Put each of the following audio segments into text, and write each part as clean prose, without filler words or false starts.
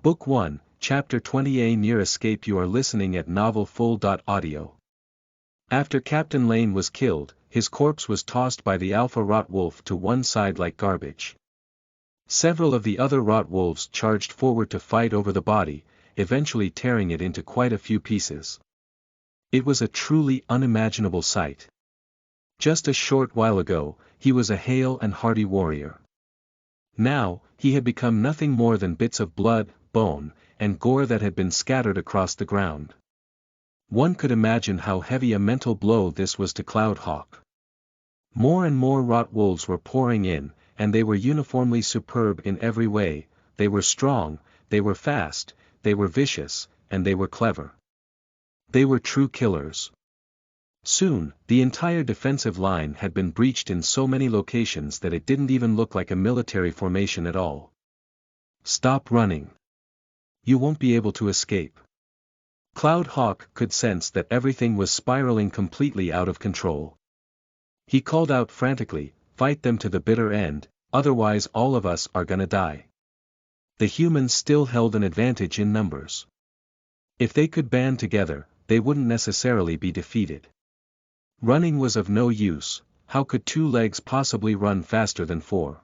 Book 1, Chapter 20. A near escape. You are listening at Novel Full. Audio. After Captain Lane was killed, his corpse was tossed by the Alpha Rot Wolf to one side like garbage. Several of the other Rot Wolves charged forward to fight over the body, eventually tearing it into quite a few pieces. It was a truly unimaginable sight. Just a short while ago, he was a hale and hearty warrior. Now, he had become nothing more than bits of blood, bone, and gore that had been scattered across the ground. One could imagine how heavy a mental blow this was to Cloudhawk. More and more Rot Wolves were pouring in, and they were uniformly superb in every way. They were strong, they were fast, they were vicious, and they were clever. They were true killers. Soon, the entire defensive line had been breached in so many locations that it didn't even look like a military formation at all. Stop running. You won't be able to escape. Cloudhawk could sense that everything was spiraling completely out of control. He called out frantically, "Fight them to the bitter end, otherwise all of us are gonna die." The humans still held an advantage in numbers. If they could band together, they wouldn't necessarily be defeated. Running was of no use. How could two legs possibly run faster than four?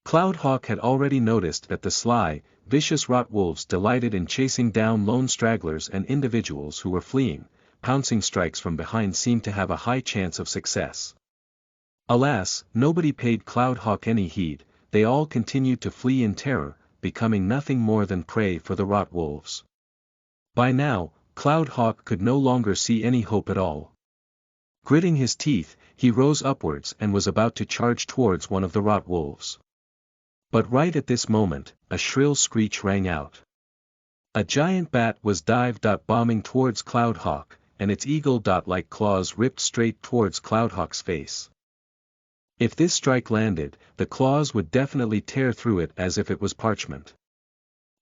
Cloudhawk had already noticed that the sly, vicious Rot Wolves delighted in chasing down lone stragglers and individuals who were fleeing. Pouncing strikes from behind seemed to have a high chance of success. Alas, nobody paid Cloudhawk any heed. They all continued to flee in terror, becoming nothing more than prey for the Rot Wolves. By now, Cloudhawk could no longer see any hope at all. Gritting his teeth, he rose upwards and was about to charge towards one of the Rot Wolves. But right at this moment, a shrill screech rang out. A giant bat was dive-bombing towards Cloudhawk, and its eagle-like claws ripped straight towards Cloudhawk's face. If this strike landed, the claws would definitely tear through it as if it was parchment.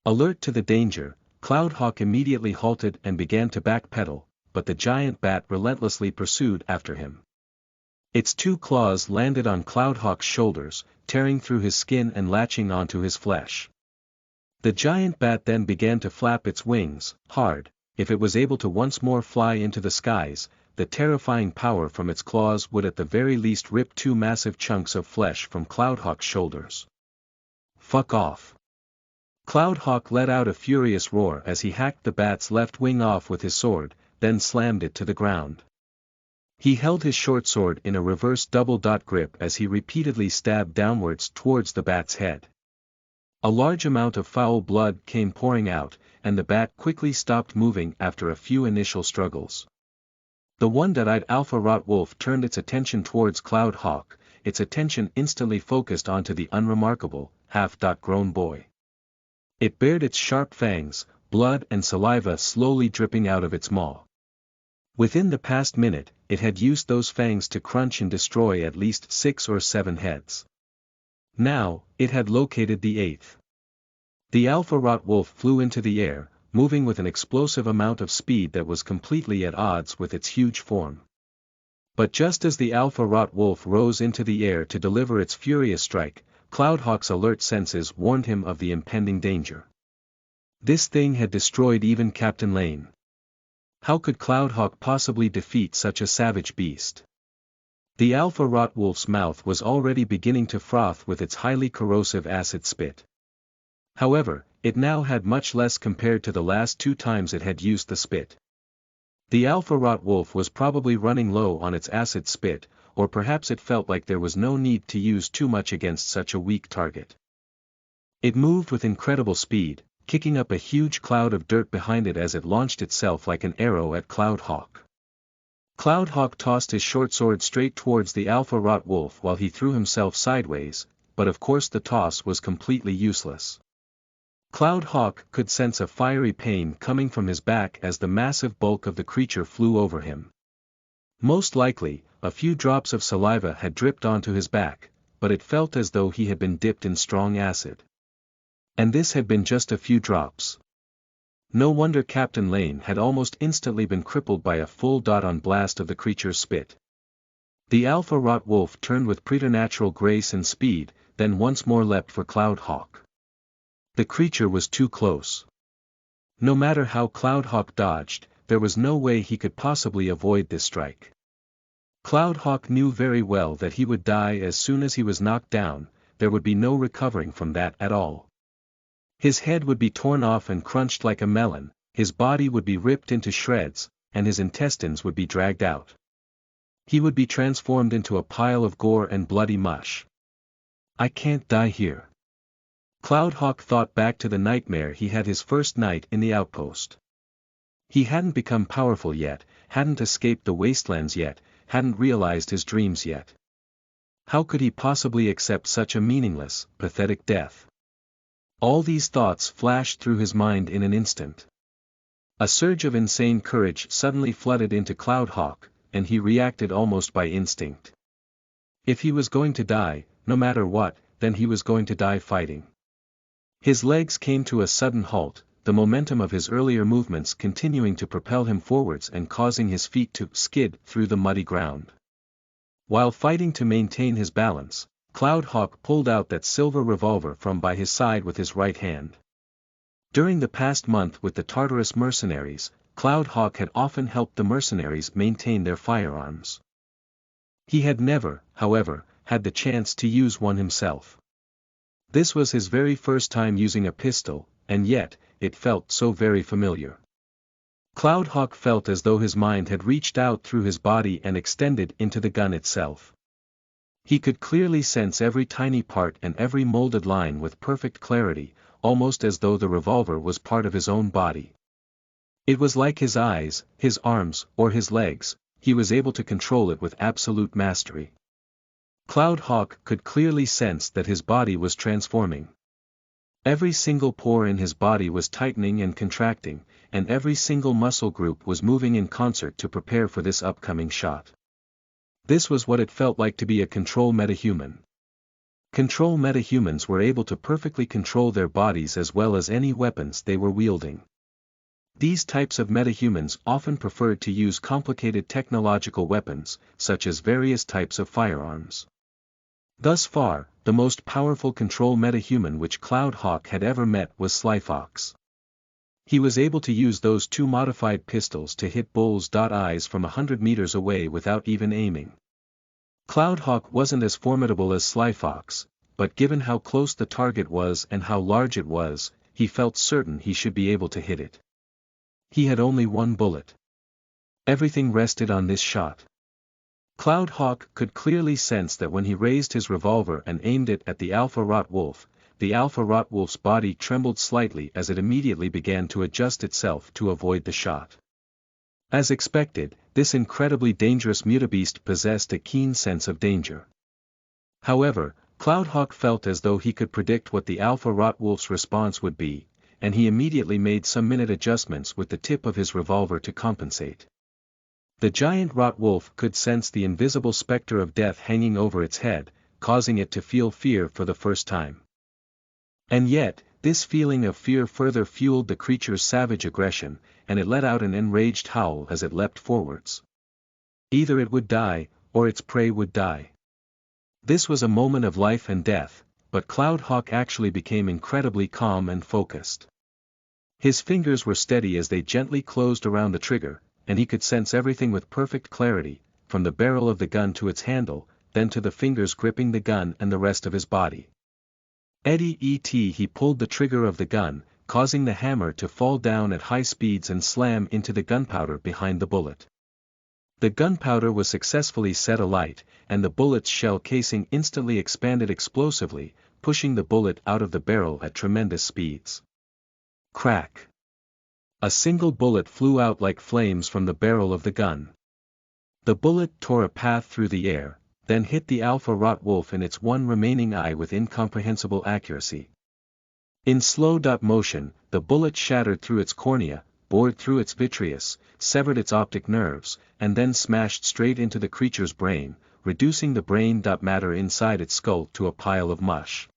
Alert to the danger, Cloudhawk immediately halted and began to backpedal, but the giant bat relentlessly pursued after him. Its two claws landed on Cloudhawk's shoulders, tearing through his skin and latching onto his flesh. The giant bat then began to flap its wings, hard. If it was able to once more fly into the skies, the terrifying power from its claws would at the very least rip two massive chunks of flesh from Cloudhawk's shoulders. "Fuck off." Cloudhawk let out a furious roar as he hacked the bat's left wing off with his sword, then slammed it to the ground. He held his short sword in a reverse double-dot grip as he repeatedly stabbed downwards towards the bat's head. A large amount of foul blood came pouring out, and the bat quickly stopped moving after a few initial struggles. The one-eyed Alpha Rot Wolf turned its attention towards Cloudhawk, its attention instantly focused onto the unremarkable, half-grown boy. It bared its sharp fangs, blood and saliva slowly dripping out of its maw. Within the past minute, it had used those fangs to crunch and destroy at least 6 or 7 heads. Now, it had located the 8th. The Alpha Rot Wolf flew into the air, moving with an explosive amount of speed that was completely at odds with its huge form. But just as the Alpha Rot Wolf rose into the air to deliver its furious strike, Cloudhawk's alert senses warned him of the impending danger. This thing had destroyed even Captain Lane. How could Cloudhawk possibly defeat such a savage beast? The Alpha Rot Wolf's mouth was already beginning to froth with its highly corrosive acid spit. However, it now had much less compared to the last 2 times it had used the spit. The Alpha Rot Wolf was probably running low on its acid spit, or perhaps it felt like there was no need to use too much against such a weak target. It moved with incredible speed, kicking up a huge cloud of dirt behind it as it launched itself like an arrow at Cloudhawk. Cloudhawk tossed his short sword straight towards the Alpha Rot Wolf while he threw himself sideways, but of course the toss was completely useless. Cloudhawk could sense a fiery pain coming from his back as the massive bulk of the creature flew over him. Most likely, a few drops of saliva had dripped onto his back, but it felt as though he had been dipped in strong acid. And this had been just a few drops. No wonder Captain Lane had almost instantly been crippled by a full-on blast of the creature's spit. The Alpha Rot Wolf turned with preternatural grace and speed, then once more leapt for Cloudhawk. The creature was too close. No matter how Cloudhawk dodged, there was no way he could possibly avoid this strike. Cloudhawk knew very well that he would die as soon as he was knocked down, there would be no recovering from that at all. His head would be torn off and crunched like a melon, his body would be ripped into shreds, and his intestines would be dragged out. He would be transformed into a pile of gore and bloody mush. I can't die here. Cloudhawk thought back to the nightmare he had his first night in the outpost. He hadn't become powerful yet, hadn't escaped the wastelands yet, hadn't realized his dreams yet. How could he possibly accept such a meaningless, pathetic death? All these thoughts flashed through his mind in an instant. A surge of insane courage suddenly flooded into Cloudhawk, and he reacted almost by instinct. If he was going to die, no matter what, then he was going to die fighting. His legs came to a sudden halt, the momentum of his earlier movements continuing to propel him forwards and causing his feet to skid through the muddy ground. While fighting to maintain his balance, Cloudhawk pulled out that silver revolver from by his side with his right hand. During the past month with the Tartarus mercenaries, Cloudhawk had often helped the mercenaries maintain their firearms. He had never, however, had the chance to use one himself. This was his very first time using a pistol, and yet, it felt so very familiar. Cloudhawk felt as though his mind had reached out through his body and extended into the gun itself. He could clearly sense every tiny part and every molded line with perfect clarity, almost as though the revolver was part of his own body. It was like his eyes, his arms, or his legs, he was able to control it with absolute mastery. Cloudhawk could clearly sense that his body was transforming. Every single pore in his body was tightening and contracting, and every single muscle group was moving in concert to prepare for this upcoming shot. This was what it felt like to be a control metahuman. Control metahumans were able to perfectly control their bodies as well as any weapons they were wielding. These types of metahumans often preferred to use complicated technological weapons, such as various types of firearms. Thus far, the most powerful control metahuman which Cloudhawk had ever met was Slyfox. He was able to use those two modified pistols to hit bull's eyes from 100 meters away without even aiming. Cloudhawk wasn't as formidable as Slyfox, but given how close the target was and how large it was, he felt certain he should be able to hit it. He had only one bullet. Everything rested on this shot. Cloudhawk could clearly sense that when he raised his revolver and aimed it at the Alpha Rot Wolf, the Alpha Rot Wolf's body trembled slightly as it immediately began to adjust itself to avoid the shot. As expected, this incredibly dangerous mutabeast possessed a keen sense of danger. However, Cloudhawk felt as though he could predict what the Alpha Rot Wolf's response would be, and he immediately made some minute adjustments with the tip of his revolver to compensate. The giant Rot Wolf could sense the invisible specter of death hanging over its head, causing it to feel fear for the first time. And yet, this feeling of fear further fueled the creature's savage aggression, and it let out an enraged howl as it leapt forwards. Either it would die, or its prey would die. This was a moment of life and death, but Cloudhawk actually became incredibly calm and focused. His fingers were steady as they gently closed around the trigger, and he could sense everything with perfect clarity, from the barrel of the gun to its handle, then to the fingers gripping the gun and the rest of his body. He pulled the trigger of the gun, causing the hammer to fall down at high speeds and slam into the gunpowder behind the bullet. The gunpowder was successfully set alight, and the bullet's shell casing instantly expanded explosively, pushing the bullet out of the barrel at tremendous speeds. Crack! A single bullet flew out like flames from the barrel of the gun. The bullet tore a path through the air, then hit the Alpha Rot Wolf in its one remaining eye with incomprehensible accuracy. In slow motion, the bullet shattered through its cornea, bored through its vitreous, severed its optic nerves, and then smashed straight into the creature's brain, reducing the brain matter inside its skull to a pile of mush.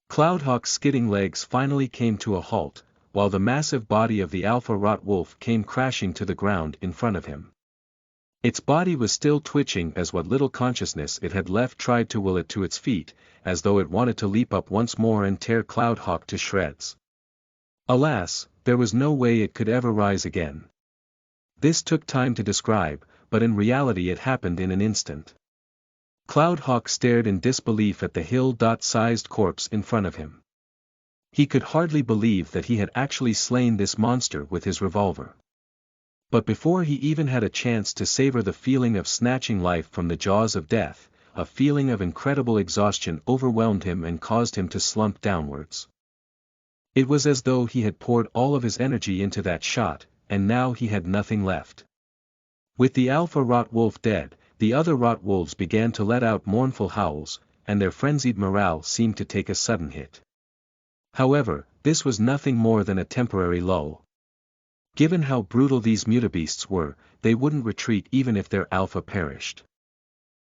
Cloudhawk's skidding legs finally came to a halt, while the massive body of the Alpha Rot Wolf came crashing to the ground in front of him. Its body was still twitching as what little consciousness it had left tried to will it to its feet, as though it wanted to leap up once more and tear Cloudhawk to shreds. Alas, there was no way it could ever rise again. This took time to describe, but in reality it happened in an instant. Cloudhawk stared in disbelief at the hill-sized corpse in front of him. He could hardly believe that he had actually slain this monster with his revolver. But before he even had a chance to savor the feeling of snatching life from the jaws of death, a feeling of incredible exhaustion overwhelmed him and caused him to slump downwards. It was as though he had poured all of his energy into that shot, and now he had nothing left. With the alpha rot wolf dead, the other rot wolves began to let out mournful howls, and their frenzied morale seemed to take a sudden hit. However, this was nothing more than a temporary lull. Given how brutal these mutabeasts were, they wouldn't retreat even if their alpha perished.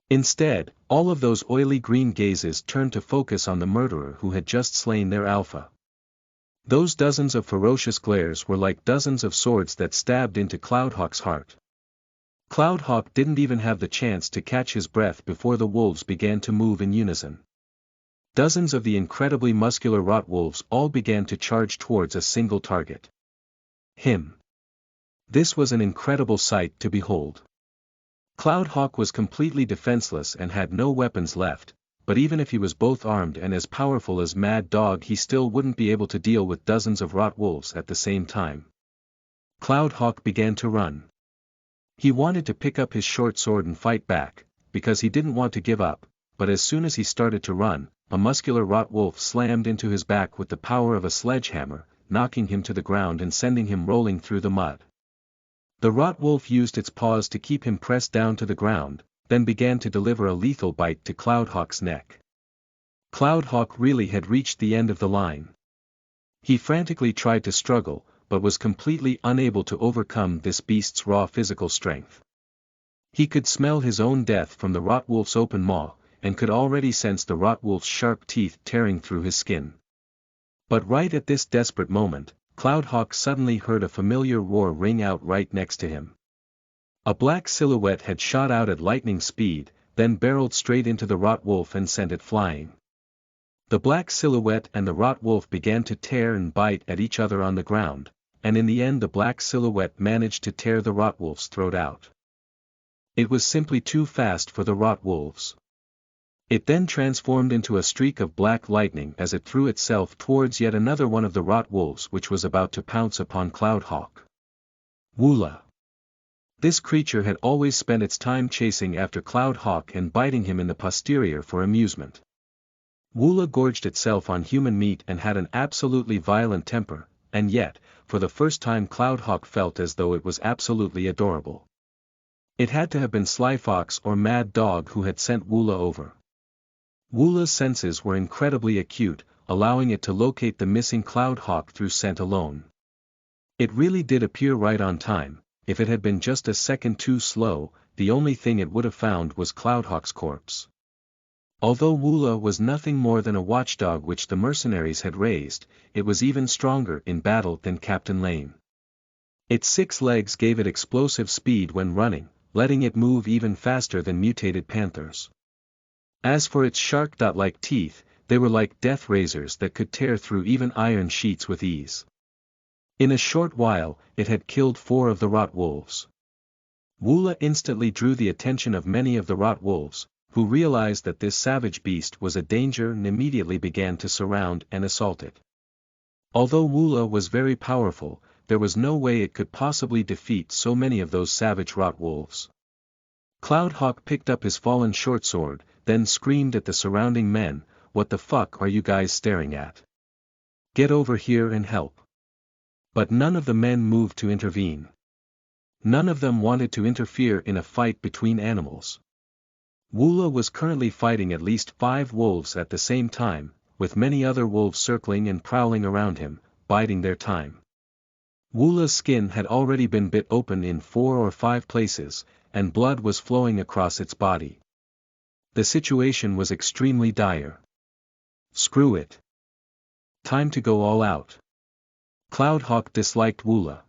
Instead, all of those oily green gazes turned to focus on the murderer who had just slain their alpha. Those dozens of ferocious glares were like dozens of swords that stabbed into Cloudhawk's heart. Cloudhawk didn't even have the chance to catch his breath before the wolves began to move in unison. Dozens of the incredibly muscular rot wolves all began to charge towards a single target. Him. This was an incredible sight to behold. Cloudhawk was completely defenseless and had no weapons left, but even if he was both armed and as powerful as Mad Dog he still wouldn't be able to deal with dozens of rot wolves at the same time. Cloudhawk began to run. He wanted to pick up his short sword and fight back, because he didn't want to give up, but as soon as he started to run, a muscular rot wolf slammed into his back with the power of a sledgehammer, knocking him to the ground and sending him rolling through the mud. The rot wolf used its paws to keep him pressed down to the ground, then began to deliver a lethal bite to Cloudhawk's neck. Cloudhawk really had reached the end of the line. He frantically tried to struggle, but was completely unable to overcome this beast's raw physical strength. He could smell his own death from the rot wolf's open maw, and could already sense the rot wolf's sharp teeth tearing through his skin. But right at this desperate moment, Cloudhawk suddenly heard a familiar roar ring out right next to him. A black silhouette had shot out at lightning speed, then barreled straight into the rot wolf and sent it flying. The black silhouette and the rot wolf began to tear and bite at each other on the ground, and in the end the black silhouette managed to tear the rot wolf's throat out. It was simply too fast for the rot wolves. It then transformed into a streak of black lightning as it threw itself towards yet another one of the rot wolves which was about to pounce upon Cloudhawk. Woola. This creature had always spent its time chasing after Cloudhawk and biting him in the posterior for amusement. Woola gorged itself on human meat and had an absolutely violent temper, and yet, for the first time Cloudhawk felt as though it was absolutely adorable. It had to have been Sly Fox or Mad Dog who had sent Woola over. Woola's senses were incredibly acute, allowing it to locate the missing Cloudhawk through scent alone. It really did appear right on time. If it had been just a second too slow, the only thing it would have found was Cloudhawk's corpse. Although Woola was nothing more than a watchdog which the mercenaries had raised, it was even stronger in battle than Captain Lane. Its 6 legs gave it explosive speed when running, letting it move even faster than mutated panthers. As for its shark-like teeth, they were like death razors that could tear through even iron sheets with ease. In a short while, it had killed 4 of the rot wolves. Woola instantly drew the attention of many of the rot wolves, who realized that this savage beast was a danger and immediately began to surround and assault it. Although Woola was very powerful, there was no way it could possibly defeat so many of those savage rot wolves. Cloudhawk picked up his fallen short sword, then screamed at the surrounding men, "What the fuck are you guys staring at? Get over here and help." But none of the men moved to intervene. None of them wanted to interfere in a fight between animals. Woola was currently fighting at least 5 wolves at the same time, with many other wolves circling and prowling around him, biding their time. Woola's skin had already been bit open in 4 or 5 places, and blood was flowing across its body. The situation was extremely dire. Screw it. Time to go all out. Cloudhawk disliked Woola.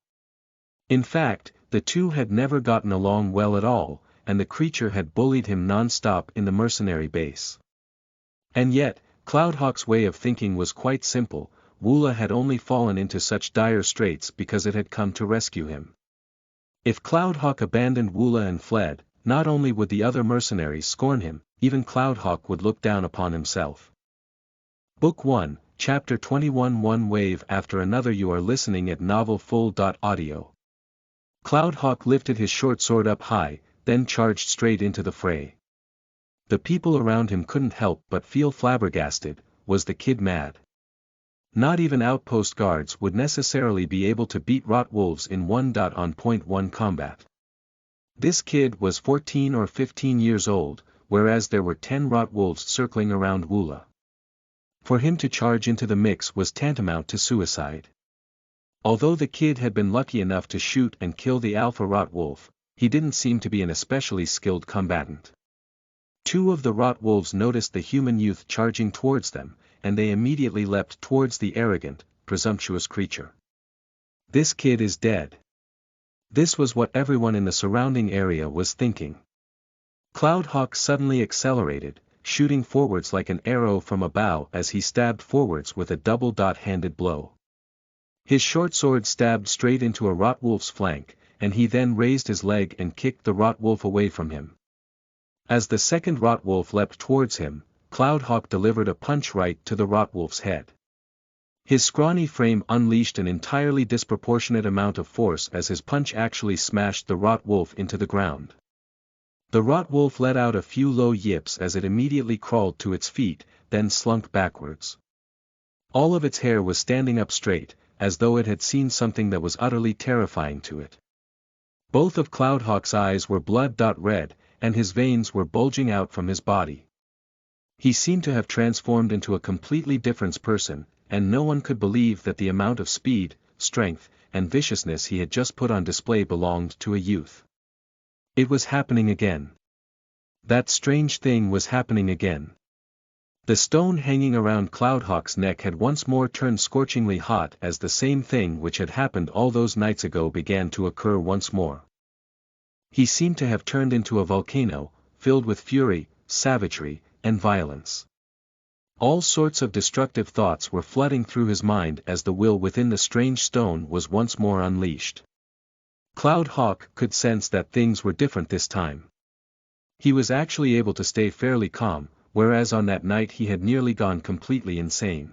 In fact, The two had never gotten along well at all, and the creature had bullied him non-stop in the mercenary base. And yet, Cloudhawk's way of thinking was quite simple. Woola had only fallen into such dire straits because it had come to rescue him. If Cloudhawk abandoned Woola and fled, not only would the other mercenaries scorn him, even Cloudhawk would look down upon himself. Book 1, Chapter 21. One wave after another. You are listening at novelfull.audio. Cloudhawk lifted his short sword up high, then charged straight into the fray. The people around him couldn't help but feel flabbergasted. Was the kid mad? Not even outpost guards would necessarily be able to beat rot wolves in one-on-one combat. This kid was 14 or 15 years old, whereas there were 10 rot wolves circling around Woola. For him to charge into the mix was tantamount to suicide. Although the kid had been lucky enough to shoot and kill the alpha rot wolf, he didn't seem to be an especially skilled combatant. Two of the rot wolves noticed the human youth charging towards them, and they immediately leapt towards the arrogant, presumptuous creature. This kid is dead. This was what everyone in the surrounding area was thinking. Cloudhawk suddenly accelerated, shooting forwards like an arrow from a bow as he stabbed forwards with a double dot-handed blow. His short sword stabbed straight into a rot wolf's flank, and he then raised his leg and kicked the rot wolf away from him. As the second rot wolf leapt towards him, Cloudhawk delivered a punch right to the rot wolf's head. His scrawny frame unleashed an entirely disproportionate amount of force as his punch actually smashed the rot wolf into the ground. The rot wolf let out a few low yips as it immediately crawled to its feet, then slunk backwards. All of its hair was standing up straight, as though it had seen something that was utterly terrifying to it. Both of Cloudhawk's eyes were blood-red, and his veins were bulging out from his body. He seemed to have transformed into a completely different person, and no one could believe that the amount of speed, strength, and viciousness he had just put on display belonged to a youth. It was happening again. That strange thing was happening again. The stone hanging around Cloudhawk's neck had once more turned scorchingly hot as the same thing which had happened all those nights ago began to occur once more. He seemed to have turned into a volcano, filled with fury, savagery, and violence. All sorts of destructive thoughts were flooding through his mind as the will within the strange stone was once more unleashed. Cloudhawk could sense that things were different this time. He was actually able to stay fairly calm, whereas on that night he had nearly gone completely insane.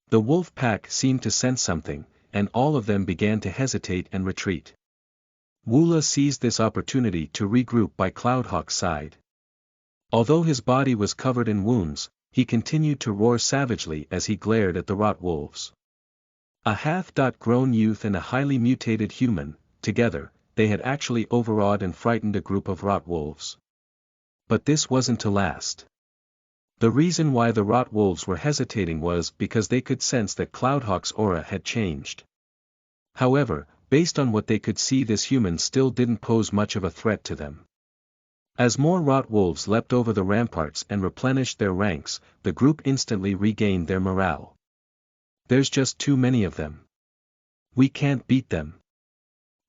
The wolf pack seemed to sense something, and all of them began to hesitate and retreat. Woola seized this opportunity to regroup by Cloudhawk's side. Although his body was covered in wounds, he continued to roar savagely as he glared at the rot wolves. A half-grown youth and a highly mutated human, together, they had actually overawed and frightened a group of rot wolves. But this wasn't to last. The reason why the rot wolves were hesitating was because they could sense that Cloudhawk's aura had changed. However, based on what they could see, this human still didn't pose much of a threat to them. As more rot wolves leapt over the ramparts and replenished their ranks, the group instantly regained their morale. There's just too many of them. We can't beat them.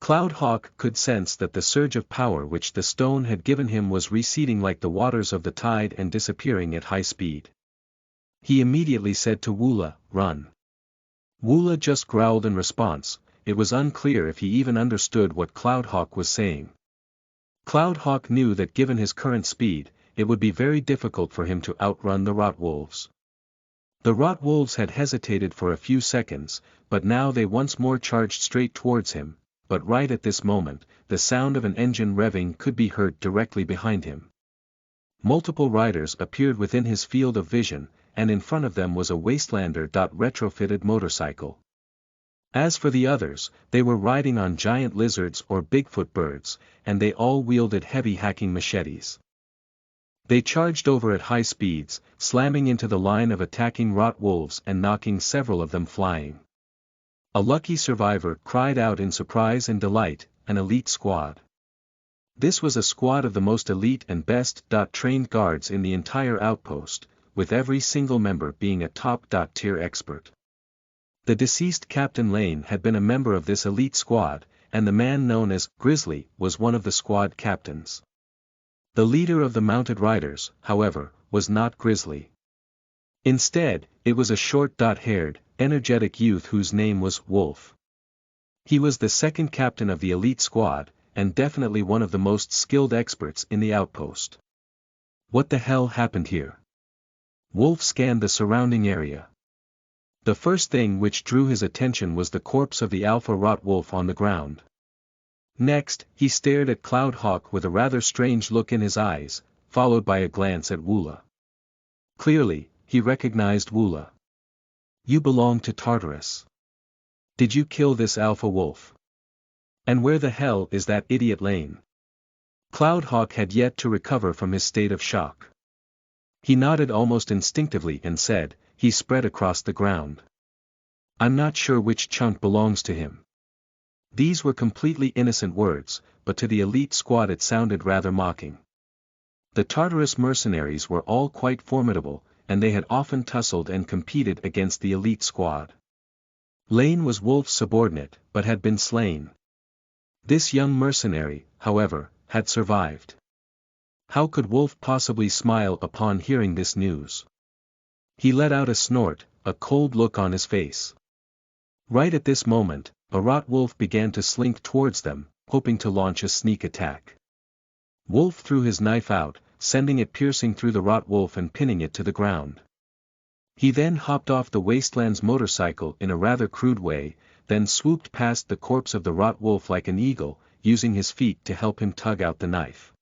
Cloudhawk could sense that the surge of power which the stone had given him was receding like the waters of the tide and disappearing at high speed. He immediately said to Woola, "Run." Woola just growled in response. It was unclear if he even understood what Cloudhawk was saying. Cloudhawk knew that given his current speed, it would be very difficult for him to outrun the rot wolves. The rot wolves had hesitated for a few seconds, but now they once more charged straight towards him, but right at this moment, the sound of an engine revving could be heard directly behind him. Multiple riders appeared within his field of vision, and in front of them was a Wastelander retrofitted motorcycle. As for the others, they were riding on giant lizards or Bigfoot birds, and they all wielded heavy hacking machetes. They charged over at high speeds, slamming into the line of attacking rot wolves and knocking several of them flying. A lucky survivor cried out in surprise and delight, an elite squad. This was a squad of the most elite and best trained guards in the entire outpost, with every single member being a top-tier expert. The deceased Captain Lane had been a member of this elite squad, and the man known as Grizzly was one of the squad captains. The leader of the mounted riders, however, was not Grizzly. Instead, it was a short-haired, energetic youth whose name was Wolf. He was the second captain of the elite squad, and definitely one of the most skilled experts in the outpost. What the hell happened here? Wolf scanned the surrounding area. The first thing which drew his attention was the corpse of the Alpha Rot Wolf on the ground. Next, he stared at Cloudhawk with a rather strange look in his eyes, followed by a glance at Woola. Clearly, he recognized Woola. You belong to Tartarus. Did you kill this Alpha Wolf? And where the hell is that idiot Lane? Cloudhawk had yet to recover from his state of shock. He nodded almost instinctively and said, "He's spread across the ground. I'm not sure which chunk belongs to him." These were completely innocent words, but to the elite squad it sounded rather mocking. The Tartarus mercenaries were all quite formidable, and they had often tussled and competed against the elite squad. Lane was Wolf's subordinate, but had been slain. This young mercenary, however, had survived. How could Wolf possibly smile upon hearing this news? He let out a snort, a cold look on his face. Right at this moment, a Rot Wolf began to slink towards them, hoping to launch a sneak attack. Wolf threw his knife out, sending it piercing through the Rot Wolf and pinning it to the ground. He then hopped off the Wasteland's motorcycle in a rather crude way, then swooped past the corpse of the Rot Wolf like an eagle, using his feet to help him tug out the knife.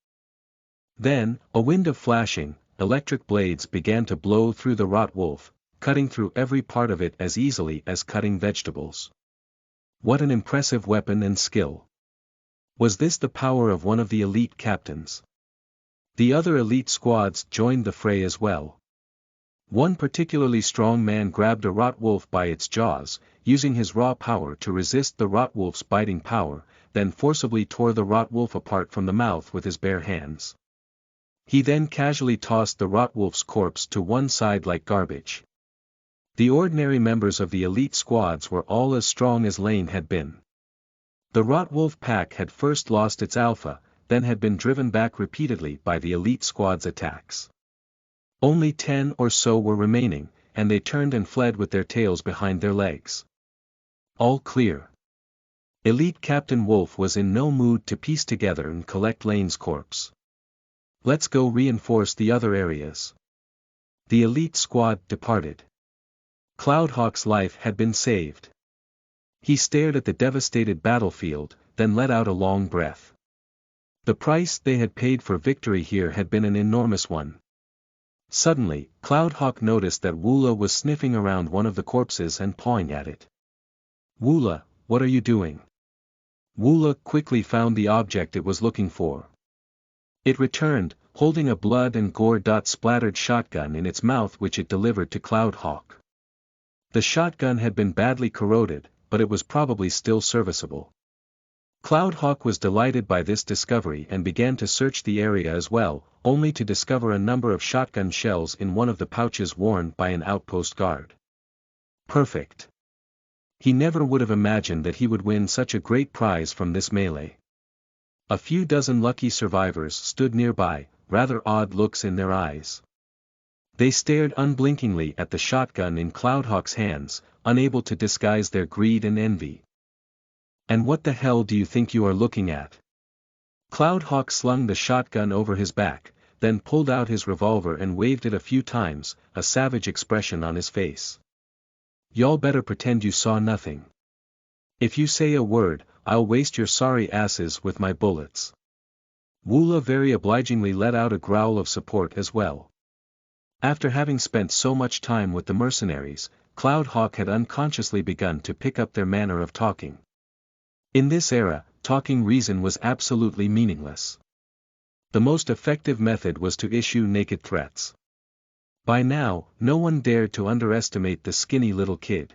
Then, a wind of flashing, electric blades began to blow through the Rot Wolf, cutting through every part of it as easily as cutting vegetables. What an impressive weapon and skill! Was this the power of one of the elite captains? The other elite squads joined the fray as well. One particularly strong man grabbed a Rot Wolf by its jaws, using his raw power to resist the Rot Wolf's biting power, then forcibly tore the Rot Wolf apart from the mouth with his bare hands. He then casually tossed the Rot Wolf's corpse to one side like garbage. The ordinary members of the elite squads were all as strong as Lane had been. The Rot Wolf pack had first lost its alpha, then had been driven back repeatedly by the elite squad's attacks. Only 10 or so were remaining, and they turned and fled with their tails behind their legs. All clear. Elite Captain Wolf was in no mood to piece together and collect Lane's corpse. Let's go reinforce the other areas. The elite squad departed. Cloudhawk's life had been saved. He stared at the devastated battlefield, then let out a long breath. The price they had paid for victory here had been an enormous one. Suddenly, Cloudhawk noticed that Woola was sniffing around one of the corpses and pawing at it. "Woola, what are you doing?" Woola quickly found the object it was looking for. It returned, holding a blood and gore-splattered shotgun in its mouth which it delivered to Cloudhawk. The shotgun had been badly corroded, but it was probably still serviceable. Cloudhawk was delighted by this discovery and began to search the area as well, only to discover a number of shotgun shells in one of the pouches worn by an outpost guard. Perfect. He never would have imagined that he would win such a great prize from this melee. A few dozen lucky survivors stood nearby, rather odd looks in their eyes. They stared unblinkingly at the shotgun in Cloudhawk's hands, unable to disguise their greed and envy. "And what the hell do you think you are looking at?" Cloudhawk slung the shotgun over his back, then pulled out his revolver and waved it a few times, a savage expression on his face. "Y'all better pretend you saw nothing. If you say a word, I'll waste your sorry asses with my bullets." Woola very obligingly let out a growl of support as well. After having spent so much time with the mercenaries, Cloudhawk had unconsciously begun to pick up their manner of talking. In this era, talking reason was absolutely meaningless. The most effective method was to issue naked threats. By now, no one dared to underestimate the skinny little kid.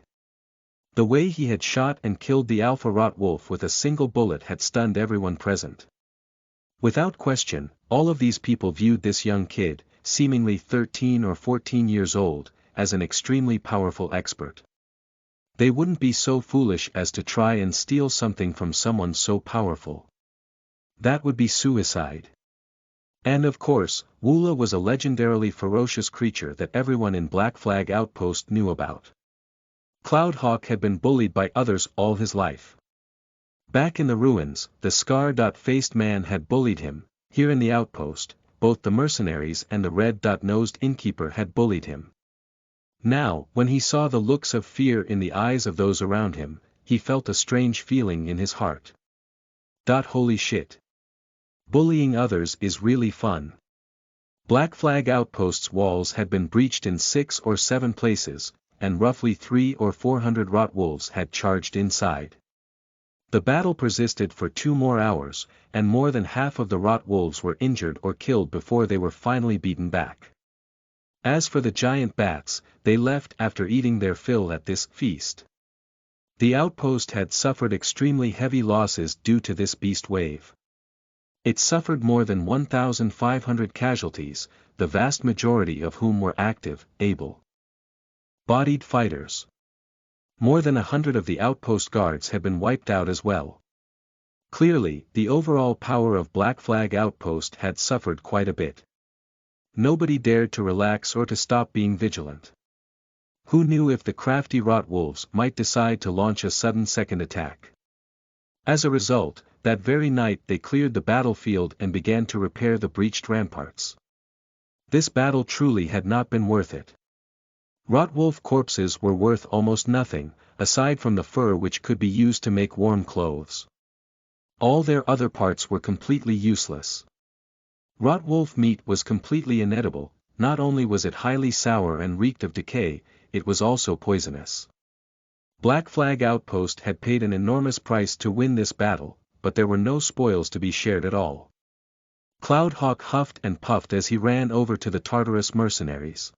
The way he had shot and killed the Alpha Rot Wolf with a single bullet had stunned everyone present. Without question, all of these people viewed this young kid, seemingly 13 or 14 years old, as an extremely powerful expert. They wouldn't be so foolish as to try and steal something from someone so powerful. That would be suicide. And of course, Woola was a legendarily ferocious creature that everyone in Black Flag Outpost knew about. Cloudhawk had been bullied by others all his life. Back in the ruins, the scar-faced man had bullied him. Here in the outpost, both the mercenaries and the red-nosed innkeeper had bullied him. Now, when he saw the looks of fear in the eyes of those around him, he felt a strange feeling in his heart. Holy shit. Bullying others is really fun. Black Flag Outpost's walls had been breached in 6 or 7 places, and roughly 300 or 400 rot wolves had charged inside. The battle persisted for 2 more hours, and more than half of the rot wolves were injured or killed before they were finally beaten back. As for the giant bats, they left after eating their fill at this feast. The outpost had suffered extremely heavy losses due to this beast wave. It suffered more than 1,500 casualties, the vast majority of whom were active, able-bodied fighters. More than 100 of the outpost guards had been wiped out as well. Clearly, the overall power of Black Flag Outpost had suffered quite a bit. Nobody dared to relax or to stop being vigilant. Who knew if the crafty rot wolves might decide to launch a sudden second attack? As a result, that very night they cleared the battlefield and began to repair the breached ramparts. This battle truly had not been worth it. Rotwolf corpses were worth almost nothing, aside from the fur which could be used to make warm clothes. All their other parts were completely useless. Rotwolf meat was completely inedible. Not only was it highly sour and reeked of decay, it was also poisonous. Black Flag Outpost had paid an enormous price to win this battle, but there were no spoils to be shared at all. Cloudhawk huffed and puffed as he ran over to the Tartarus mercenaries.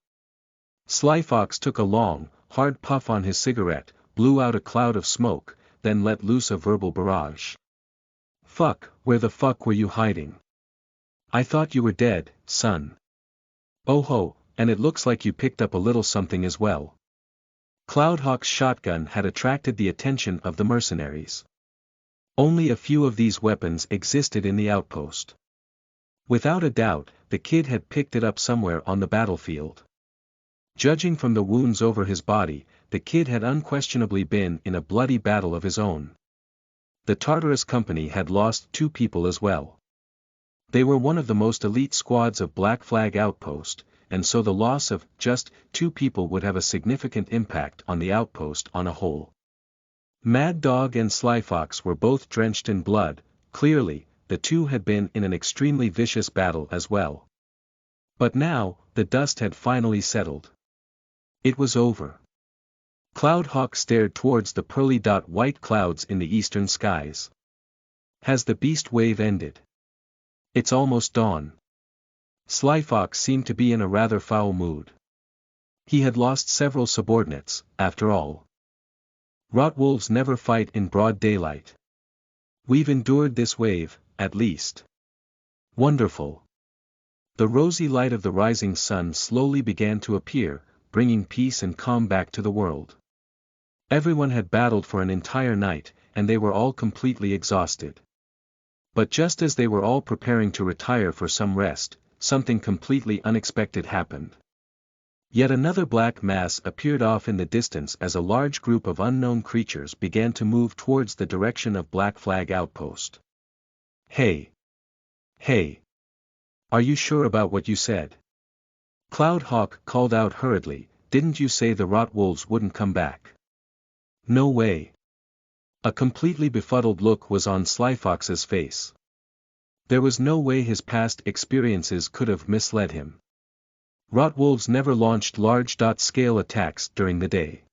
Slyfox took a long, hard puff on his cigarette, blew out a cloud of smoke, then let loose a verbal barrage. "Fuck, where the fuck were you hiding? I thought you were dead, son. Oh ho, and it looks like you picked up a little something as well." Cloudhawk's shotgun had attracted the attention of the mercenaries. Only a few of these weapons existed in the outpost. Without a doubt, the kid had picked it up somewhere on the battlefield. Judging from the wounds over his body, the kid had unquestionably been in a bloody battle of his own. The Tartarus company had lost 2 people as well. They were one of the most elite squads of Black Flag Outpost, and so the loss of just 2 people would have a significant impact on the outpost on a whole. Mad Dog and Slyfox were both drenched in blood. Clearly, the 2 had been in an extremely vicious battle as well. But now, the dust had finally settled. It was over. Cloudhawk stared towards the pearly white clouds in the eastern skies. Has the beast wave ended? It's almost dawn. Slyfox seemed to be in a rather foul mood. He had lost several subordinates, after all. Rotwolves never fight in broad daylight. We've endured this wave, at least. Wonderful. The rosy light of the rising sun slowly began to appear, bringing peace and calm back to the world. Everyone had battled for an entire night, and they were all completely exhausted. But just as they were all preparing to retire for some rest, something completely unexpected happened. Yet another black mass appeared off in the distance as a large group of unknown creatures began to move towards the direction of Black Flag Outpost. Hey! Hey! Are you sure about what you said? Cloudhawk called out hurriedly, didn't you say the rot wolves wouldn't come back? No way. A completely befuddled look was on Slyfox's face. There was no way his past experiences could have misled him. Rotwolves never launched large-scale attacks during the day.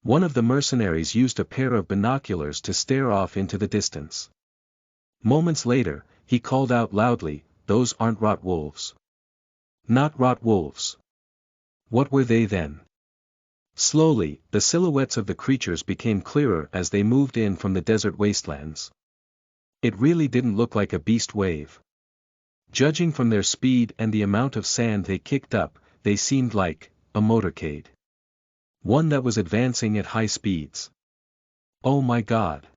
One of the mercenaries used a pair of binoculars to stare off into the distance. Moments later, he called out loudly, those aren't Rotwolves. Not Rotwolves. What were they then? Slowly, the silhouettes of the creatures became clearer as they moved in from the desert wastelands. It really didn't look like a beast wave. Judging from their speed and the amount of sand they kicked up, they seemed like a motorcade. One that was advancing at high speeds. Oh my God!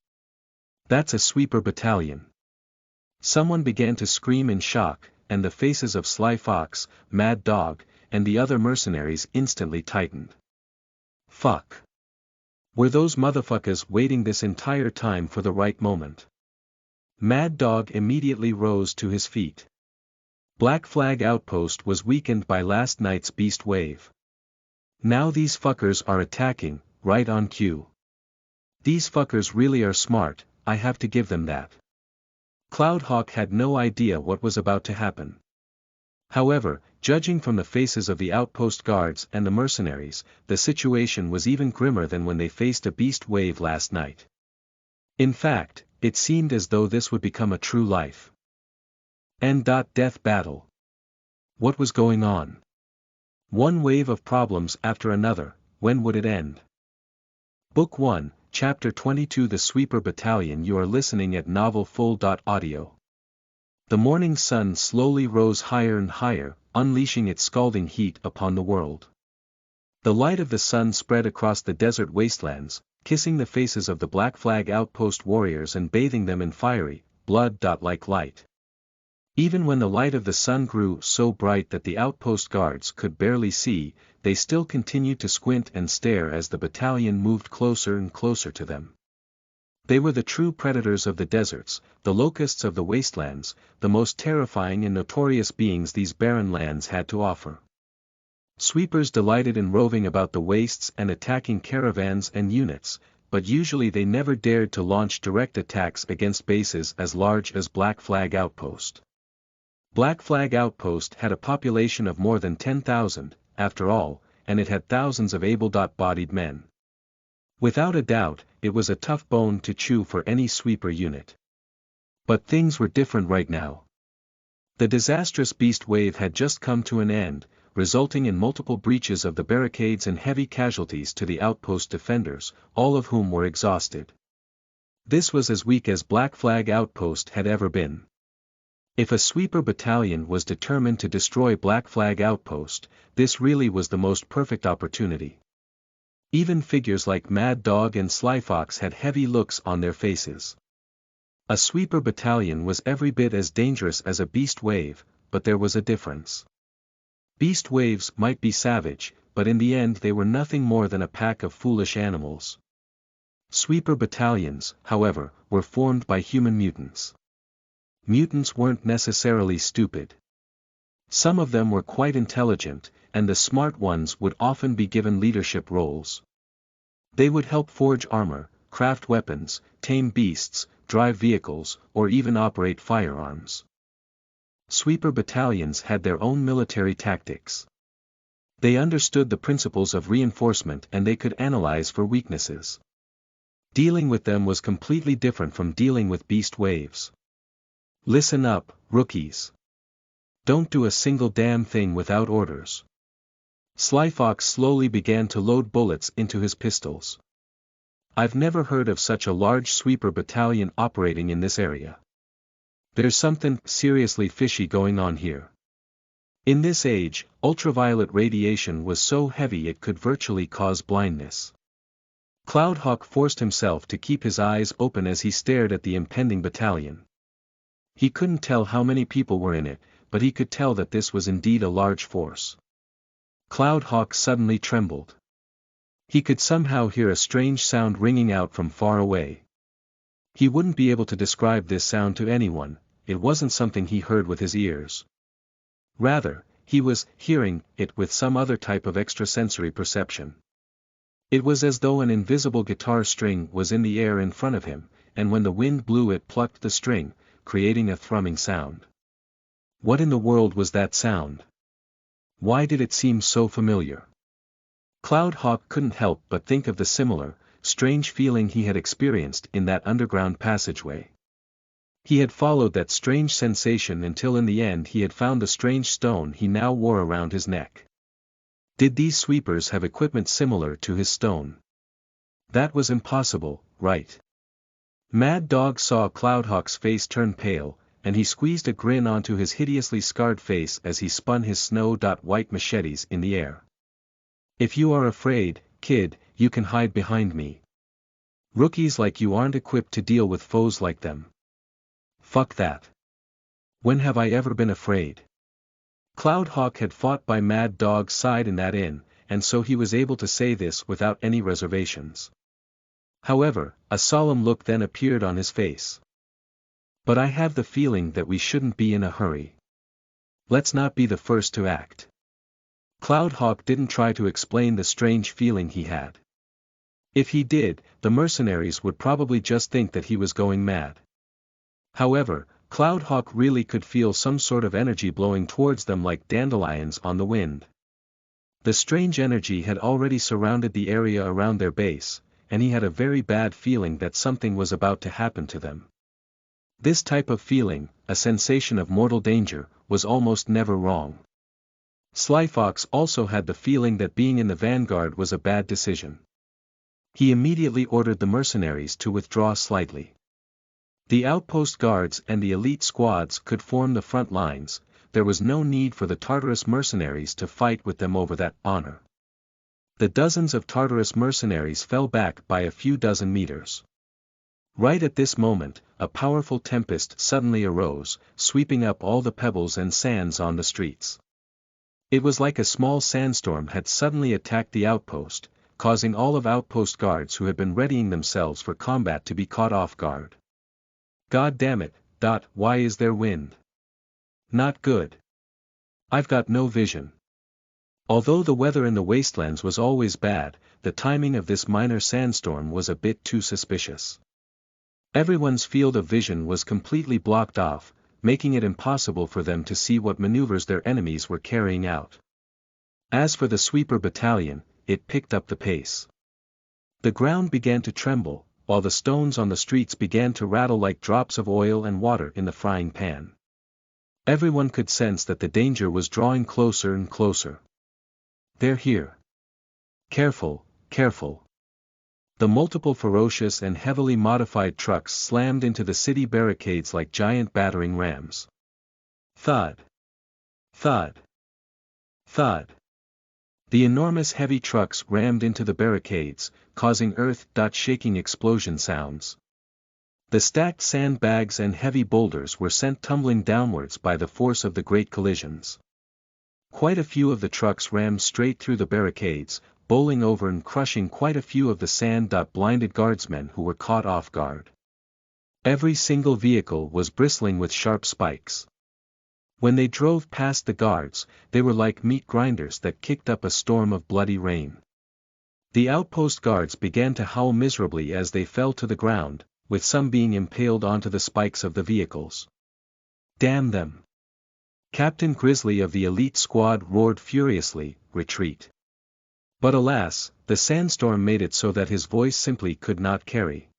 That's a sweeper battalion. Someone began to scream in shock, and the faces of Sly Fox, Mad Dog, and the other mercenaries instantly tightened. Fuck. Were those motherfuckers waiting this entire time for the right moment? Mad Dog immediately rose to his feet. Black Flag Outpost was weakened by last night's beast wave. Now these fuckers are attacking, right on cue. These fuckers really are smart, I have to give them that. Cloudhawk had no idea what was about to happen. However, judging from the faces of the outpost guards and the mercenaries, the situation was even grimmer than when they faced a beast wave last night. In fact, it seemed as though this would become a true life. End.death battle. What was going on? One wave of problems after another, when would it end? Book 1, Chapter 22 The Sweeper Battalion. You are listening at novelfull.audio. The morning sun slowly rose higher and higher, unleashing its scalding heat upon the world. The light of the sun spread across the desert wastelands, kissing the faces of the Black Flag Outpost warriors and bathing them in fiery, blood-like light. Even when the light of the sun grew so bright that the outpost guards could barely see, they still continued to squint and stare as the battalion moved closer and closer to them. They were the true predators of the deserts, the locusts of the wastelands, the most terrifying and notorious beings these barren lands had to offer. Sweepers delighted in roving about the wastes and attacking caravans and units, but usually they never dared to launch direct attacks against bases as large as Black Flag Outpost. Black Flag Outpost had a population of more than 10,000, after all, and it had thousands of able-bodied men. Without a doubt, it was a tough bone to chew for any sweeper unit. But things were different right now. The disastrous beast wave had just come to an end, resulting in multiple breaches of the barricades and heavy casualties to the outpost defenders, all of whom were exhausted. This was as weak as Black Flag Outpost had ever been. If a sweeper battalion was determined to destroy Black Flag Outpost, this really was the most perfect opportunity. Even figures like Mad Dog and Sly Fox had heavy looks on their faces. A sweeper battalion was every bit as dangerous as a beast wave, but there was a difference. Beast waves might be savage, but in the end they were nothing more than a pack of foolish animals. Sweeper battalions, however, were formed by human mutants. Mutants weren't necessarily stupid. Some of them were quite intelligent, and the smart ones would often be given leadership roles. They would help forge armor, craft weapons, tame beasts, drive vehicles, or even operate firearms. Sweeper battalions had their own military tactics. They understood the principles of reinforcement and they could analyze for weaknesses. Dealing with them was completely different from dealing with beast waves. Listen up, rookies. Don't do a single damn thing without orders. Sly Fox slowly began to load bullets into his pistols. I've never heard of such a large sweeper battalion operating in this area. There's something seriously fishy going on here. In this age, ultraviolet radiation was so heavy it could virtually cause blindness. Cloudhawk forced himself to keep his eyes open as he stared at the impending battalion. He couldn't tell how many people were in it, but he could tell that this was indeed a large force. Cloudhawk suddenly trembled. He could somehow hear a strange sound ringing out from far away. He wouldn't be able to describe this sound to anyone, it wasn't something he heard with his ears. Rather, he was hearing it with some other type of extrasensory perception. It was as though an invisible guitar string was in the air in front of him, and when the wind blew it plucked the string, creating a thrumming sound. What in the world was that sound? Why did it seem so familiar? Cloudhawk couldn't help but think of the similar, strange feeling he had experienced in that underground passageway. He had followed that strange sensation until in the end he had found the strange stone he now wore around his neck. Did these sweepers have equipment similar to his stone? That was impossible, right? Mad Dog saw Cloudhawk's face turn pale, and he squeezed a grin onto his hideously scarred face as he spun his snow-white machetes in the air. If you are afraid, kid, you can hide behind me. Rookies like you aren't equipped to deal with foes like them. Fuck that. When have I ever been afraid? Cloudhawk had fought by Mad Dog's side in that inn, and so he was able to say this without any reservations. However, a solemn look then appeared on his face. But I have the feeling that we shouldn't be in a hurry. Let's not be the first to act. Cloudhawk didn't try to explain the strange feeling he had. If he did, the mercenaries would probably just think that he was going mad. However, Cloudhawk really could feel some sort of energy blowing towards them like dandelions on the wind. The strange energy had already surrounded the area around their base, and he had a very bad feeling that something was about to happen to them. This type of feeling, a sensation of mortal danger, was almost never wrong. Slyfox also had the feeling that being in the vanguard was a bad decision. He immediately ordered the mercenaries to withdraw slightly. The outpost guards and the elite squads could form the front lines. There was no need for the Tartarus mercenaries to fight with them over that honor. The dozens of Tartarus mercenaries fell back by a few dozen meters. Right at this moment, a powerful tempest suddenly arose, sweeping up all the pebbles and sands on the streets. It was like a small sandstorm had suddenly attacked the outpost, causing all of outpost guards who had been readying themselves for combat to be caught off guard. God damn it, why is there wind? Not good. I've got no vision. Although the weather in the wastelands was always bad, the timing of this minor sandstorm was a bit too suspicious. Everyone's field of vision was completely blocked off, making it impossible for them to see what maneuvers their enemies were carrying out. As for the sweeper battalion, it picked up the pace. The ground began to tremble, while the stones on the streets began to rattle like drops of oil and water in the frying pan. Everyone could sense that the danger was drawing closer and closer. They're here. Careful, careful. The multiple ferocious and heavily modified trucks slammed into the city barricades like giant battering rams. Thud. Thud. Thud. The enormous heavy trucks rammed into the barricades, causing earth-shaking explosion sounds. The stacked sandbags and heavy boulders were sent tumbling downwards by the force of the great collisions. Quite a few of the trucks rammed straight through the barricades, bowling over and crushing quite a few of the sand-blinded guardsmen who were caught off guard. Every single vehicle was bristling with sharp spikes. When they drove past the guards, they were like meat grinders that kicked up a storm of bloody rain. The outpost guards began to howl miserably as they fell to the ground, with some being impaled onto the spikes of the vehicles. Damn them! Captain Grizzly of the elite squad roared furiously, "Retreat!" But alas, the sandstorm made it so that his voice simply could not carry.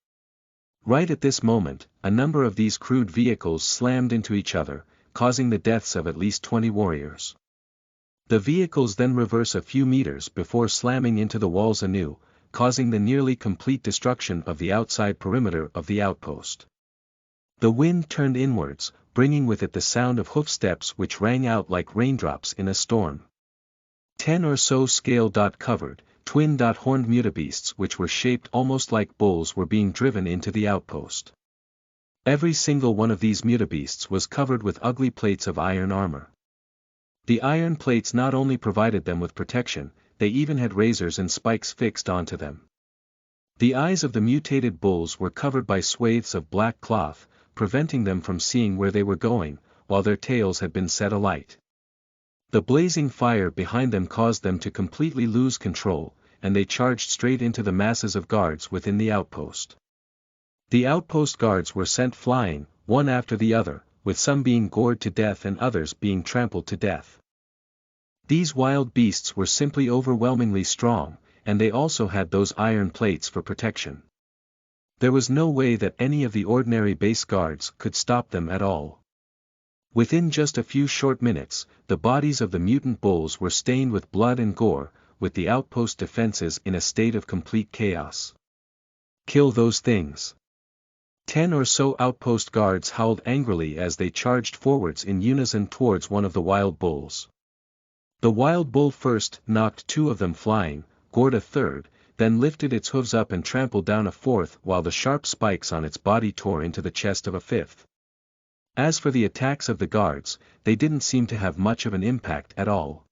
Right at this moment, a number of these crude vehicles slammed into each other, causing the deaths of at least 20 warriors. The vehicles then reverse a few meters before slamming into the walls anew, causing the nearly complete destruction of the outside perimeter of the outpost. The wind turned inwards, bringing with it the sound of hoofsteps which rang out like raindrops in a storm. 10 or so scale-covered, twin-horned mutabeasts which were shaped almost like bulls were being driven into the outpost. Every single one of these mutabeasts was covered with ugly plates of iron armor. The iron plates not only provided them with protection, they even had razors and spikes fixed onto them. The eyes of the mutated bulls were covered by swathes of black cloth, preventing them from seeing where they were going, while their tails had been set alight. The blazing fire behind them caused them to completely lose control, and they charged straight into the masses of guards within the outpost. The outpost guards were sent flying, one after the other, with some being gored to death and others being trampled to death. These wild beasts were simply overwhelmingly strong, and they also had those iron plates for protection. There was no way that any of the ordinary base guards could stop them at all. Within just a few short minutes, the bodies of the mutant bulls were stained with blood and gore, with the outpost defenses in a state of complete chaos. Kill those things! 10 or so outpost guards howled angrily as they charged forwards in unison towards one of the wild bulls. The wild bull first knocked 2 of them flying, gored a third, then lifted its hooves up and trampled down a fourth while the sharp spikes on its body tore into the chest of a fifth. As for the attacks of the guards, they didn't seem to have much of an impact at all.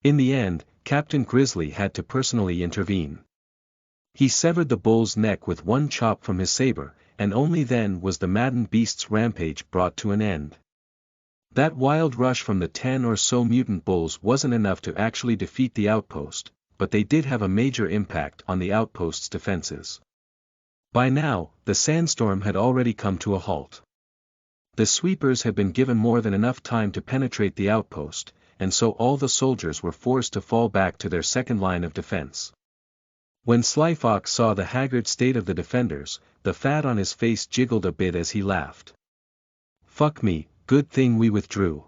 In the end, Captain Grizzly had to personally intervene. He severed the bull's neck with one chop from his saber, and only then was the maddened beast's rampage brought to an end. That wild rush from the 10 or so mutant bulls wasn't enough to actually defeat the outpost, but they did have a major impact on the outpost's defenses. By now, the sandstorm had already come to a halt. The sweepers had been given more than enough time to penetrate the outpost, and so all the soldiers were forced to fall back to their second line of defense. When Sly Fox saw the haggard state of the defenders, the fat on his face jiggled a bit as he laughed. "Fuck me, good thing we withdrew.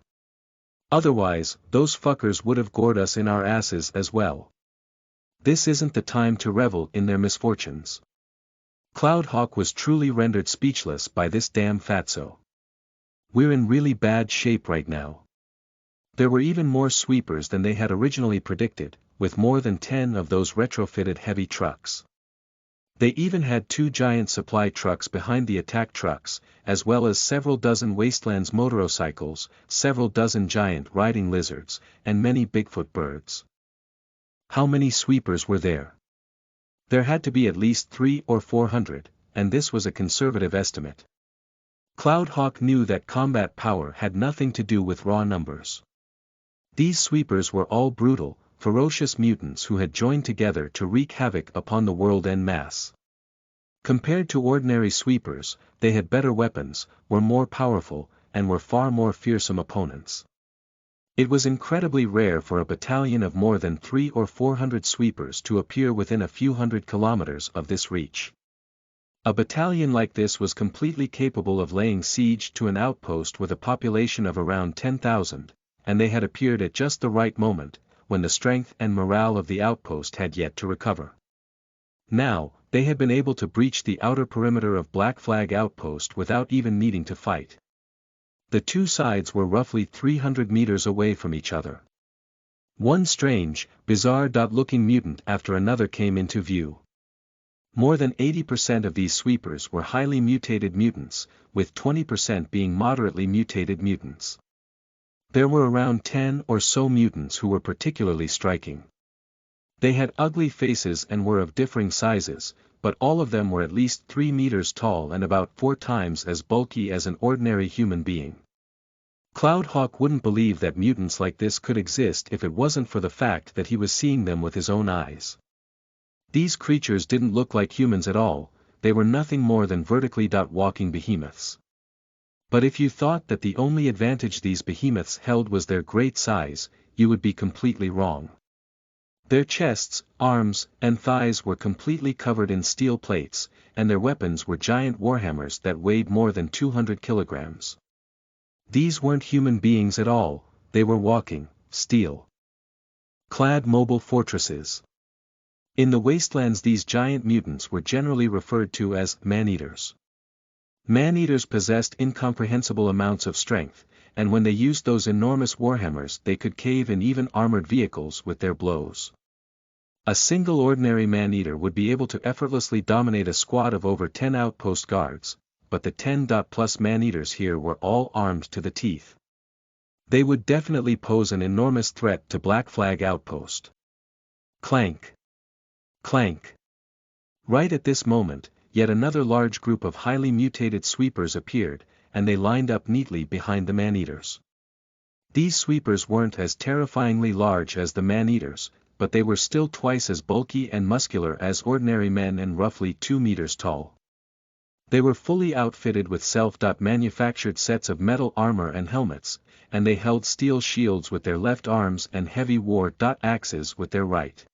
Otherwise, those fuckers would have gored us in our asses as well. This isn't the time to revel in their misfortunes." Cloudhawk was truly rendered speechless by this damn fatso. "We're in really bad shape right now." There were even more sweepers than they had originally predicted, with more than 10 of those retrofitted heavy trucks. They even had 2 giant supply trucks behind the attack trucks, as well as several dozen Wastelands motorcycles, several dozen giant riding lizards, and many Bigfoot birds. How many sweepers were there? There had to be at least 300 or 400, and this was a conservative estimate. Cloudhawk knew that combat power had nothing to do with raw numbers. These sweepers were all brutal, ferocious mutants who had joined together to wreak havoc upon the world en masse. Compared to ordinary sweepers, they had better weapons, were more powerful, and were far more fearsome opponents. It was incredibly rare for a battalion of more than 300 or 400 sweepers to appear within a few hundred kilometers of this reach. A battalion like this was completely capable of laying siege to an outpost with a population of around 10,000, and they had appeared at just the right moment, when the strength and morale of the outpost had yet to recover. Now, they had been able to breach the outer perimeter of Black Flag Outpost without even needing to fight. The two sides were roughly 300 meters away from each other. One strange, bizarre-looking mutant after another came into view. More than 80% of these sweepers were highly mutated mutants, with 20% being moderately mutated mutants. There were around 10 or so mutants who were particularly striking. They had ugly faces and were of differing sizes, but all of them were at least 3 meters tall and about 4 times as bulky as an ordinary human being. Cloudhawk wouldn't believe that mutants like this could exist if it wasn't for the fact that he was seeing them with his own eyes. These creatures didn't look like humans at all, they were nothing more than vertically walking behemoths. But if you thought that the only advantage these behemoths held was their great size, you would be completely wrong. Their chests, arms, and thighs were completely covered in steel plates, and their weapons were giant warhammers that weighed more than 200 kilograms. These weren't human beings at all, they were walking, steel-clad mobile fortresses. In the wastelands these giant mutants were generally referred to as man-eaters. Man-eaters possessed incomprehensible amounts of strength, and when they used those enormous warhammers they could cave in even armored vehicles with their blows. A single ordinary man-eater would be able to effortlessly dominate a squad of over 10 outpost guards, but the 10+ man-eaters here were all armed to the teeth. They would definitely pose an enormous threat to Black Flag Outpost. Clank. Clank. Right at this moment, yet another large group of highly mutated sweepers appeared, and they lined up neatly behind the man-eaters. These sweepers weren't as terrifyingly large as the man-eaters, but they were still twice as bulky and muscular as ordinary men and roughly 2 meters tall. They were fully outfitted with self-manufactured sets of metal armor and helmets, and they held steel shields with their left arms and heavy war axes with their right.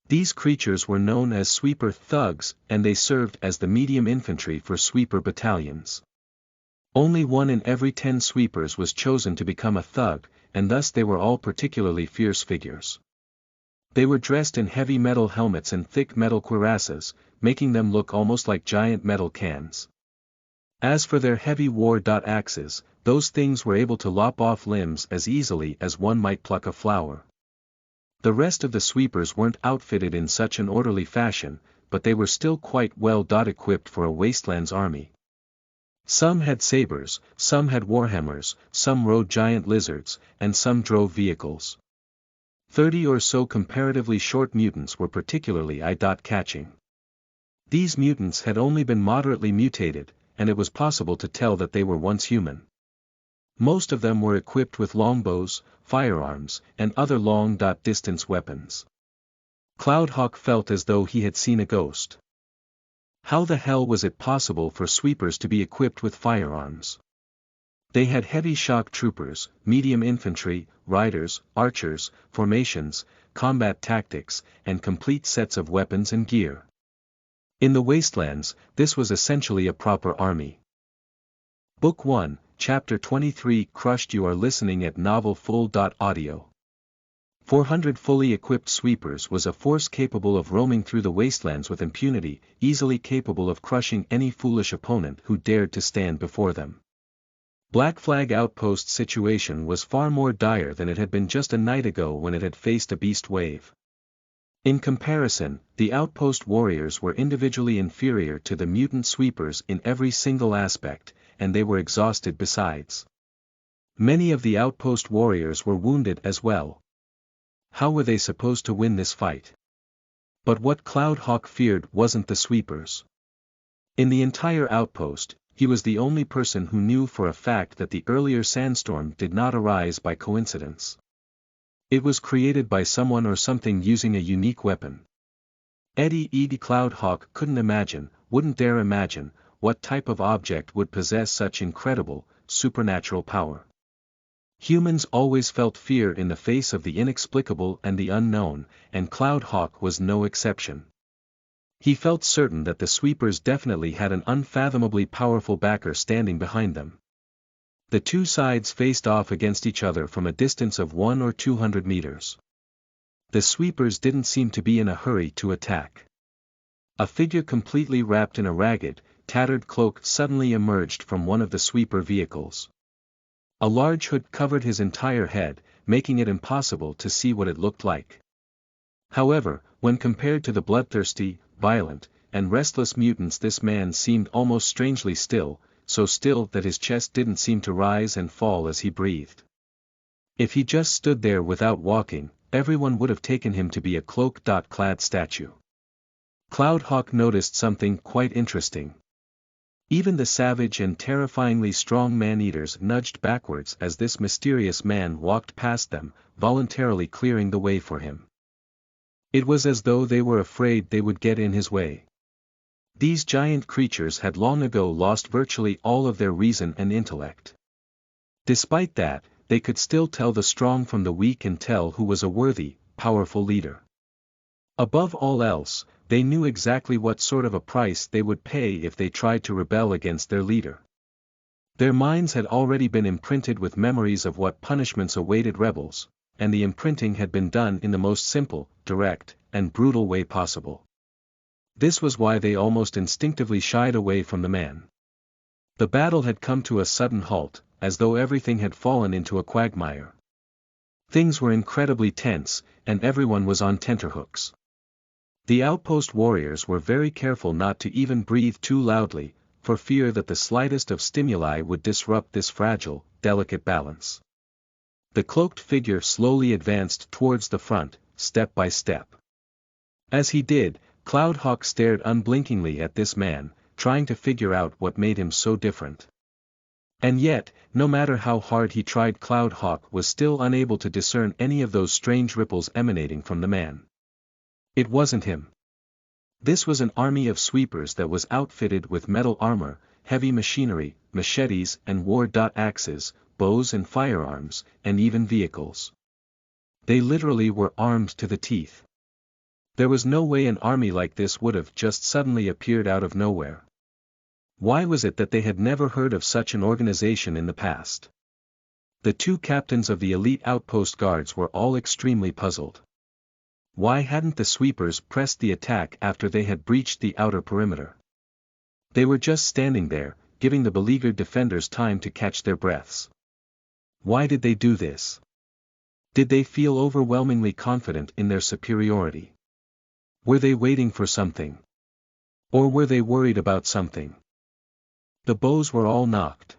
These creatures were known as sweeper thugs, and they served as the medium infantry for sweeper battalions. Only 1 in every 10 sweepers was chosen to become a thug, and thus they were all particularly fierce figures. They were dressed in heavy metal helmets and thick metal cuirasses, making them look almost like giant metal cans. As for their heavy war axes, those things were able to lop off limbs as easily as one might pluck a flower. The rest of the sweepers weren't outfitted in such an orderly fashion, but they were still quite well equipped for a wastelands army. Some had sabers, some had warhammers, some rode giant lizards, and some drove vehicles. 30 or so comparatively short mutants were particularly eye-catching. These mutants had only been moderately mutated, and it was possible to tell that they were once human. Most of them were equipped with longbows, firearms, and other long-distance weapons. Cloudhawk felt as though he had seen a ghost. How the hell was it possible for sweepers to be equipped with firearms? They had heavy shock troopers, medium infantry, riders, archers, formations, combat tactics, and complete sets of weapons and gear. In the wastelands, this was essentially a proper army. Book 1, Chapter 23 Crushed. You are listening at novelfull.audio. 400 fully equipped sweepers was a force capable of roaming through the wastelands with impunity, easily capable of crushing any foolish opponent who dared to stand before them. Black Flag Outpost's situation was far more dire than it had been just a night ago when it had faced a beast wave. In comparison, the outpost warriors were individually inferior to the mutant sweepers in every single aspect, and they were exhausted besides. Many of the outpost warriors were wounded as well. How were they supposed to win this fight? But what Cloudhawk feared wasn't the sweepers. In the entire outpost, he was the only person who knew for a fact that the earlier sandstorm did not arise by coincidence. It was created by someone or something using a unique weapon. Eddie Cloudhawk couldn't imagine, wouldn't dare imagine, what type of object would possess such incredible, supernatural power. Humans always felt fear in the face of the inexplicable and the unknown, and Cloudhawk was no exception. He felt certain that the sweepers definitely had an unfathomably powerful backer standing behind them. The two sides faced off against each other from a distance of 100 or 200 meters. The sweepers didn't seem to be in a hurry to attack. A figure completely wrapped in a ragged, tattered cloak suddenly emerged from one of the sweeper vehicles. A large hood covered his entire head, making it impossible to see what it looked like. However, when compared to the bloodthirsty, violent, and restless mutants, this man seemed almost strangely still, so still that his chest didn't seem to rise and fall as he breathed. If he just stood there without walking, everyone would have taken him to be a cloak-clad statue. Cloudhawk noticed something quite interesting. Even the savage and terrifyingly strong man-eaters nudged backwards as this mysterious man walked past them, voluntarily clearing the way for him. It was as though they were afraid they would get in his way. These giant creatures had long ago lost virtually all of their reason and intellect. Despite that, they could still tell the strong from the weak and tell who was a worthy, powerful leader. Above all else, they knew exactly what sort of a price they would pay if they tried to rebel against their leader. Their minds had already been imprinted with memories of what punishments awaited rebels, and the imprinting had been done in the most simple, direct, and brutal way possible. This was why they almost instinctively shied away from the man. The battle had come to a sudden halt, as though everything had fallen into a quagmire. Things were incredibly tense, and everyone was on tenterhooks. The outpost warriors were very careful not to even breathe too loudly, for fear that the slightest of stimuli would disrupt this fragile, delicate balance. The cloaked figure slowly advanced towards the front, step by step. As he did, Cloudhawk stared unblinkingly at this man, trying to figure out what made him so different. And yet, no matter how hard he tried, Cloudhawk was still unable to discern any of those strange ripples emanating from the man. It wasn't him. This was an army of sweepers that was outfitted with metal armor, heavy machinery, machetes and war-axes, bows and firearms, and even vehicles. They literally were armed to the teeth. There was no way an army like this would have just suddenly appeared out of nowhere. Why was it that they had never heard of such an organization in the past? The two captains of the elite outpost guards were all extremely puzzled. Why hadn't the sweepers pressed the attack after they had breached the outer perimeter? They were just standing there, giving the beleaguered defenders time to catch their breaths. Why did they do this? Did they feel overwhelmingly confident in their superiority? Were they waiting for something? Or were they worried about something? The bows were all nocked.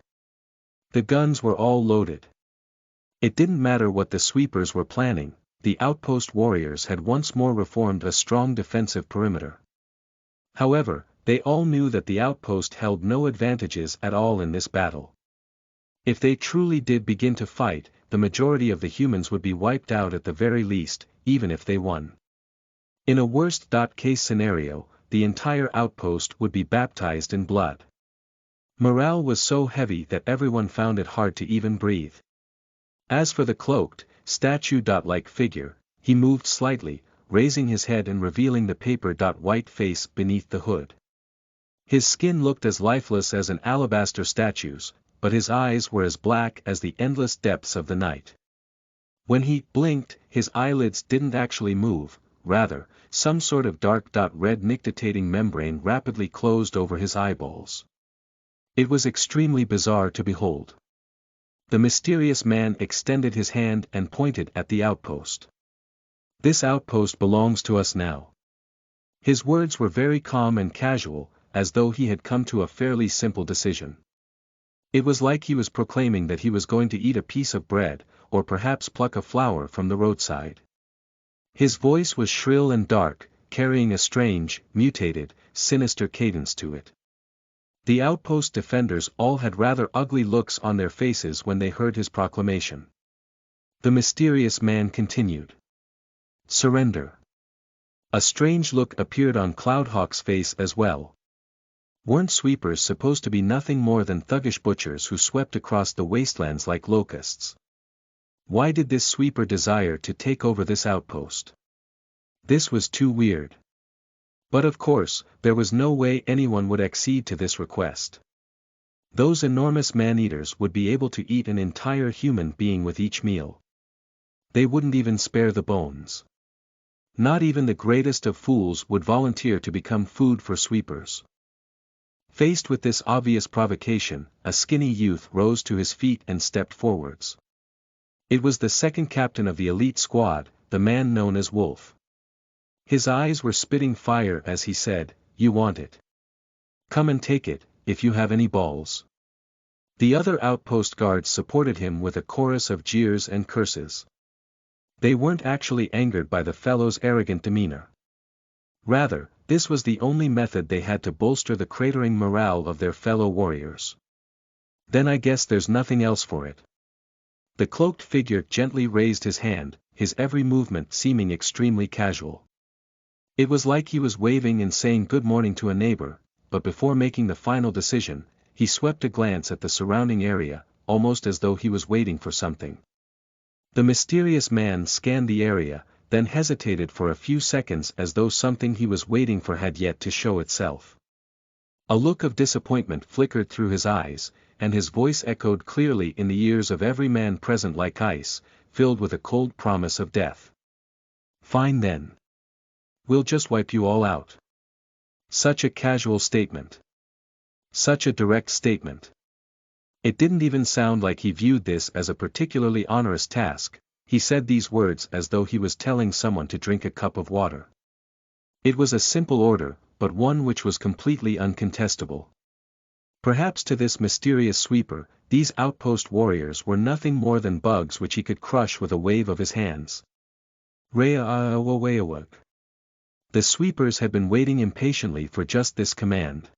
The guns were all loaded. It didn't matter what the sweepers were planning, the outpost warriors had once more reformed a strong defensive perimeter. However, they all knew that the outpost held no advantages at all in this battle. If they truly did begin to fight, the majority of the humans would be wiped out at the very least, even if they won. In a worst-case scenario, the entire outpost would be baptized in blood. Morale was so heavy that everyone found it hard to even breathe. As for the cloaked, statue-like figure, he moved slightly, raising his head and revealing the paper-white face beneath the hood. His skin looked as lifeless as an alabaster statue's, but his eyes were as black as the endless depths of the night. When he blinked, his eyelids didn't actually move, rather, some sort of dark red nictitating membrane rapidly closed over his eyeballs. It was extremely bizarre to behold. The mysterious man extended his hand and pointed at the outpost. "This outpost belongs to us now." His words were very calm and casual, as though he had come to a fairly simple decision. It was like he was proclaiming that he was going to eat a piece of bread, or perhaps pluck a flower from the roadside. His voice was shrill and dark, carrying a strange, mutated, sinister cadence to it. The outpost defenders all had rather ugly looks on their faces when they heard his proclamation. The mysterious man continued. "Surrender." A strange look appeared on Cloudhawk's face as well. Weren't sweepers supposed to be nothing more than thuggish butchers who swept across the wastelands like locusts? Why did this sweeper desire to take over this outpost? This was too weird. But of course, there was no way anyone would accede to this request. Those enormous man-eaters would be able to eat an entire human being with each meal. They wouldn't even spare the bones. Not even the greatest of fools would volunteer to become food for sweepers. Faced with this obvious provocation, a skinny youth rose to his feet and stepped forwards. It was the second captain of the elite squad, the man known as Wolf. His eyes were spitting fire as he said, "You want it. Come and take it, if you have any balls." The other outpost guards supported him with a chorus of jeers and curses. They weren't actually angered by the fellow's arrogant demeanor. Rather, this was the only method they had to bolster the cratering morale of their fellow warriors. "Then I guess there's nothing else for it." The cloaked figure gently raised his hand, his every movement seeming extremely casual. It was like he was waving and saying good morning to a neighbor, but before making the final decision, he swept a glance at the surrounding area, almost as though he was waiting for something. The mysterious man scanned the area, then hesitated for a few seconds as though something he was waiting for had yet to show itself. A look of disappointment flickered through his eyes, and his voice echoed clearly in the ears of every man present like ice, filled with a cold promise of death. "Fine then. We'll just wipe you all out." Such a casual statement. Such a direct statement. It didn't even sound like he viewed this as a particularly onerous task. He said these words as though he was telling someone to drink a cup of water. It was a simple order, but one which was completely uncontestable. Perhaps to this mysterious sweeper, these outpost warriors were nothing more than bugs which he could crush with a wave of his hands. The sweepers had been waiting impatiently for just this command.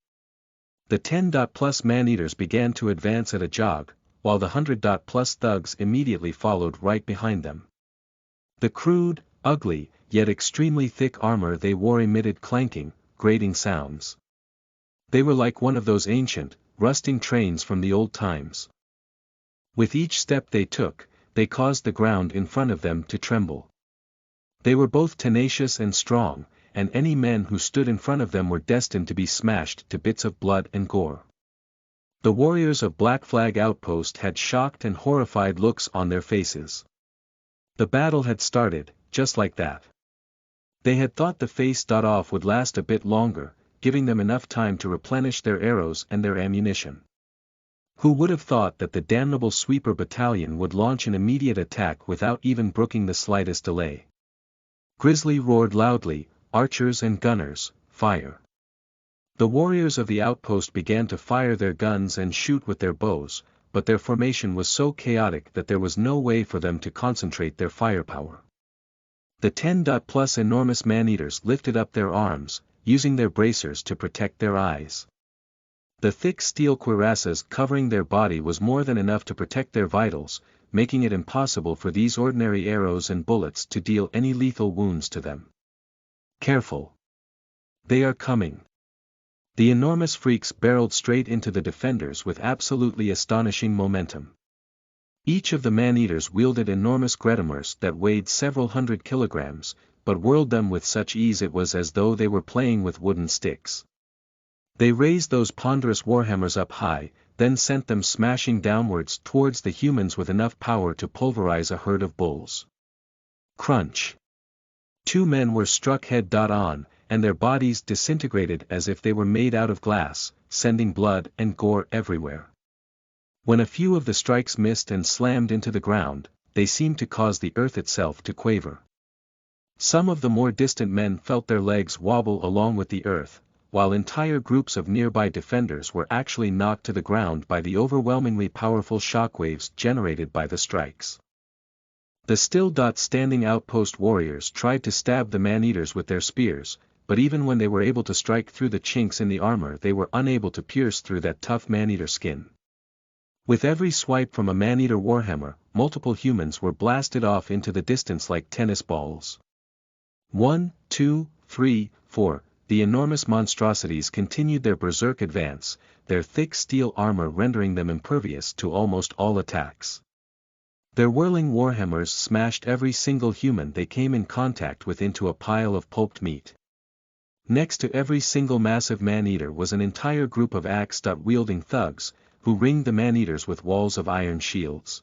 The 10+ man-eaters began to advance at a jog, while the 100+ thugs immediately followed right behind them. The crude, ugly, yet extremely thick armor they wore emitted clanking, grating sounds. They were like one of those ancient, rusting trains from the old times. With each step they took, they caused the ground in front of them to tremble. They were both tenacious and strong, and any men who stood in front of them were destined to be smashed to bits of blood and gore. The warriors of Black Flag Outpost had shocked and horrified looks on their faces. The battle had started, just like that. They had thought the face-off would last a bit longer, giving them enough time to replenish their arrows and their ammunition. Who would have thought that the damnable sweeper battalion would launch an immediate attack without even brooking the slightest delay? Grizzly roared loudly, "Archers and gunners, fire!" The warriors of the outpost began to fire their guns and shoot with their bows, but their formation was so chaotic that there was no way for them to concentrate their firepower. The 10+ enormous man-eaters lifted up their arms, using their bracers to protect their eyes. The thick steel cuirasses covering their body was more than enough to protect their vitals, making it impossible for these ordinary arrows and bullets to deal any lethal wounds to them. Careful! They are coming! The enormous freaks barreled straight into the defenders with absolutely astonishing momentum. Each of the man-eaters wielded enormous gretimers that weighed several hundred kilograms, but whirled them with such ease it was as though they were playing with wooden sticks. They raised those ponderous warhammers up high, then sent them smashing downwards towards the humans with enough power to pulverize a herd of bulls. Crunch! 2 men were struck head-on, and their bodies disintegrated as if they were made out of glass, sending blood and gore everywhere. When a few of the strikes missed and slammed into the ground, they seemed to cause the earth itself to quaver. Some of the more distant men felt their legs wobble along with the earth, while entire groups of nearby defenders were actually knocked to the ground by the overwhelmingly powerful shockwaves generated by the strikes. The still-standing outpost warriors tried to stab the man-eaters with their spears, but even when they were able to strike through the chinks in the armor they were unable to pierce through that tough man-eater skin. With every swipe from a man-eater warhammer, multiple humans were blasted off into the distance like tennis balls. 1, 2, 3, 4, the enormous monstrosities continued their berserk advance, their thick steel armor rendering them impervious to almost all attacks. Their whirling warhammers smashed every single human they came in contact with into a pile of pulped meat. Next to every single massive man-eater was an entire group of axe-wielding thugs, who ringed the man-eaters with walls of iron shields.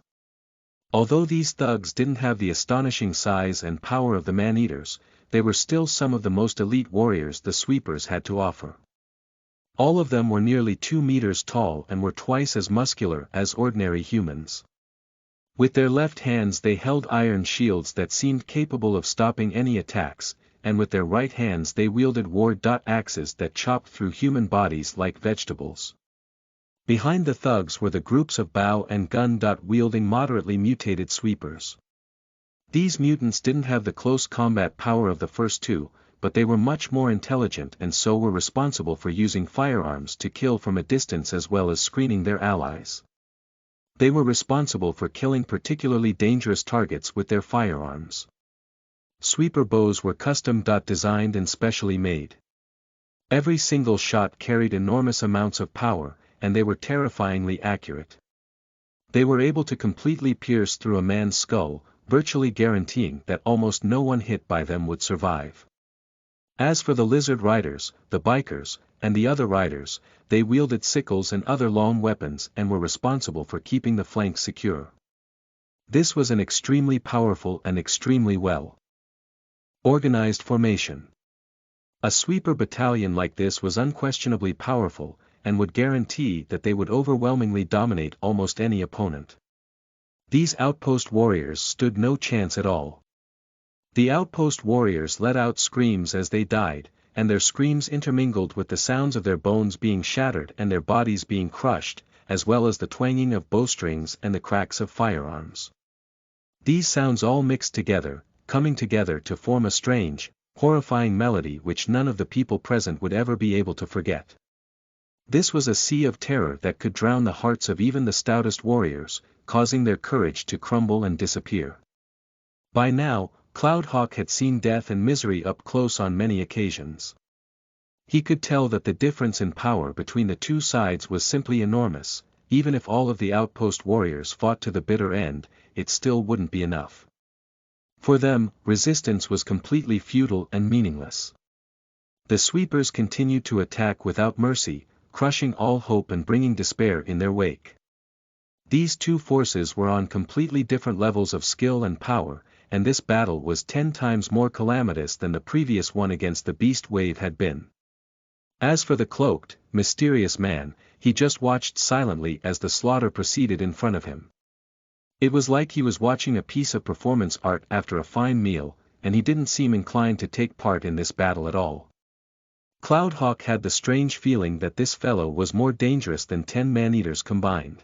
Although these thugs didn't have the astonishing size and power of the man-eaters, they were still some of the most elite warriors the sweepers had to offer. All of them were nearly 2 meters tall and were twice as muscular as ordinary humans. With their left hands they held iron shields that seemed capable of stopping any attacks, and with their right hands they wielded war-axes that chopped through human bodies like vegetables. Behind the thugs were the groups of bow and gun-wielding moderately mutated sweepers. These mutants didn't have the close combat power of the first two, but they were much more intelligent and so were responsible for using firearms to kill from a distance as well as screening their allies. They were responsible for killing particularly dangerous targets with their firearms. Sweeper bows were custom-designed and specially made. Every single shot carried enormous amounts of power, and they were terrifyingly accurate. They were able to completely pierce through a man's skull, virtually guaranteeing that almost no one hit by them would survive. As for the lizard riders, the bikers, and the other riders, they wielded sickles and other long weapons and were responsible for keeping the flanks secure. This was an extremely powerful and extremely well organized formation. A sweeper battalion like this was unquestionably powerful, and would guarantee that they would overwhelmingly dominate almost any opponent. These outpost warriors stood no chance at all. The outpost warriors let out screams as they died, and their screams intermingled with the sounds of their bones being shattered and their bodies being crushed, as well as the twanging of bowstrings and the cracks of firearms. These sounds all mixed together, coming together to form a strange, horrifying melody which none of the people present would ever be able to forget. This was a sea of terror that could drown the hearts of even the stoutest warriors, causing their courage to crumble and disappear. By now, Cloudhawk had seen death and misery up close on many occasions. He could tell that the difference in power between the two sides was simply enormous. Even if all of the outpost warriors fought to the bitter end, it still wouldn't be enough. For them, resistance was completely futile and meaningless. The sweepers continued to attack without mercy, crushing all hope and bringing despair in their wake. These two forces were on completely different levels of skill and power, and this battle was 10 times more calamitous than the previous one against the beast wave had been. As for the cloaked, mysterious man, he just watched silently as the slaughter proceeded in front of him. It was like he was watching a piece of performance art after a fine meal, and he didn't seem inclined to take part in this battle at all. Cloudhawk had the strange feeling that this fellow was more dangerous than 10 man-eaters combined.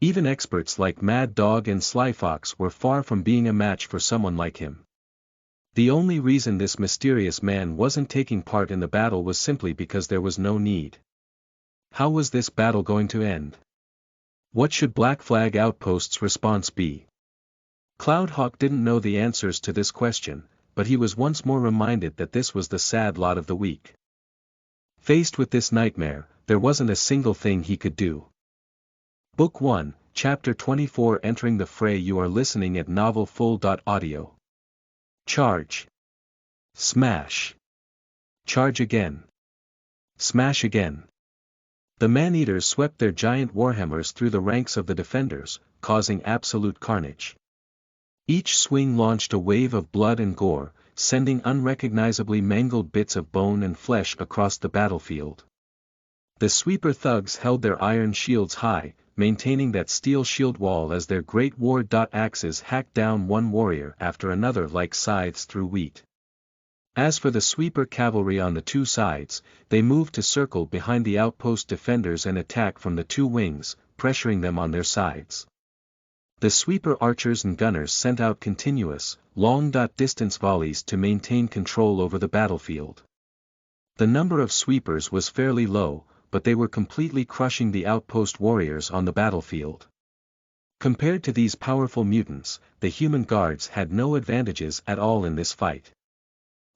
Even experts like Mad Dog and Sly Fox were far from being a match for someone like him. The only reason this mysterious man wasn't taking part in the battle was simply because there was no need. How was this battle going to end? What should Black Flag Outpost's response be? Cloudhawk didn't know the answers to this question, but he was once more reminded that this was the sad lot of the weak. Faced with this nightmare, there wasn't a single thing he could do. Book 1, Chapter 24. Entering the fray. You are listening at novelfull.audio. Charge. Smash. Charge again. Smash again. The man-eaters swept their giant warhammers through the ranks of the defenders, causing absolute carnage. Each swing launched a wave of blood and gore, sending unrecognizably mangled bits of bone and flesh across the battlefield. The sweeper thugs held their iron shields high, maintaining that steel shield wall as their great war axes hacked down one warrior after another like scythes through wheat. As for the sweeper cavalry on the two sides, they moved to circle behind the outpost defenders and attack from the two wings, pressuring them on their sides. The sweeper archers and gunners sent out continuous, long-distance volleys to maintain control over the battlefield. The number of sweepers was fairly low, but they were completely crushing the outpost warriors on the battlefield. Compared to these powerful mutants, the human guards had no advantages at all in this fight.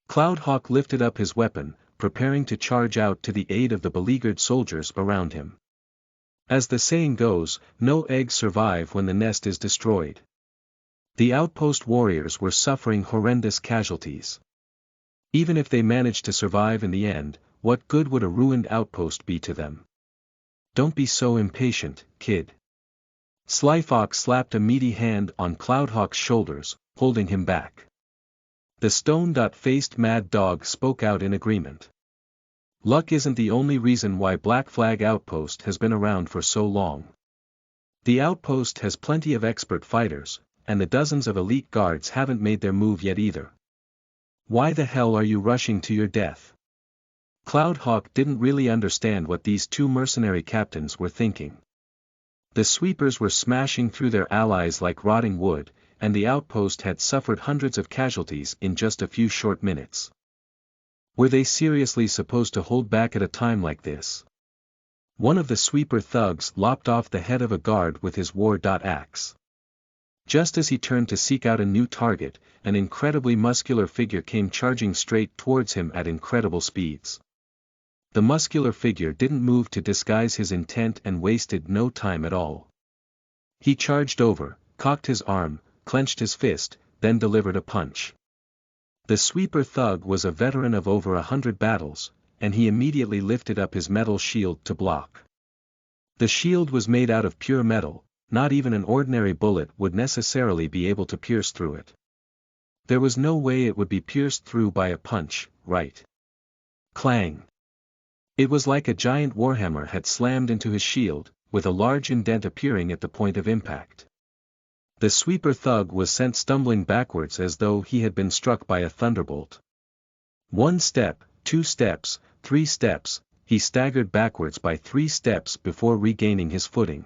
Cloudhawk lifted up his weapon, preparing to charge out to the aid of the beleaguered soldiers around him. As the saying goes, no eggs survive when the nest is destroyed. The outpost warriors were suffering horrendous casualties. Even if they managed to survive in the end, what good would a ruined outpost be to them? Don't be so impatient, kid. Sly Fox slapped a meaty hand on Cloudhawk's shoulders, holding him back. The stone-faced Mad Dog spoke out in agreement. Luck isn't the only reason why Black Flag Outpost has been around for so long. The outpost has plenty of expert fighters, and the dozens of elite guards haven't made their move yet either. Why the hell are you rushing to your death? Cloudhawk didn't really understand what these two mercenary captains were thinking. The sweepers were smashing through their allies like rotting wood, and the outpost had suffered hundreds of casualties in just a few short minutes. Were they seriously supposed to hold back at a time like this? One of the sweeper thugs lopped off the head of a guard with his war axe. Just as he turned to seek out a new target, an incredibly muscular figure came charging straight towards him at incredible speeds. The muscular figure didn't move to disguise his intent and wasted no time at all. He charged over, cocked his arm, clenched his fist, then delivered a punch. The sweeper thug was a veteran of over 100 battles, and he immediately lifted up his metal shield to block. The shield was made out of pure metal, not even an ordinary bullet would necessarily be able to pierce through it. There was no way it would be pierced through by a punch, right? Clang! It was like a giant warhammer had slammed into his shield, with a large indent appearing at the point of impact. The sweeper thug was sent stumbling backwards as though he had been struck by a thunderbolt. 1 step, 2 steps, 3 steps, he staggered backwards by 3 steps before regaining his footing.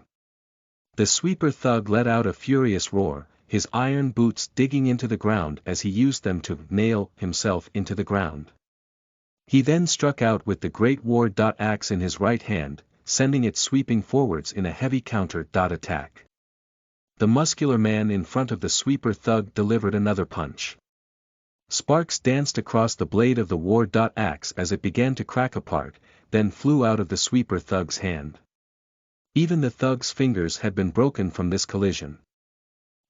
The sweeper thug let out a furious roar, his iron boots digging into the ground as he used them to nail himself into the ground. He then struck out with the great war axe in his right hand, sending it sweeping forwards in a heavy counter attack. The muscular man in front of the sweeper thug delivered another punch. Sparks danced across the blade of the war axe as it began to crack apart, then flew out of the sweeper thug's hand. Even the thug's fingers had been broken from this collision.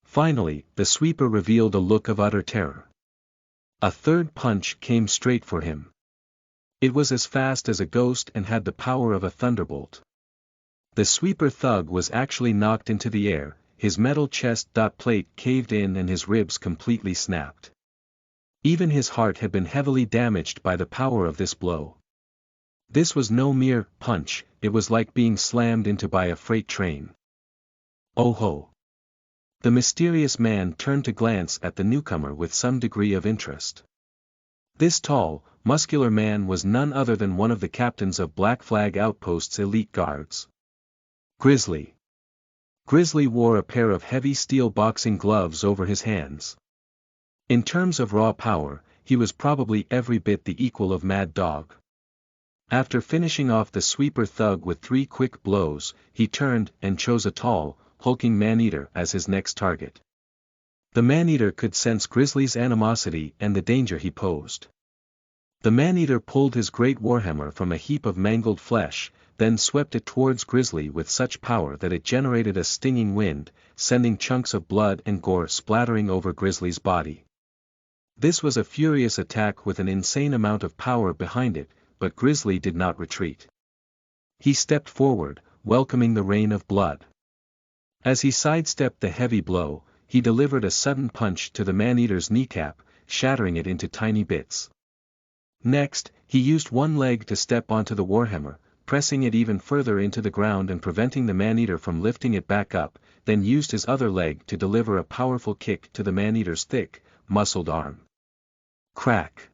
Finally, the sweeper revealed a look of utter terror. A third punch came straight for him. It was as fast as a ghost and had the power of a thunderbolt. The sweeper thug was actually knocked into the air, his metal chest plate caved in and his ribs completely snapped. Even his heart had been heavily damaged by the power of this blow. This was no mere punch, it was like being slammed into by a freight train. Oh ho! The mysterious man turned to glance at the newcomer with some degree of interest. This tall, muscular man was none other than one of the captains of Black Flag Outpost's elite guards. Grizzly. Grizzly wore a pair of heavy steel boxing gloves over his hands. In terms of raw power, he was probably every bit the equal of Mad Dog. After finishing off the sweeper thug with 3 quick blows, he turned and chose a tall, hulking man-eater as his next target. The man-eater could sense Grizzly's animosity and the danger he posed. The man-eater pulled his great warhammer from a heap of mangled flesh, then swept it towards Grizzly with such power that it generated a stinging wind, sending chunks of blood and gore splattering over Grizzly's body. This was a furious attack with an insane amount of power behind it, but Grizzly did not retreat. He stepped forward, welcoming the rain of blood. As he sidestepped the heavy blow, he delivered a sudden punch to the man-eater's kneecap, shattering it into tiny bits. Next, he used one leg to step onto the warhammer, pressing it even further into the ground and preventing the man-eater from lifting it back up, then used his other leg to deliver a powerful kick to the man-eater's thick, muscled arm. Crack!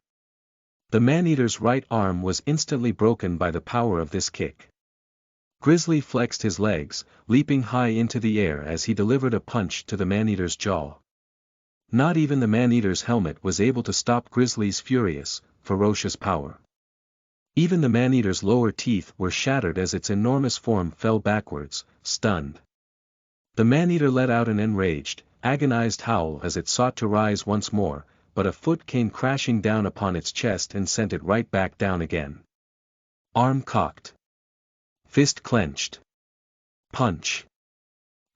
The man-eater's right arm was instantly broken by the power of this kick. Grizzly flexed his legs, leaping high into the air as he delivered a punch to the man-eater's jaw. Not even the man-eater's helmet was able to stop Grizzly's furious, ferocious power. Even the man-eater's lower teeth were shattered as its enormous form fell backwards, stunned. The man-eater let out an enraged, agonized howl as it sought to rise once more, but a foot came crashing down upon its chest and sent it right back down again. Arm cocked. Fist clenched. Punch.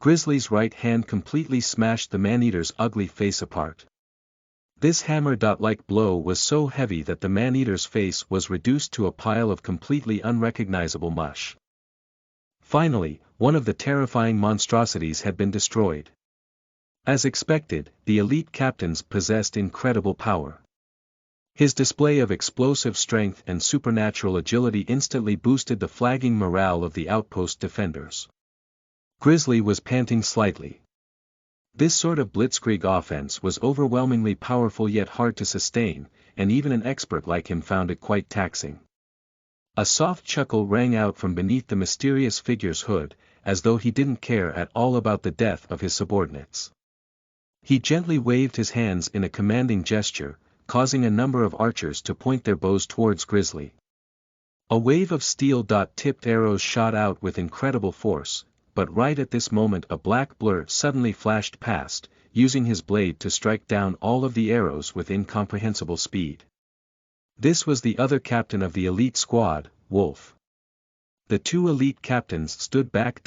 Grizzly's right hand completely smashed the man-eater's ugly face apart. This hammer-like blow was so heavy that the man-eater's face was reduced to a pile of completely unrecognizable mush. Finally, one of the terrifying monstrosities had been destroyed. As expected, the elite captains possessed incredible power. His display of explosive strength and supernatural agility instantly boosted the flagging morale of the outpost defenders. Grizzly was panting slightly. This sort of blitzkrieg offense was overwhelmingly powerful yet hard to sustain, and even an expert like him found it quite taxing. A soft chuckle rang out from beneath the mysterious figure's hood, as though he didn't care at all about the death of his subordinates. He gently waved his hands in a commanding gesture, causing a number of archers to point their bows towards Grizzly. A wave of steel-tipped arrows shot out with incredible force, but right at this moment a black blur suddenly flashed past, using his blade to strike down all of the arrows with incomprehensible speed. This was the other captain of the elite squad, Wolf. The 2 elite captains stood back.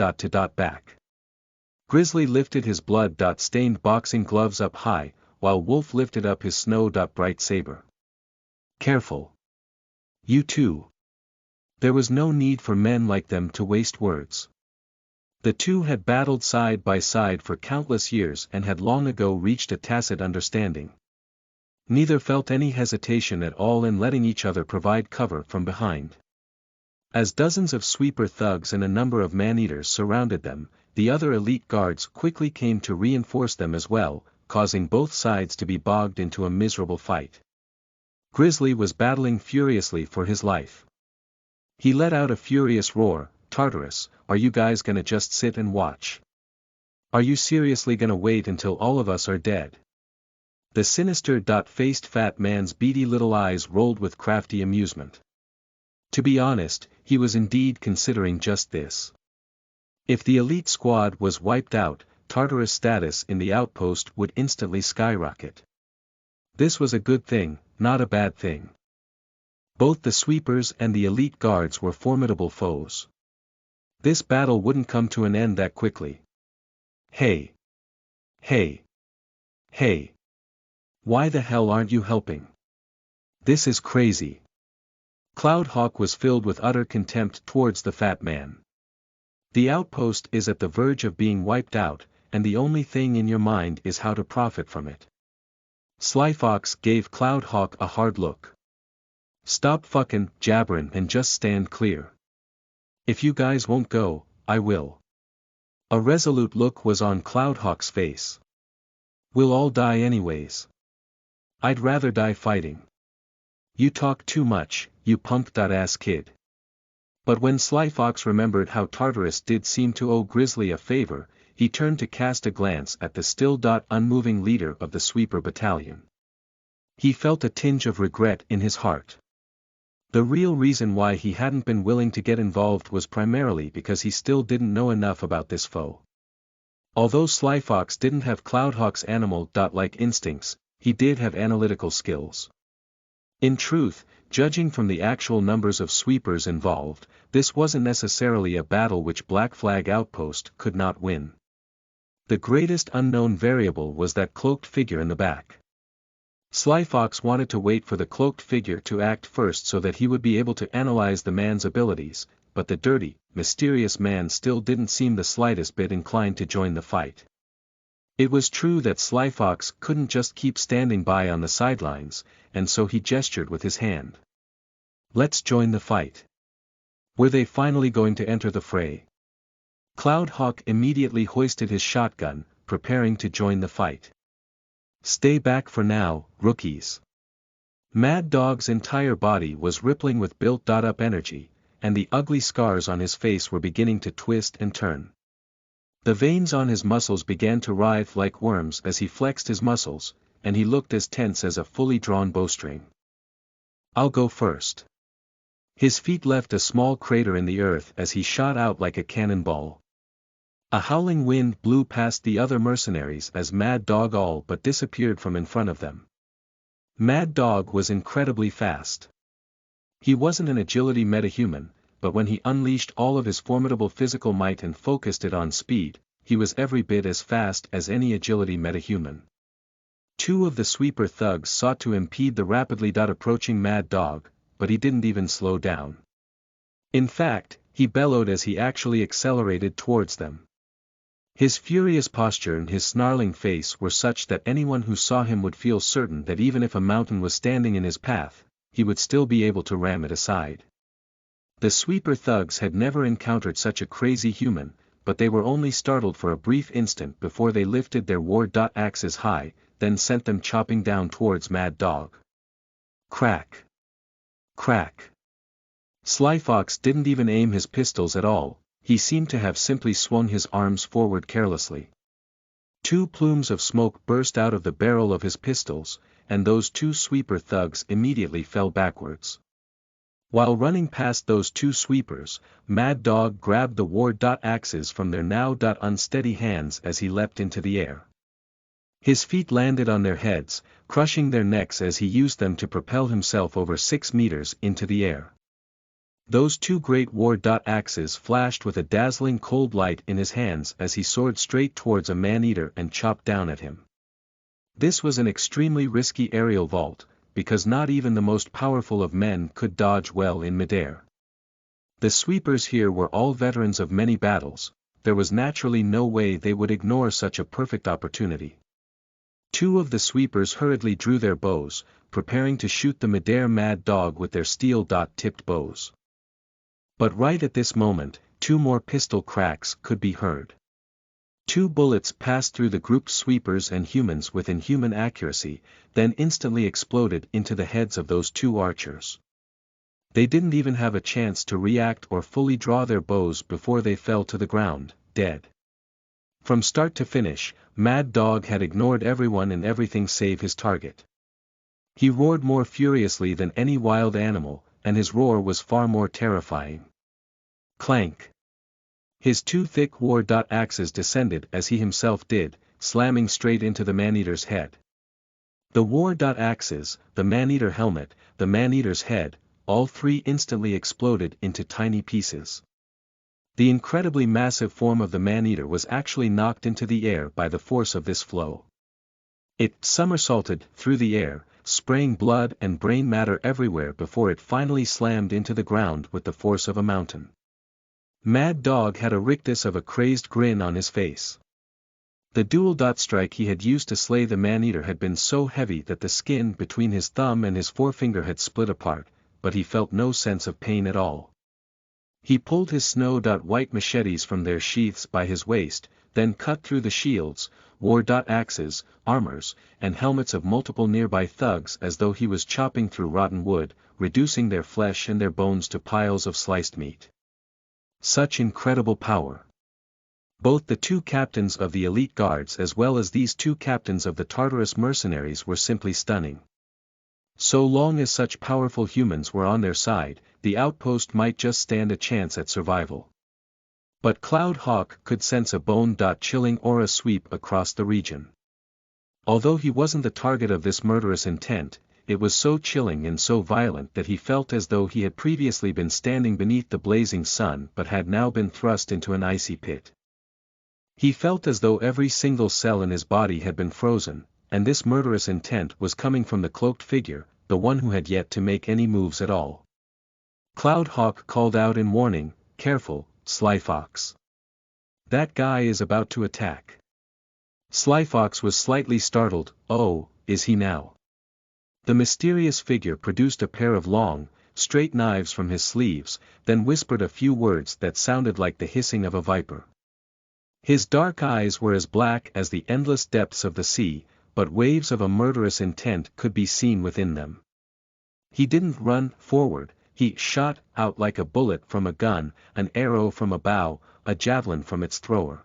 Grizzly lifted his blood-stained boxing gloves up high, while Wolf lifted up his snow-bright saber. Careful. You too. There was no need for men like them to waste words. The 2 had battled side by side for countless years and had long ago reached a tacit understanding. Neither felt any hesitation at all in letting each other provide cover from behind. As dozens of sweeper thugs and a number of man-eaters surrounded them, the other elite guards quickly came to reinforce them as well, causing both sides to be bogged into a miserable fight. Grizzly was battling furiously for his life. He let out a furious roar, "Tartarus, are you guys gonna just sit and watch? Are you seriously gonna wait until all of us are dead?" The sinister-faced fat man's beady little eyes rolled with crafty amusement. To be honest, he was indeed considering just this. If the elite squad was wiped out, Tartarus' status in the outpost would instantly skyrocket. This was a good thing, not a bad thing. Both the sweepers and the elite guards were formidable foes. This battle wouldn't come to an end that quickly. Hey! Hey! Hey! Why the hell aren't you helping? This is crazy. Cloudhawk was filled with utter contempt towards the fat man. The outpost is at the verge of being wiped out, and the only thing in your mind is how to profit from it. Slyfox gave Cloudhawk a hard look. Stop fucking jabbering and just stand clear. If you guys won't go, I will. A resolute look was on Cloudhawk's face. We'll all die anyways. I'd rather die fighting. You talk too much, you punk-ass kid. But when Sly Fox remembered how Tartarus did seem to owe Grizzly a favor, he turned to cast a glance at the still unmoving leader of the Sweeper Battalion. He felt a tinge of regret in his heart. The real reason why he hadn't been willing to get involved was primarily because he still didn't know enough about this foe. Although Sly Fox didn't have Cloudhawk's animal-like instincts, he did have analytical skills. In truth, judging from the actual numbers of sweepers involved, this wasn't necessarily a battle which Black Flag Outpost could not win. The greatest unknown variable was that cloaked figure in the back. Sly Fox wanted to wait for the cloaked figure to act first so that he would be able to analyze the man's abilities, but the dirty, mysterious man still didn't seem the slightest bit inclined to join the fight. It was true that Sly Fox couldn't just keep standing by on the sidelines, and so he gestured with his hand. Let's join the fight. Were they finally going to enter the fray? Cloudhawk immediately hoisted his shotgun, preparing to join the fight. Stay back for now, rookies. Mad Dog's entire body was rippling with built-up energy, and the ugly scars on his face were beginning to twist and turn. The veins on his muscles began to writhe like worms as he flexed his muscles, and he looked as tense as a fully drawn bowstring. I'll go first. His feet left a small crater in the earth as he shot out like a cannonball. A howling wind blew past the other mercenaries as Mad Dog all but disappeared from in front of them. Mad Dog was incredibly fast. He wasn't an agility metahuman, but when he unleashed all of his formidable physical might and focused it on speed, he was every bit as fast as any agility metahuman. Two of the sweeper thugs sought to impede the rapidly approaching Mad Dog, but he didn't even slow down. In fact, he bellowed as he actually accelerated towards them. His furious posture and his snarling face were such that anyone who saw him would feel certain that even if a mountain was standing in his path, he would still be able to ram it aside. The sweeper thugs had never encountered such a crazy human, but they were only startled for a brief instant before they lifted their war-axes high, then sent them chopping down towards Mad Dog. Crack! Crack! Sly Fox didn't even aim his pistols at all. He seemed to have simply swung his arms forward carelessly. Two plumes of smoke burst out of the barrel of his pistols, and those two sweeper thugs immediately fell backwards. While running past those two sweepers, Mad Dog grabbed the war-axes from their now unsteady hands as he leapt into the air. His feet landed on their heads, crushing their necks as he used them to propel himself over 6 meters into the air. Those two great war-axes flashed with a dazzling cold light in his hands as he soared straight towards a man-eater and chopped down at him. This was an extremely risky aerial vault, because not even the most powerful of men could dodge well in midair. The sweepers here were all veterans of many battles, there was naturally no way they would ignore such a perfect opportunity. Two of the sweepers hurriedly drew their bows, preparing to shoot the midair Mad Dog with their steel-tipped bows. But right at this moment, two more pistol cracks could be heard. Two bullets passed through the grouped sweepers and humans with inhuman accuracy, then instantly exploded into the heads of those two archers. They didn't even have a chance to react or fully draw their bows before they fell to the ground, dead. From start to finish, Mad Dog had ignored everyone and everything save his target. He roared more furiously than any wild animal, and his roar was far more terrifying. Clank! His two thick war-axes descended as he himself did, slamming straight into the man-eater's head. The war-axes, the man-eater helmet, the man-eater's head, all three instantly exploded into tiny pieces. The incredibly massive form of the man-eater was actually knocked into the air by the force of this flow. It somersaulted through the air, spraying blood and brain matter everywhere before it finally slammed into the ground with the force of a mountain. Mad Dog had a rictus of a crazed grin on his face. The dual-dot strike he had used to slay the man-eater had been so heavy that the skin between his thumb and his forefinger had split apart, but he felt no sense of pain at all. He pulled his snow-white machetes from their sheaths by his waist, then cut through the shields, war-axes, armors, and helmets of multiple nearby thugs as though he was chopping through rotten wood, reducing their flesh and their bones to piles of sliced meat. Such incredible power! Both the two captains of the elite guards as well as these two captains of the Tartarus mercenaries were simply stunning. So long as such powerful humans were on their side, the outpost might just stand a chance at survival. But Cloud Hawk could sense a bone-chilling aura sweep across the region. Although he wasn't the target of this murderous intent, it was so chilling and so violent that he felt as though he had previously been standing beneath the blazing sun but had now been thrust into an icy pit. He felt as though every single cell in his body had been frozen, and this murderous intent was coming from the cloaked figure, the one who had yet to make any moves at all. Cloud Hawk called out in warning, "Careful, Sly Fox. That guy is about to attack." Sly Fox was slightly startled. "Oh, is he now?" The mysterious figure produced a pair of long, straight knives from his sleeves, then whispered a few words that sounded like the hissing of a viper. His dark eyes were as black as the endless depths of the sea, but waves of a murderous intent could be seen within them. He didn't run forward, he shot out like a bullet from a gun, an arrow from a bow, a javelin from its thrower.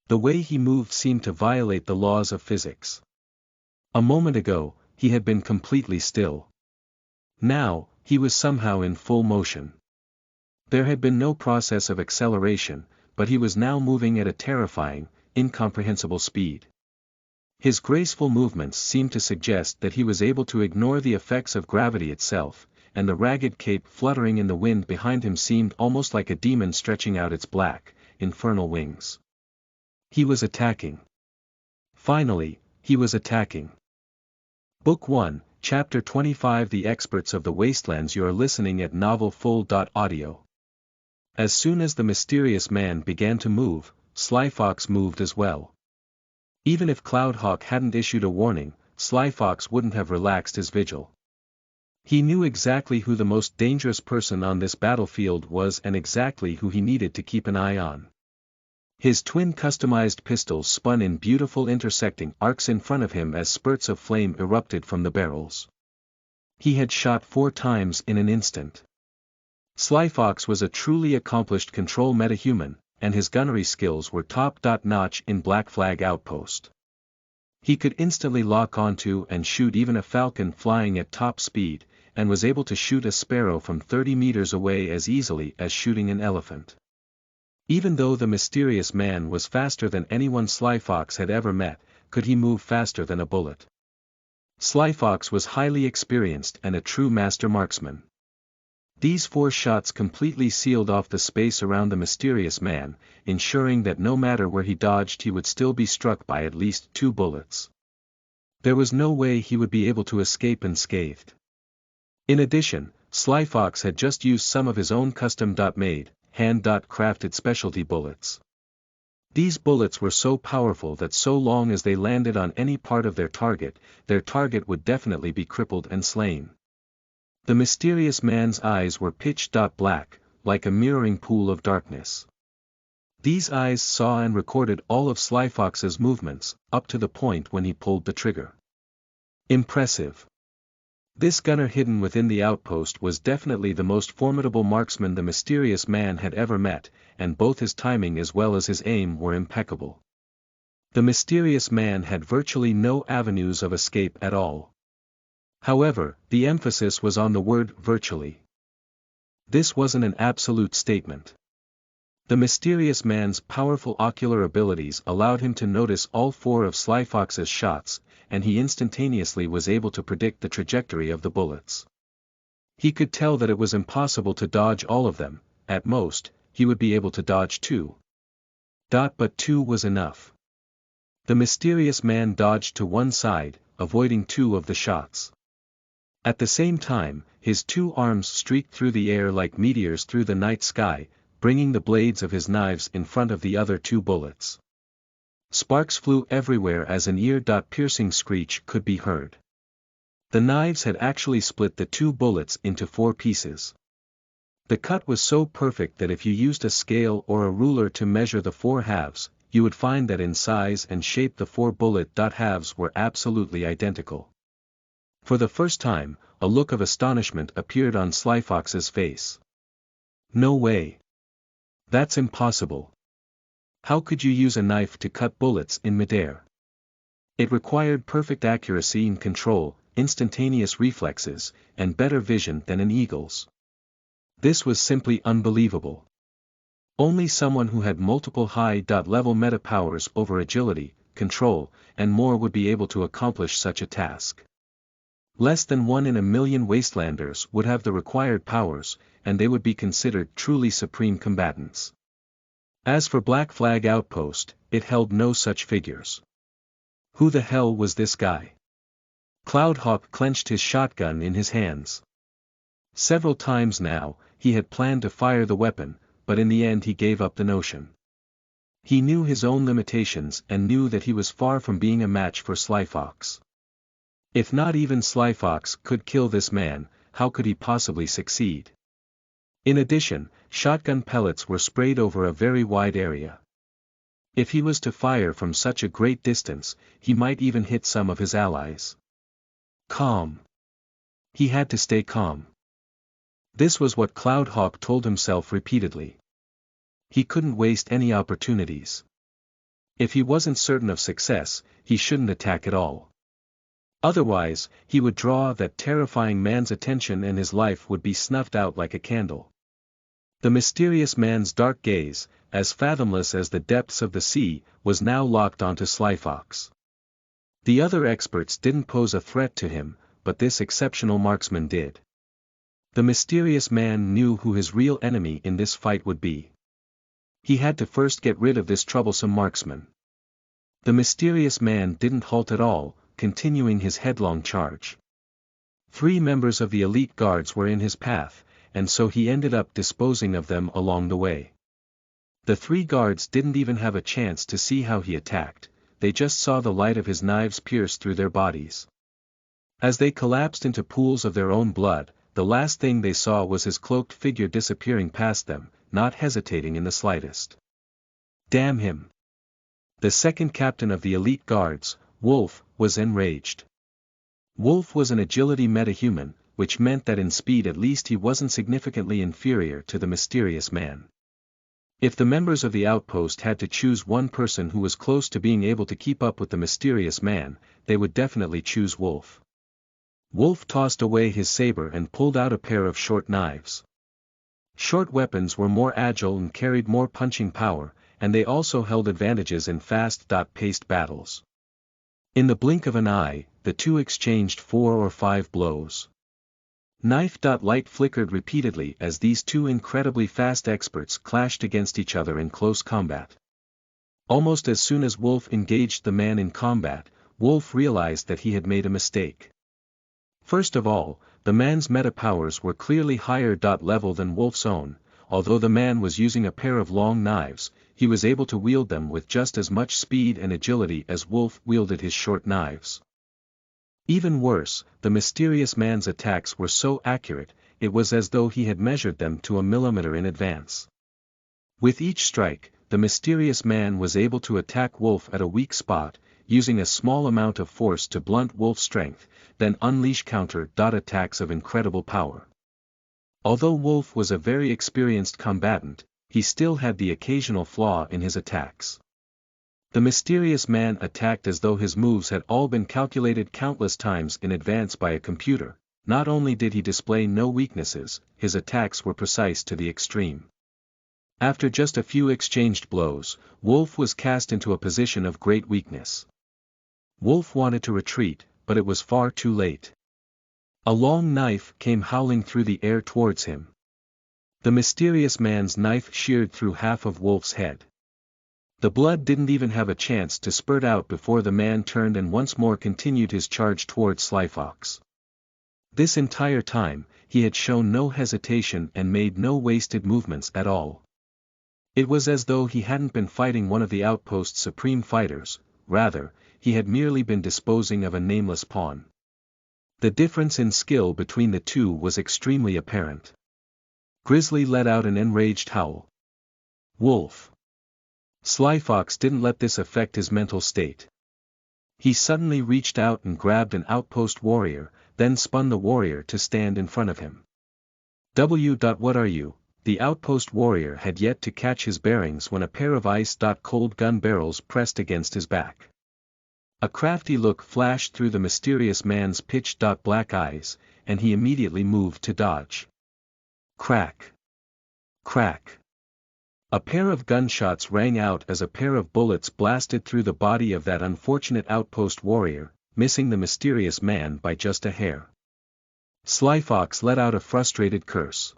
The way he moved seemed to violate the laws of physics. A moment ago, he had been completely still. Now, he was somehow in full motion. There had been no process of acceleration, but he was now moving at a terrifying, incomprehensible speed. His graceful movements seemed to suggest that he was able to ignore the effects of gravity itself, and the ragged cape fluttering in the wind behind him seemed almost like a demon stretching out its black, infernal wings. He was attacking. Finally, he was attacking. Book 1, Chapter 25 The Experts of the Wastelands. You are listening at novelfull.audio. As soon as the mysterious man began to move, Sly Fox moved as well. Even if Cloud Hawk hadn't issued a warning, Sly Fox wouldn't have relaxed his vigil. He knew exactly who the most dangerous person on this battlefield was and exactly who he needed to keep an eye on. His twin customized pistols spun in beautiful intersecting arcs in front of him as spurts of flame erupted from the barrels. He had shot 4 times in an instant. Sly Fox was a truly accomplished control metahuman, and his gunnery skills were top-notch in Black Flag Outpost. He could instantly lock onto and shoot even a falcon flying at top speed, and was able to shoot a sparrow from 30 meters away as easily as shooting an elephant. Even though the mysterious man was faster than anyone Sly Fox had ever met, could he move faster than a bullet? Sly Fox was highly experienced and a true master marksman. These 4 shots completely sealed off the space around the mysterious man, ensuring that no matter where he dodged he would still be struck by at least 2 bullets. There was no way he would be able to escape unscathed. In addition, Sly Fox had just used some of his own custom-made, hand-crafted specialty bullets. These bullets were so powerful that so long as they landed on any part of their target would definitely be crippled and slain. The mysterious man's eyes were pitch-black, like a mirroring pool of darkness. These eyes saw and recorded all of Sly Fox's movements, up to the point when he pulled the trigger. Impressive. This gunner hidden within the outpost was definitely the most formidable marksman the mysterious man had ever met, and both his timing as well as his aim were impeccable. The mysterious man had virtually no avenues of escape at all. However, the emphasis was on the word virtually. This wasn't an absolute statement. The mysterious man's powerful ocular abilities allowed him to notice all 4 of Sly Fox's shots, and he instantaneously was able to predict the trajectory of the bullets. He could tell that it was impossible to dodge all of them, at most, he would be able to dodge 2. But 2 was enough. The mysterious man dodged to one side, avoiding 2 of the shots. At the same time, his 2 arms streaked through the air like meteors through the night sky, bringing the blades of his knives in front of the other 2 bullets. Sparks flew everywhere as an ear-piercing screech could be heard. The knives had actually split the 2 bullets into 4 pieces. The cut was so perfect that if you used a scale or a ruler to measure the 4 halves, you would find that in size and shape the 4 bullet halves were absolutely identical. For the first time, a look of astonishment appeared on Sly Fox's face. No way. That's impossible. How could you use a knife to cut bullets in midair? It required perfect accuracy and control, instantaneous reflexes, and better vision than an eagle's. This was simply unbelievable. Only someone who had multiple high-level meta powers over agility, control, and more would be able to accomplish such a task. Less than 1 in a million wastelanders would have the required powers, and they would be considered truly supreme combatants. As for Black Flag Outpost, it held no such figures. Who the hell was this guy? Cloudhawk clenched his shotgun in his hands. Several times now, he had planned to fire the weapon, but in the end he gave up the notion. He knew his own limitations and knew that he was far from being a match for Sly Fox. If not even Sly Fox could kill this man, how could he possibly succeed? In addition, shotgun pellets were sprayed over a very wide area. If he was to fire from such a great distance, he might even hit some of his allies. Calm. He had to stay calm. This was what Cloudhawk told himself repeatedly. He couldn't waste any opportunities. If he wasn't certain of success, he shouldn't attack at all. Otherwise, he would draw that terrifying man's attention and his life would be snuffed out like a candle. The mysterious man's dark gaze, as fathomless as the depths of the sea, was now locked onto Sly Fox. The other experts didn't pose a threat to him, but this exceptional marksman did. The mysterious man knew who his real enemy in this fight would be. He had to first get rid of this troublesome marksman. The mysterious man didn't halt at all, continuing his headlong charge. 3 members of the elite guards were in his path, and so he ended up disposing of them along the way. The 3 guards didn't even have a chance to see how he attacked, they just saw the light of his knives pierce through their bodies. As they collapsed into pools of their own blood, the last thing they saw was his cloaked figure disappearing past them, not hesitating in the slightest. Damn him! The second captain of the elite guards, Wolf, was enraged. Wolf was an agility metahuman, which meant that in speed at least he wasn't significantly inferior to the mysterious man. If the members of the outpost had to choose one person who was close to being able to keep up with the mysterious man, they would definitely choose Wolf. Wolf tossed away his saber and pulled out a pair of short knives. Short weapons were more agile and carried more punching power, and they also held advantages in fast-paced battles. In the blink of an eye, the two exchanged 4 or 5 blows. Knife-light flickered repeatedly as these 2 incredibly fast experts clashed against each other in close combat. Almost as soon as Wolf engaged the man in combat, Wolf realized that he had made a mistake. First of all, the man's meta powers were clearly higher level than Wolf's own. Although the man was using a pair of long knives, he was able to wield them with just as much speed and agility as Wolf wielded his short knives. Even worse, the mysterious man's attacks were so accurate, it was as though he had measured them to a millimeter in advance. With each strike, the mysterious man was able to attack Wolf at a weak spot, using a small amount of force to blunt Wolf's strength, then unleash counter-attacks of incredible power. Although Wolf was a very experienced combatant, he still had the occasional flaw in his attacks. The mysterious man attacked as though his moves had all been calculated countless times in advance by a computer. Not only did he display no weaknesses, his attacks were precise to the extreme. After just a few exchanged blows, Wolf was cast into a position of great weakness. Wolf wanted to retreat, but it was far too late. A long knife came howling through the air towards him. The mysterious man's knife sheared through half of Wolf's head. The blood didn't even have a chance to spurt out before the man turned and once more continued his charge towards Sly Fox. This entire time, he had shown no hesitation and made no wasted movements at all. It was as though he hadn't been fighting one of the outpost's supreme fighters, rather, he had merely been disposing of a nameless pawn. The difference in skill between the two was extremely apparent. Grizzly let out an enraged howl. Wolf. Sly Fox didn't let this affect his mental state. He suddenly reached out and grabbed an outpost warrior, then spun the warrior to stand in front of him. What are you? The outpost warrior had yet to catch his bearings when a pair of ice-cold gun barrels pressed against his back. A crafty look flashed through the mysterious man's pitch-black eyes, and he immediately moved to dodge. Crack! Crack! A pair of gunshots rang out as a pair of bullets blasted through the body of that unfortunate outpost warrior, missing the mysterious man by just a hair. Sly Fox let out a frustrated curse.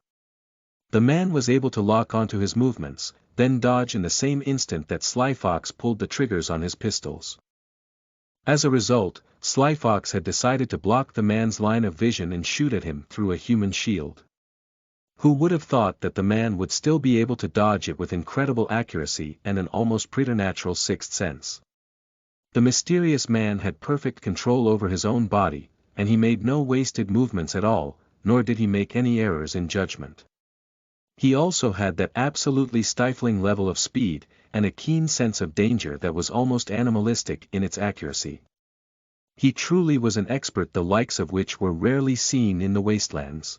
The man was able to lock onto his movements, then dodge in the same instant that Sly Fox pulled the triggers on his pistols. As a result, Sly Fox had decided to block the man's line of vision and shoot at him through a human shield. Who would have thought that the man would still be able to dodge it with incredible accuracy and an almost preternatural sixth sense? The mysterious man had perfect control over his own body, and he made no wasted movements at all, nor did he make any errors in judgment. He also had that absolutely stifling level of speed, and a keen sense of danger that was almost animalistic in its accuracy. He truly was an expert, the likes of which were rarely seen in the wastelands.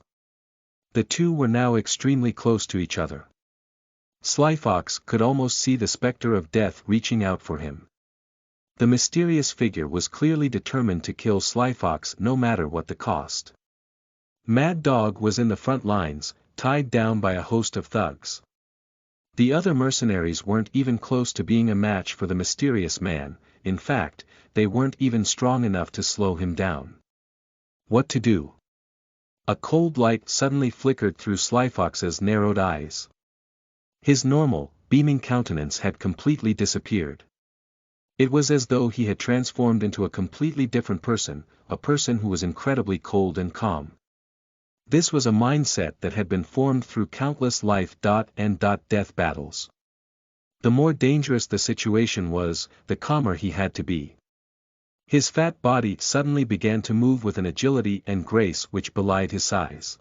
The two were now extremely close to each other. Sly Fox could almost see the specter of death reaching out for him. The mysterious figure was clearly determined to kill Sly Fox no matter what the cost. Mad Dog was in the front lines, tied down by a host of thugs. The other mercenaries weren't even close to being a match for the mysterious man. In fact, they weren't even strong enough to slow him down. What to do? A cold light suddenly flickered through Sly Fox's narrowed eyes. His normal, beaming countenance had completely disappeared. It was as though he had transformed into a completely different person, a person who was incredibly cold and calm. This was a mindset that had been formed through countless life-and-death battles. The more dangerous the situation was, the calmer he had to be. His fat body suddenly began to move with an agility and grace which belied his size.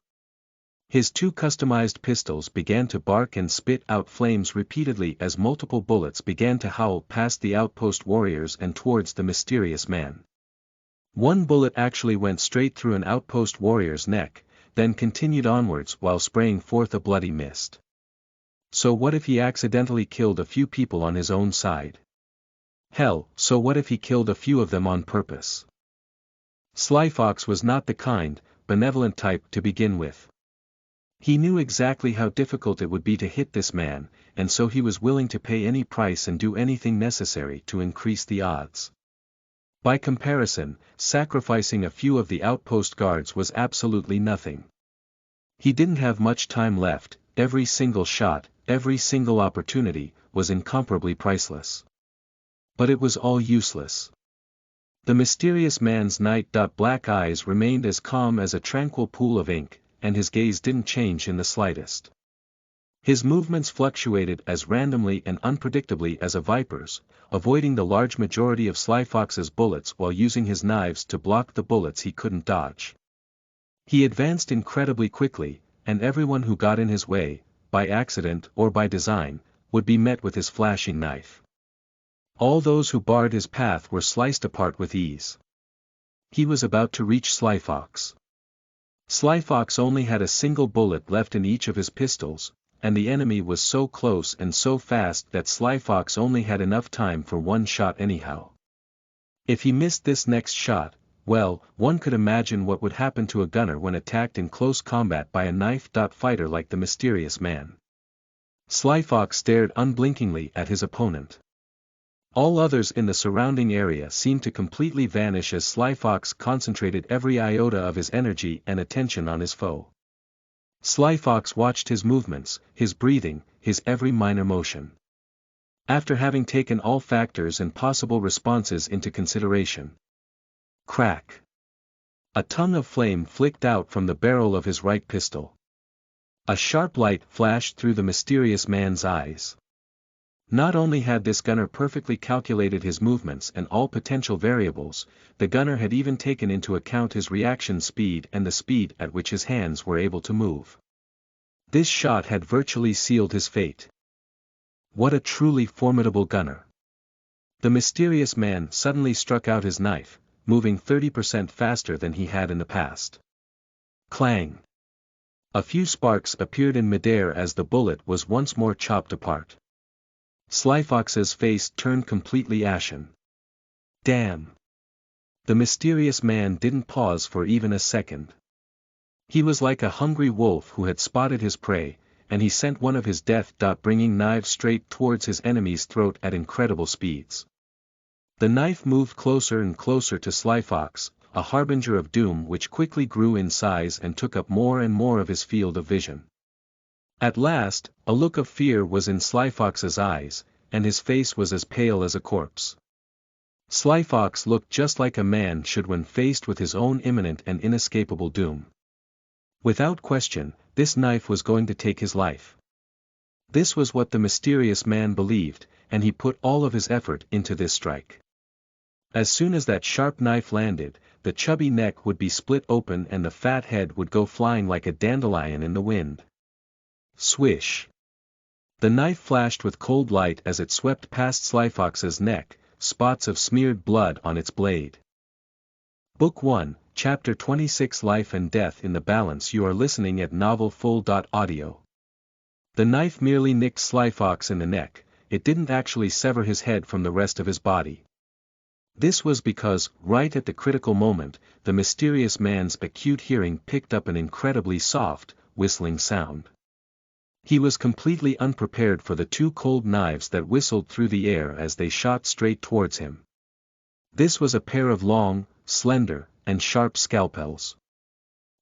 His two customized pistols began to bark and spit out flames repeatedly as multiple bullets began to howl past the outpost warriors and towards the mysterious man. One bullet actually went straight through an outpost warrior's neck, then continued onwards while spraying forth a bloody mist. So what if he accidentally killed a few people on his own side? Hell, so what if he killed a few of them on purpose? Sly Fox was not the kind, benevolent type to begin with. He knew exactly how difficult it would be to hit this man, and so he was willing to pay any price and do anything necessary to increase the odds. By comparison, sacrificing a few of the outpost guards was absolutely nothing. He didn't have much time left. Every single shot, every single opportunity, was incomparably priceless. But it was all useless. The mysterious man's night-black eyes remained as calm as a tranquil pool of ink, and his gaze didn't change in the slightest. His movements fluctuated as randomly and unpredictably as a viper's, avoiding the large majority of Sly Fox's bullets while using his knives to block the bullets he couldn't dodge. He advanced incredibly quickly, and everyone who got in his way, by accident or by design, would be met with his flashing knife. All those who barred his path were sliced apart with ease. He was about to reach Sly Fox. Sly Fox only had a single bullet left in each of his pistols, and the enemy was so close and so fast that Sly Fox only had enough time for one shot anyhow. If he missed this next shot, well, one could imagine what would happen to a gunner when attacked in close combat by a knife-fighter like the mysterious man. Sly Fox stared unblinkingly at his opponent. All others in the surrounding area seemed to completely vanish as Sly Fox concentrated every iota of his energy and attention on his foe. Sly Fox watched his movements, his breathing, his every minor motion. After having taken all factors and possible responses into consideration. Crack! A tongue of flame flicked out from the barrel of his right pistol. A sharp light flashed through the mysterious man's eyes. Not only had this gunner perfectly calculated his movements and all potential variables, the gunner had even taken into account his reaction speed and the speed at which his hands were able to move. This shot had virtually sealed his fate. What a truly formidable gunner. The mysterious man suddenly struck out his knife, moving 30% faster than he had in the past. Clang! A few sparks appeared in midair as the bullet was once more chopped apart. Slyfox's face turned completely ashen. Damn! The mysterious man didn't pause for even a second. He was like a hungry wolf who had spotted his prey, and he sent one of his death-bringing knives straight towards his enemy's throat at incredible speeds. The knife moved closer and closer to Slyfox, a harbinger of doom which quickly grew in size and took up more and more of his field of vision. At last, a look of fear was in Slyfox's eyes, and his face was as pale as a corpse. Slyfox looked just like a man should when faced with his own imminent and inescapable doom. Without question, this knife was going to take his life. This was what the mysterious man believed, and he put all of his effort into this strike. As soon as that sharp knife landed, the chubby neck would be split open and the fat head would go flying like a dandelion in the wind. Swish! The knife flashed with cold light as it swept past Slyfox's neck, spots of smeared blood on its blade. Book 1, Chapter 26 Life and Death in the Balance. You are listening at novelfull.audio. The knife merely nicked Slyfox in the neck, it didn't actually sever his head from the rest of his body. This was because, right at the critical moment, the mysterious man's acute hearing picked up an incredibly soft, whistling sound. He was completely unprepared for the two cold knives that whistled through the air as they shot straight towards him. This was a pair of long, slender, and sharp scalpels.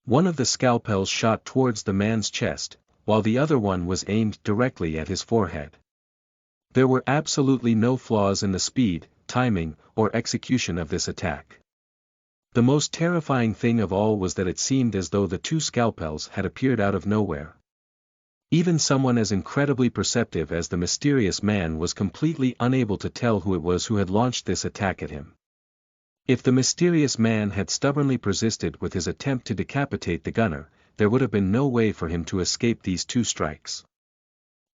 One of the scalpels shot towards the man's chest, while the other one was aimed directly at his forehead. There were absolutely no flaws in the speed, timing, or execution of this attack. The most terrifying thing of all was that it seemed as though the two scalpels had appeared out of nowhere. Even someone as incredibly perceptive as the mysterious man was completely unable to tell who it was who had launched this attack at him. If the mysterious man had stubbornly persisted with his attempt to decapitate the gunner, there would have been no way for him to escape these two strikes.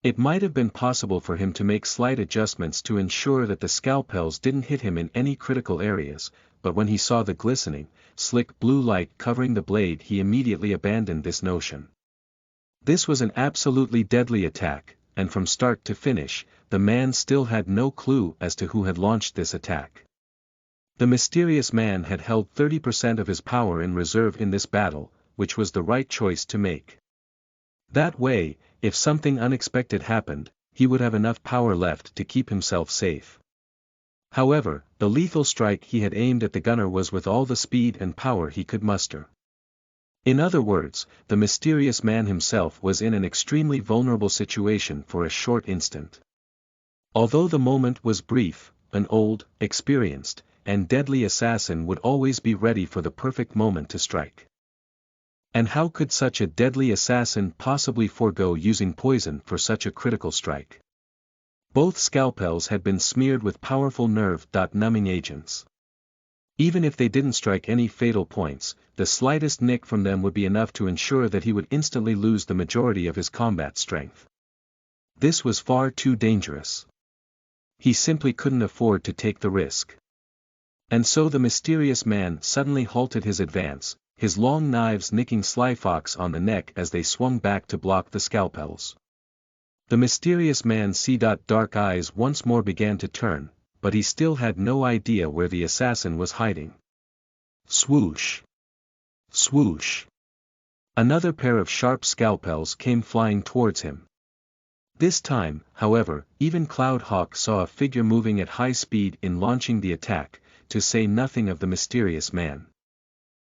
It might have been possible for him to make slight adjustments to ensure that the scalpels didn't hit him in any critical areas, but when he saw the glistening, slick blue light covering the blade he immediately abandoned this notion. This was an absolutely deadly attack, and from start to finish, the man still had no clue as to who had launched this attack. The mysterious man had held 30% of his power in reserve in this battle, which was the right choice to make. That way, if something unexpected happened, he would have enough power left to keep himself safe. However, the lethal strike he had aimed at the gunner was with all the speed and power he could muster. In other words, the mysterious man himself was in an extremely vulnerable situation for a short instant. Although the moment was brief, an old, experienced, and deadly assassin would always be ready for the perfect moment to strike. And how could such a deadly assassin possibly forego using poison for such a critical strike? Both scalpels had been smeared with powerful nerve-numbing agents. Even if they didn't strike any fatal points, the slightest nick from them would be enough to ensure that he would instantly lose the majority of his combat strength. This was far too dangerous. He simply couldn't afford to take the risk. And so the mysterious man suddenly halted his advance, his long knives nicking Slyfox on the neck as they swung back to block the scalpels. The mysterious man's dark eyes once more began to turn, but he still had no idea where the assassin was hiding. Swoosh! Swoosh! Another pair of sharp scalpels came flying towards him. This time, however, even Cloudhawk saw a figure moving at high speed in launching the attack, to say nothing of the mysterious man.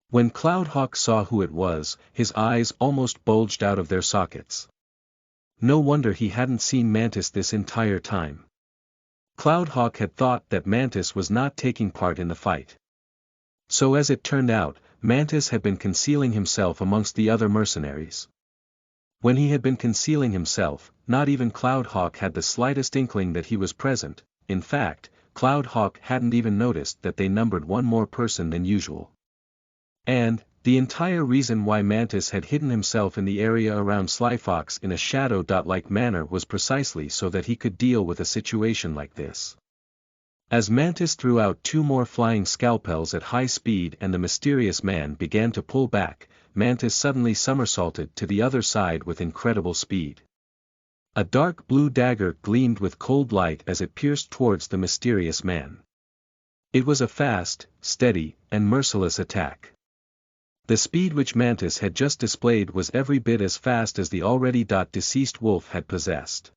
When Cloudhawk saw who it was, his eyes almost bulged out of their sockets. No wonder he hadn't seen Mantis this entire time. Cloudhawk had thought that Mantis was not taking part in the fight. So as it turned out, Mantis had been concealing himself amongst the other mercenaries. When he had been concealing himself, not even Cloudhawk had the slightest inkling that he was present. In fact, Cloudhawk hadn't even noticed that they numbered one more person than usual. And, the entire reason why Mantis had hidden himself in the area around Slyfox in a shadow-like manner was precisely so that he could deal with a situation like this. As Mantis threw out 2 more flying scalpels at high speed and the mysterious man began to pull back, Mantis suddenly somersaulted to the other side with incredible speed. A dark blue dagger gleamed with cold light as it pierced towards the mysterious man. It was a fast, steady, and merciless attack. The speed which Mantis had just displayed was every bit as fast as the already deceased wolf had possessed.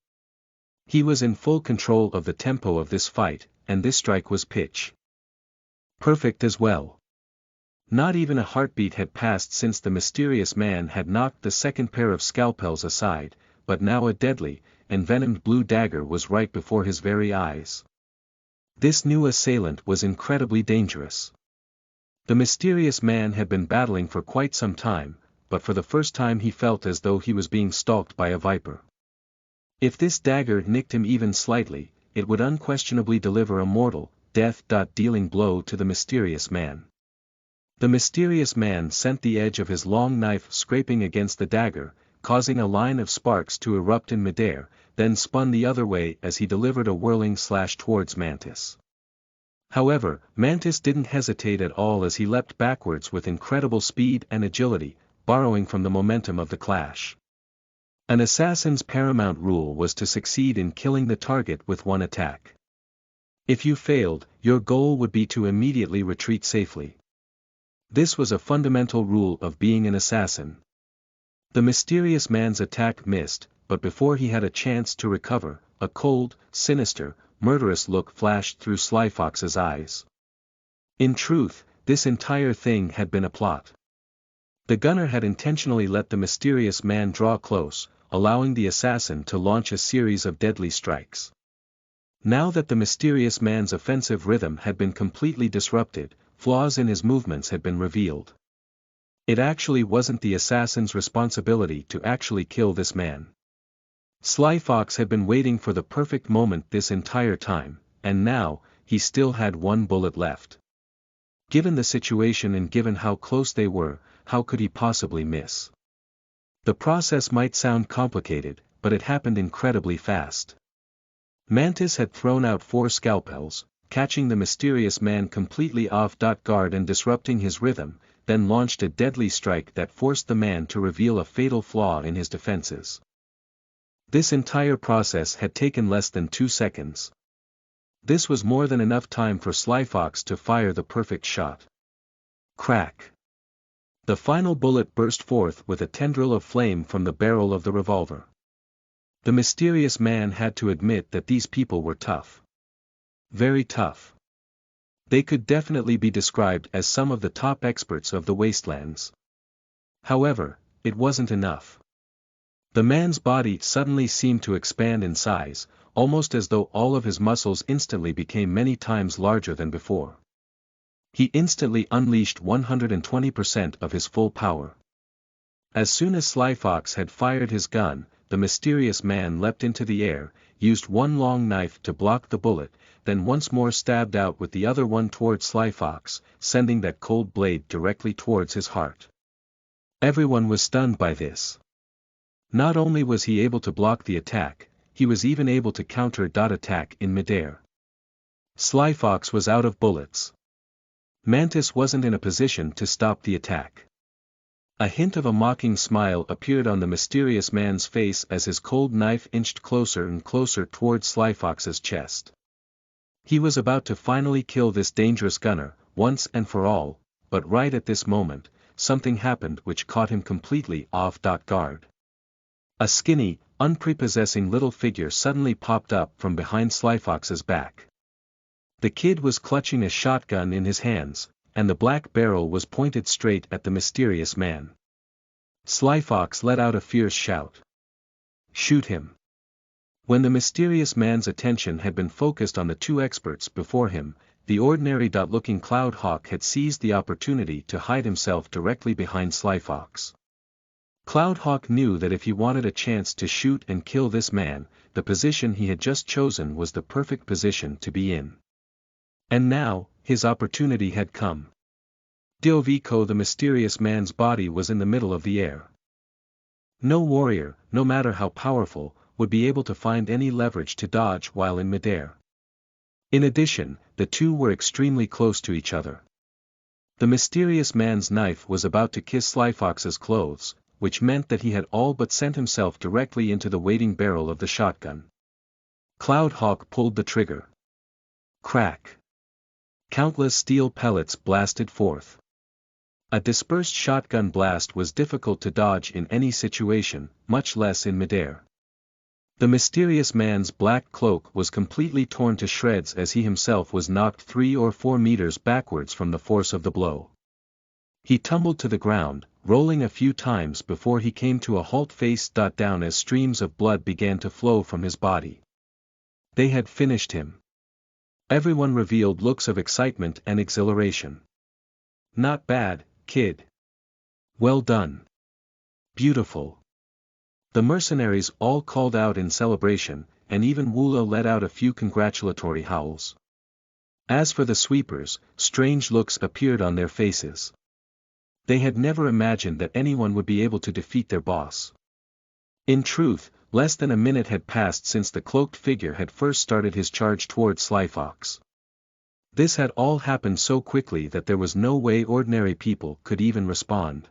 He was in full control of the tempo of this fight, and this strike was pitch perfect as well. Not even a heartbeat had passed since the mysterious man had knocked the second pair of scalpels aside, but now a deadly, envenomed blue dagger was right before his very eyes. This new assailant was incredibly dangerous. The mysterious man had been battling for quite some time, but for the first time he felt as though he was being stalked by a viper. If this dagger nicked him even slightly, it would unquestionably deliver a mortal, death-dealing blow to the mysterious man. The mysterious man sent the edge of his long knife scraping against the dagger, causing a line of sparks to erupt in midair, then spun the other way as he delivered a whirling slash towards Mantis. However, Mantis didn't hesitate at all as he leapt backwards with incredible speed and agility, borrowing from the momentum of the clash. An assassin's paramount rule was to succeed in killing the target with one attack. If you failed, your goal would be to immediately retreat safely. This was a fundamental rule of being an assassin. The mysterious man's attack missed, but before he had a chance to recover, a cold, sinister, murderous look flashed through Slyfox's eyes. In truth, this entire thing had been a plot. The gunner had intentionally let the mysterious man draw close, allowing the assassin to launch a series of deadly strikes. Now that the mysterious man's offensive rhythm had been completely disrupted, flaws in his movements had been revealed. It actually wasn't the assassin's responsibility to actually kill this man. Slyfox had been waiting for the perfect moment this entire time, and now, he still had 1 bullet left. Given the situation and given how close they were, how could he possibly miss? The process might sound complicated, but it happened incredibly fast. Mantis had thrown out 4 scalpels, catching the mysterious man completely off guard and disrupting his rhythm, then launched a deadly strike that forced the man to reveal a fatal flaw in his defenses. This entire process had taken less than 2 seconds. This was more than enough time for Slyfox to fire the perfect shot. Crack! The final bullet burst forth with a tendril of flame from the barrel of the revolver. The mysterious man had to admit that these people were tough. Very tough. They could definitely be described as some of the top experts of the wastelands. However, it wasn't enough. The man's body suddenly seemed to expand in size, almost as though all of his muscles instantly became many times larger than before. He instantly unleashed 120% of his full power. As soon as Slyfox had fired his gun, the mysterious man leapt into the air, used 1 long knife to block the bullet, then once more stabbed out with the other one towards Slyfox, sending that cold blade directly towards his heart. Everyone was stunned by this. Not only was he able to block the attack, he was even able to counter-attack in midair. Slyfox was out of bullets. Mantis wasn't in a position to stop the attack. A hint of a mocking smile appeared on the mysterious man's face as his cold knife inched closer and closer towards Slyfox's chest. He was about to finally kill this dangerous gunner, once and for all, but right at this moment, something happened which caught him completely off guard. A skinny, unprepossessing little figure suddenly popped up from behind Slyfox's back. The kid was clutching a shotgun in his hands, and the black barrel was pointed straight at the mysterious man. Slyfox let out a fierce shout. Shoot him! When the mysterious man's attention had been focused on the 2 experts before him, the ordinary-looking Cloudhawk had seized the opportunity to hide himself directly behind Slyfox. Cloudhawk knew that if he wanted a chance to shoot and kill this man, the position he had just chosen was the perfect position to be in. And now, his opportunity had come. Diovico, the mysterious man's body, was in the middle of the air. No warrior, no matter how powerful, would be able to find any leverage to dodge while in midair. In addition, the two were extremely close to each other. The mysterious man's knife was about to kiss Slyfox's clothes, which meant that he had all but sent himself directly into the waiting barrel of the shotgun. Cloudhawk pulled the trigger. Crack! Countless steel pellets blasted forth. A dispersed shotgun blast was difficult to dodge in any situation, much less in midair. The mysterious man's black cloak was completely torn to shreds as he himself was knocked 3 or 4 meters backwards from the force of the blow. He tumbled to the ground, rolling a few times before he came to a halt face down as streams of blood began to flow from his body. They had finished him. Everyone revealed looks of excitement and exhilaration. Not bad, kid. Well done. Beautiful. The mercenaries all called out in celebration, and even Woola let out a few congratulatory howls. As for the sweepers, strange looks appeared on their faces. They had never imagined that anyone would be able to defeat their boss. In truth, less than a minute had passed since the cloaked figure had first started his charge toward Slyfox. This had all happened so quickly that there was no way ordinary people could even respond.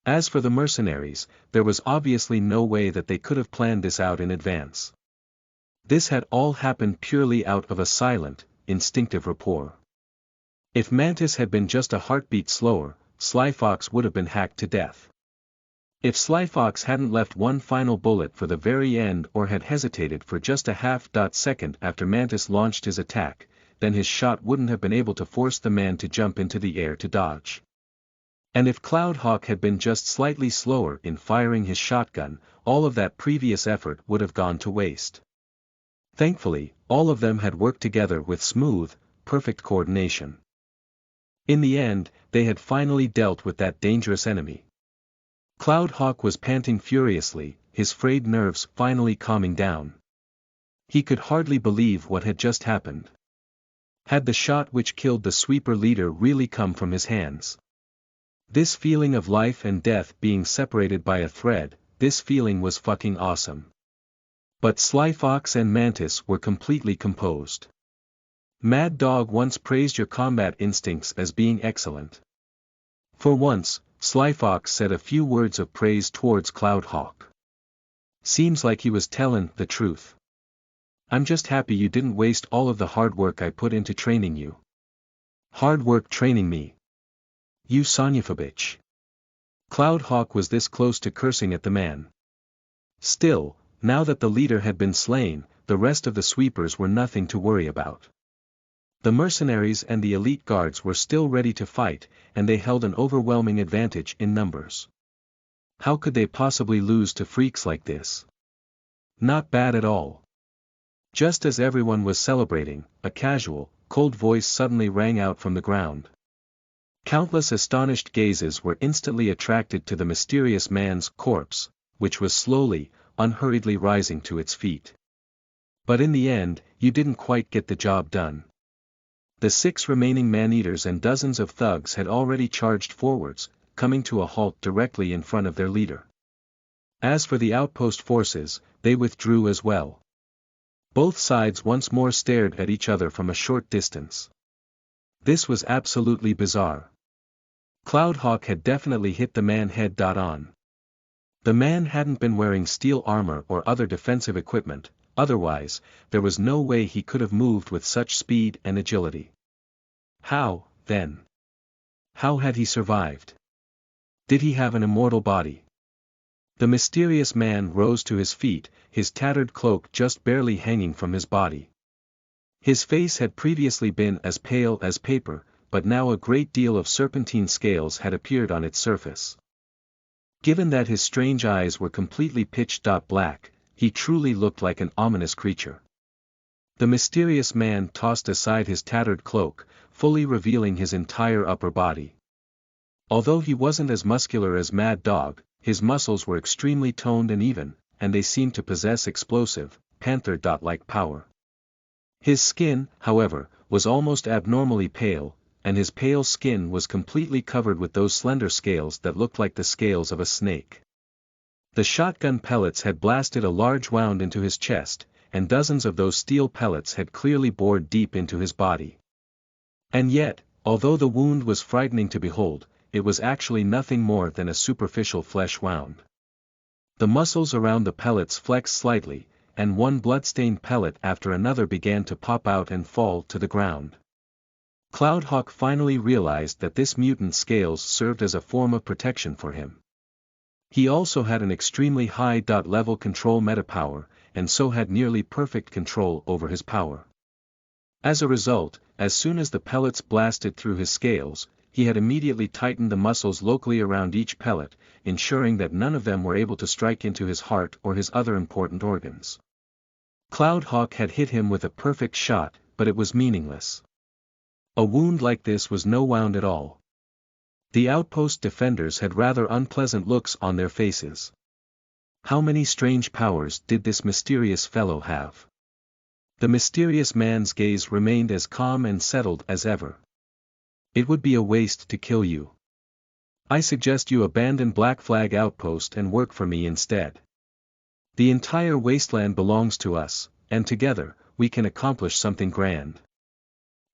As for the mercenaries, there was obviously no way that they could have planned this out in advance. This had all happened purely out of a silent, instinctive rapport. If Mantis had been just a heartbeat slower, Slyfox would have been hacked to death. If Slyfox hadn't left one final bullet for the very end or had hesitated for just a half-second after Mantis launched his attack, then his shot wouldn't have been able to force the man to jump into the air to dodge. And if Cloudhawk had been just slightly slower in firing his shotgun, all of that previous effort would have gone to waste. Thankfully, all of them had worked together with smooth, perfect coordination. In the end, they had finally dealt with that dangerous enemy. Cloudhawk was panting furiously, his frayed nerves finally calming down. He could hardly believe what had just happened. Had the shot which killed the sweeper leader really come from his hands? This feeling of life and death being separated by a thread, this feeling was fucking awesome. But Slyfox and Mantis were completely composed. Mad Dog once praised your combat instincts as being excellent. For once, Slyfox said a few words of praise towards Cloudhawk. Seems like he was tellin' the truth. I'm just happy you didn't waste all of the hard work I put into training you. Hard work training me. You sonyafa-bitch. Cloudhawk was this close to cursing at the man. Still, now that the leader had been slain, the rest of the sweepers were nothing to worry about. The mercenaries and the elite guards were still ready to fight, and they held an overwhelming advantage in numbers. How could they possibly lose to freaks like this? Not bad at all. Just as everyone was celebrating, a casual, cold voice suddenly rang out from the ground. Countless astonished gazes were instantly attracted to the mysterious man's corpse, which was slowly, unhurriedly rising to its feet. But in the end, you didn't quite get the job done. The 6 remaining man-eaters and dozens of thugs had already charged forwards, coming to a halt directly in front of their leader. As for the outpost forces, they withdrew as well. Both sides once more stared at each other from a short distance. This was absolutely bizarre. Cloudhawk had definitely hit the man head on. The man hadn't been wearing steel armor or other defensive equipment, otherwise, there was no way he could have moved with such speed and agility. How, then? How had he survived? Did he have an immortal body? The mysterious man rose to his feet, his tattered cloak just barely hanging from his body. His face had previously been as pale as paper, but now a great deal of serpentine scales had appeared on its surface. Given that his strange eyes were completely pitch black, he truly looked like an ominous creature. The mysterious man tossed aside his tattered cloak, fully revealing his entire upper body. Although he wasn't as muscular as Mad Dog, his muscles were extremely toned and even, and they seemed to possess explosive, panther-like power. His skin, however, was almost abnormally pale, and his pale skin was completely covered with those slender scales that looked like the scales of a snake. The shotgun pellets had blasted a large wound into his chest, and dozens of those steel pellets had clearly bored deep into his body. And yet, although the wound was frightening to behold, it was actually nothing more than a superficial flesh wound. The muscles around the pellets flexed slightly, and one blood-stained pellet after another began to pop out and fall to the ground. Cloudhawk finally realized that this mutant scales served as a form of protection for him. He also had an extremely high level control metapower, and so had nearly perfect control over his power. As a result, as soon as the pellets blasted through his scales, he had immediately tightened the muscles locally around each pellet, ensuring that none of them were able to strike into his heart or his other important organs. Cloudhawk had hit him with a perfect shot, but it was meaningless. A wound like this was no wound at all. The outpost defenders had rather unpleasant looks on their faces. How many strange powers did this mysterious fellow have? The mysterious man's gaze remained as calm and settled as ever. It would be a waste to kill you. I suggest you abandon Black Flag Outpost and work for me instead. The entire wasteland belongs to us, and together, we can accomplish something grand.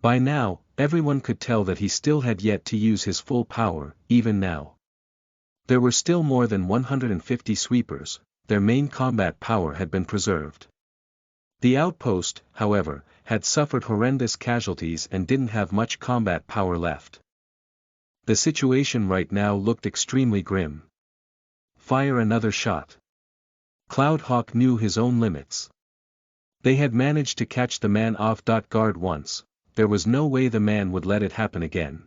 By now, everyone could tell that he still had yet to use his full power, even now. There were still more than 150 sweepers, their main combat power had been preserved. The outpost, however, had suffered horrendous casualties and didn't have much combat power left. The situation right now looked extremely grim. Fire another shot. Cloudhawk knew his own limits. They had managed to catch the man off guard once. There was no way the man would let it happen again.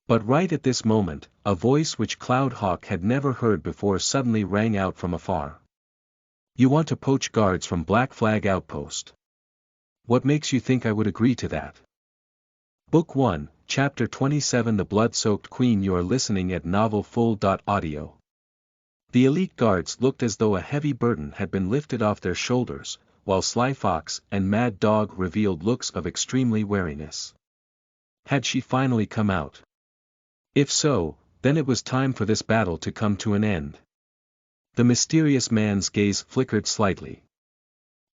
But right at this moment, a voice which Cloudhawk had never heard before suddenly rang out from afar. You want to poach guards from Black Flag Outpost. What makes you think I would agree to that? Book 1, Chapter 27 The Blood-Soaked Queen. You are listening at novelfull.audio. The elite guards looked as though a heavy burden had been lifted off their shoulders, while Sly Fox and Mad Dog revealed looks of extremely wariness. Had she finally come out? If so, then it was time for this battle to come to an end. The mysterious man's gaze flickered slightly.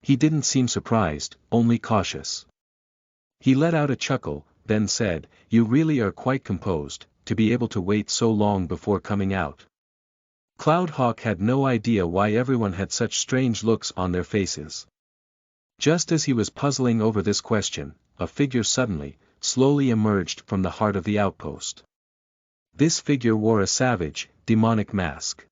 He didn't seem surprised, only cautious. He let out a chuckle, then said, You really are quite composed, to be able to wait so long before coming out. Cloudhawk had no idea why everyone had such strange looks on their faces. Just as he was puzzling over this question, a figure suddenly, slowly emerged from the heart of the outpost. This figure wore a savage, demonic mask.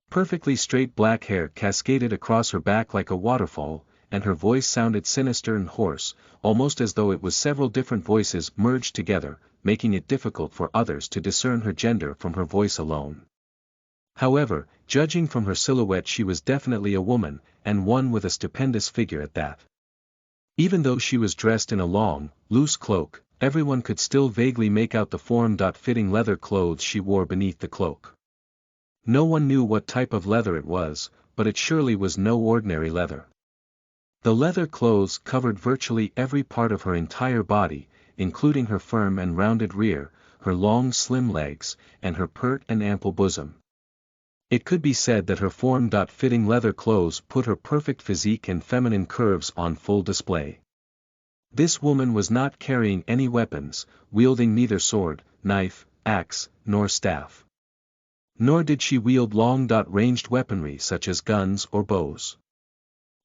Perfectly straight black hair cascaded across her back like a waterfall, and her voice sounded sinister and hoarse, almost as though it was several different voices merged together, making it difficult for others to discern her gender from her voice alone. However, judging from her silhouette, she was definitely a woman, and one with a stupendous figure at that. Even though she was dressed in a long, loose cloak, everyone could still vaguely make out the form-fitting leather clothes she wore beneath the cloak. No one knew what type of leather it was, but it surely was no ordinary leather. The leather clothes covered virtually every part of her entire body, including her firm and rounded rear, her long slim legs, and her pert and ample bosom. It could be said that her form-fitting leather clothes put her perfect physique and feminine curves on full display. This woman was not carrying any weapons, wielding neither sword, knife, axe, nor staff. Nor did she wield long-ranged weaponry such as guns or bows.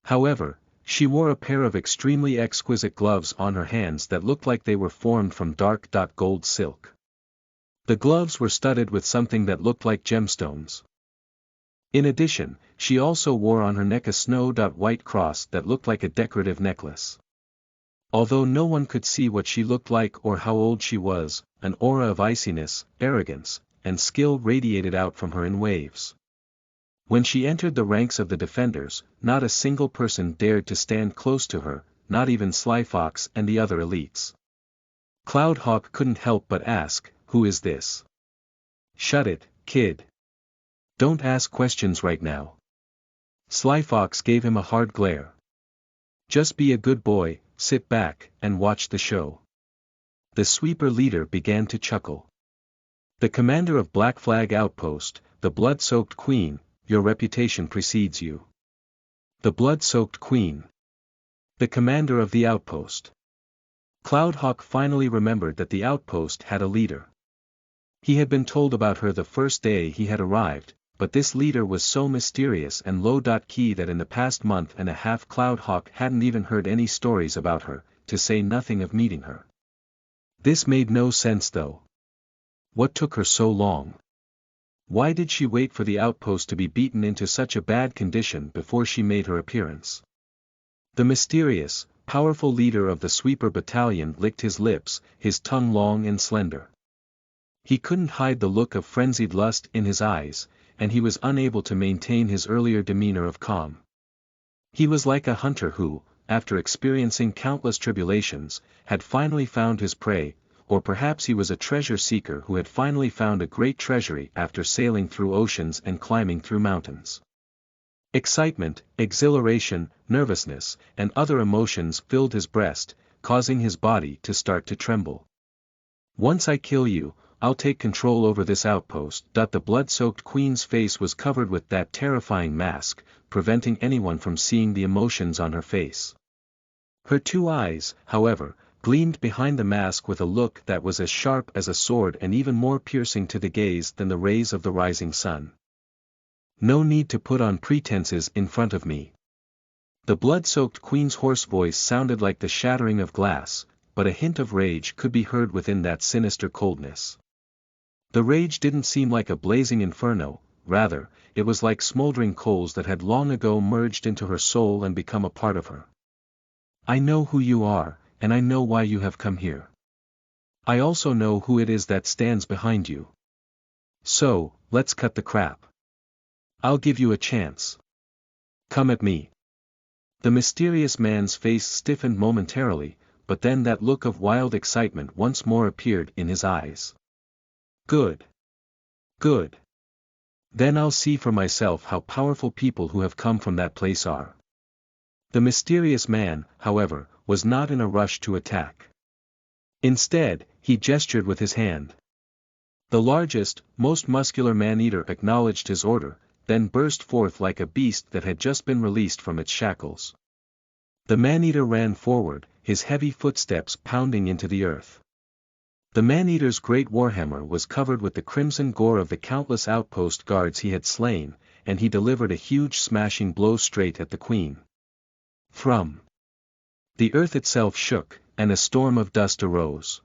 However, she wore a pair of extremely exquisite gloves on her hands that looked like they were formed from dark gold silk. The gloves were studded with something that looked like gemstones. In addition, she also wore on her neck a snow-white cross that looked like a decorative necklace. Although no one could see what she looked like or how old she was, an aura of iciness, arrogance, and skill radiated out from her in waves. When she entered the ranks of the defenders, not a single person dared to stand close to her, not even Sly Fox and the other elites. Cloudhawk couldn't help but ask, Who is this? Shut it, kid. Don't ask questions right now. Sly Fox gave him a hard glare. Just be a good boy, sit back, and watch the show. The sweeper leader began to chuckle. The commander of Black Flag Outpost, the blood-soaked queen, your reputation precedes you. The blood-soaked queen. The commander of the outpost. Cloudhawk finally remembered that the outpost had a leader. He had been told about her the first day he had arrived, but this leader was so mysterious and low-key that in the past month and a half Cloudhawk hadn't even heard any stories about her, to say nothing of meeting her. This made no sense though. What took her so long? Why did she wait for the outpost to be beaten into such a bad condition before she made her appearance? The mysterious, powerful leader of the sweeper battalion licked his lips, his tongue long and slender. He couldn't hide the look of frenzied lust in his eyes, and he was unable to maintain his earlier demeanor of calm. He was like a hunter who, after experiencing countless tribulations, had finally found his prey, or perhaps he was a treasure seeker who had finally found a great treasury after sailing through oceans and climbing through mountains. Excitement, exhilaration, nervousness, and other emotions filled his breast, causing his body to start to tremble. Once I kill you, I'll take control over this outpost. The blood-soaked queen's face was covered with that terrifying mask, preventing anyone from seeing the emotions on her face. Her two eyes, however, gleamed behind the mask with a look that was as sharp as a sword and even more piercing to the gaze than the rays of the rising sun. No need to put on pretenses in front of me. The blood-soaked queen's hoarse voice sounded like the shattering of glass, but a hint of rage could be heard within that sinister coldness. The rage didn't seem like a blazing inferno, rather, it was like smoldering coals that had long ago merged into her soul and become a part of her. I know who you are, and I know why you have come here. I also know who it is that stands behind you. So, let's cut the crap. I'll give you a chance. Come at me. The mysterious man's face stiffened momentarily, but then that look of wild excitement once more appeared in his eyes. Good. Good. Then I'll see for myself how powerful people who have come from that place are. The mysterious man, however, was not in a rush to attack. Instead, he gestured with his hand. The largest, most muscular man-eater acknowledged his order, then burst forth like a beast that had just been released from its shackles. The man-eater ran forward, his heavy footsteps pounding into the earth. The man-eater's great warhammer was covered with the crimson gore of the countless outpost guards he had slain, and he delivered a huge smashing blow straight at the queen. From the earth itself shook, and a storm of dust arose.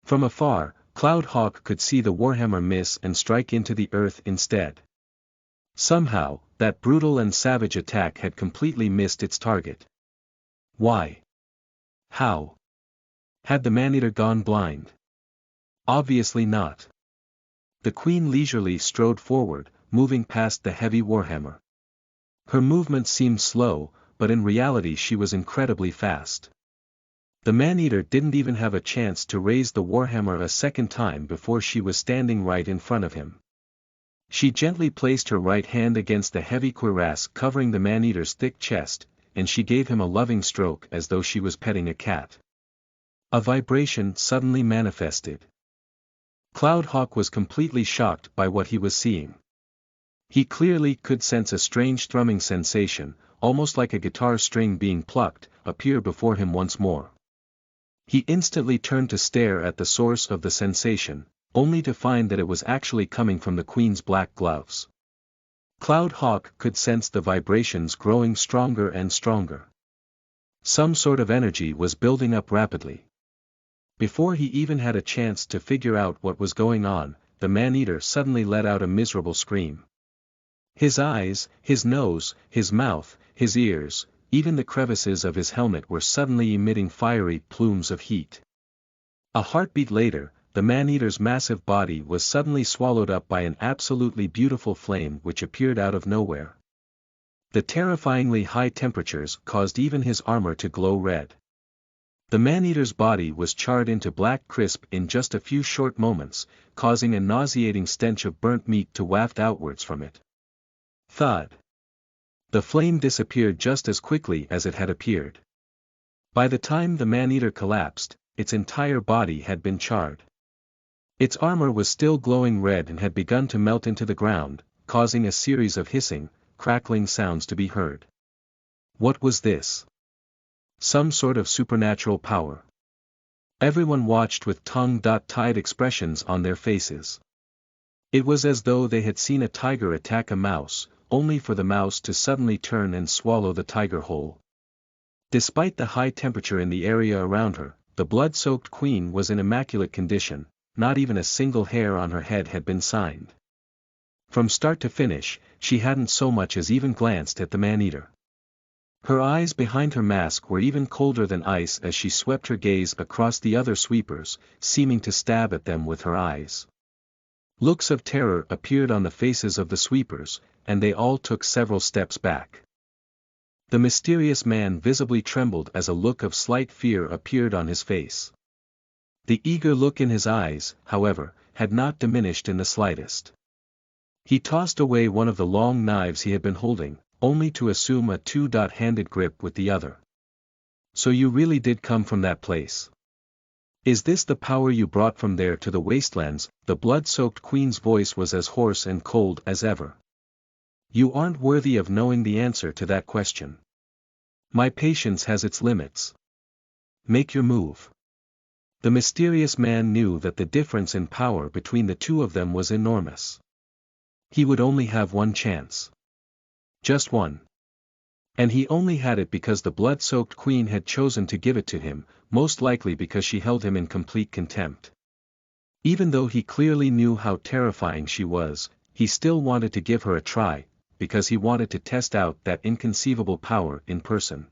From afar, Cloudhawk could see the warhammer miss and strike into the earth instead. Somehow, that brutal and savage attack had completely missed its target. Why? How? Had the man-eater gone blind? Obviously not. The queen leisurely strode forward, moving past the heavy warhammer. Her movement seemed slow, but in reality she was incredibly fast. The man-eater didn't even have a chance to raise the warhammer a second time before she was standing right in front of him. She gently placed her right hand against the heavy cuirass covering the man-eater's thick chest, and she gave him a loving stroke as though she was petting a cat. A vibration suddenly manifested. Cloudhawk was completely shocked by what he was seeing. He clearly could sense a strange thrumming sensation, almost like a guitar string being plucked, appear before him once more. He instantly turned to stare at the source of the sensation, only to find that it was actually coming from the queen's black gloves. Cloudhawk could sense the vibrations growing stronger and stronger. Some sort of energy was building up rapidly. Before he even had a chance to figure out what was going on, the man-eater suddenly let out a miserable scream. His eyes, his nose, his mouth, his ears, even the crevices of his helmet were suddenly emitting fiery plumes of heat. A heartbeat later, the man-eater's massive body was suddenly swallowed up by an absolutely beautiful flame which appeared out of nowhere. The terrifyingly high temperatures caused even his armor to glow red. The man-eater's body was charred into black crisp in just a few short moments, causing a nauseating stench of burnt meat to waft outwards from it. Thud. The flame disappeared just as quickly as it had appeared. By the time the man-eater collapsed, its entire body had been charred. Its armor was still glowing red and had begun to melt into the ground, causing a series of hissing, crackling sounds to be heard. What was this? Some sort of supernatural power. Everyone watched with tongue-tied expressions on their faces. It was as though they had seen a tiger attack a mouse, only for the mouse to suddenly turn and swallow the tiger whole. Despite the high temperature in the area around her, the blood-soaked queen was in immaculate condition, not even a single hair on her head had been signed. From start to finish, she hadn't so much as even glanced at the man-eater. Her eyes behind her mask were even colder than ice as she swept her gaze across the other sweepers, seeming to stab at them with her eyes. Looks of terror appeared on the faces of the sweepers, and they all took several steps back. The mysterious man visibly trembled as a look of slight fear appeared on his face. The eager look in his eyes, however, had not diminished in the slightest. He tossed away one of the long knives he had been holding, only to assume a two-handed grip with the other. So you really did come from that place? Is this the power you brought from there to the wastelands? The blood-soaked queen's voice was as hoarse and cold as ever. You aren't worthy of knowing the answer to that question. My patience has its limits. Make your move. The mysterious man knew that the difference in power between the two of them was enormous. He would only have one chance. Just one. And he only had it because the blood-soaked queen had chosen to give it to him, most likely because she held him in complete contempt. Even though he clearly knew how terrifying she was, he still wanted to give her a try, because he wanted to test out that inconceivable power in person.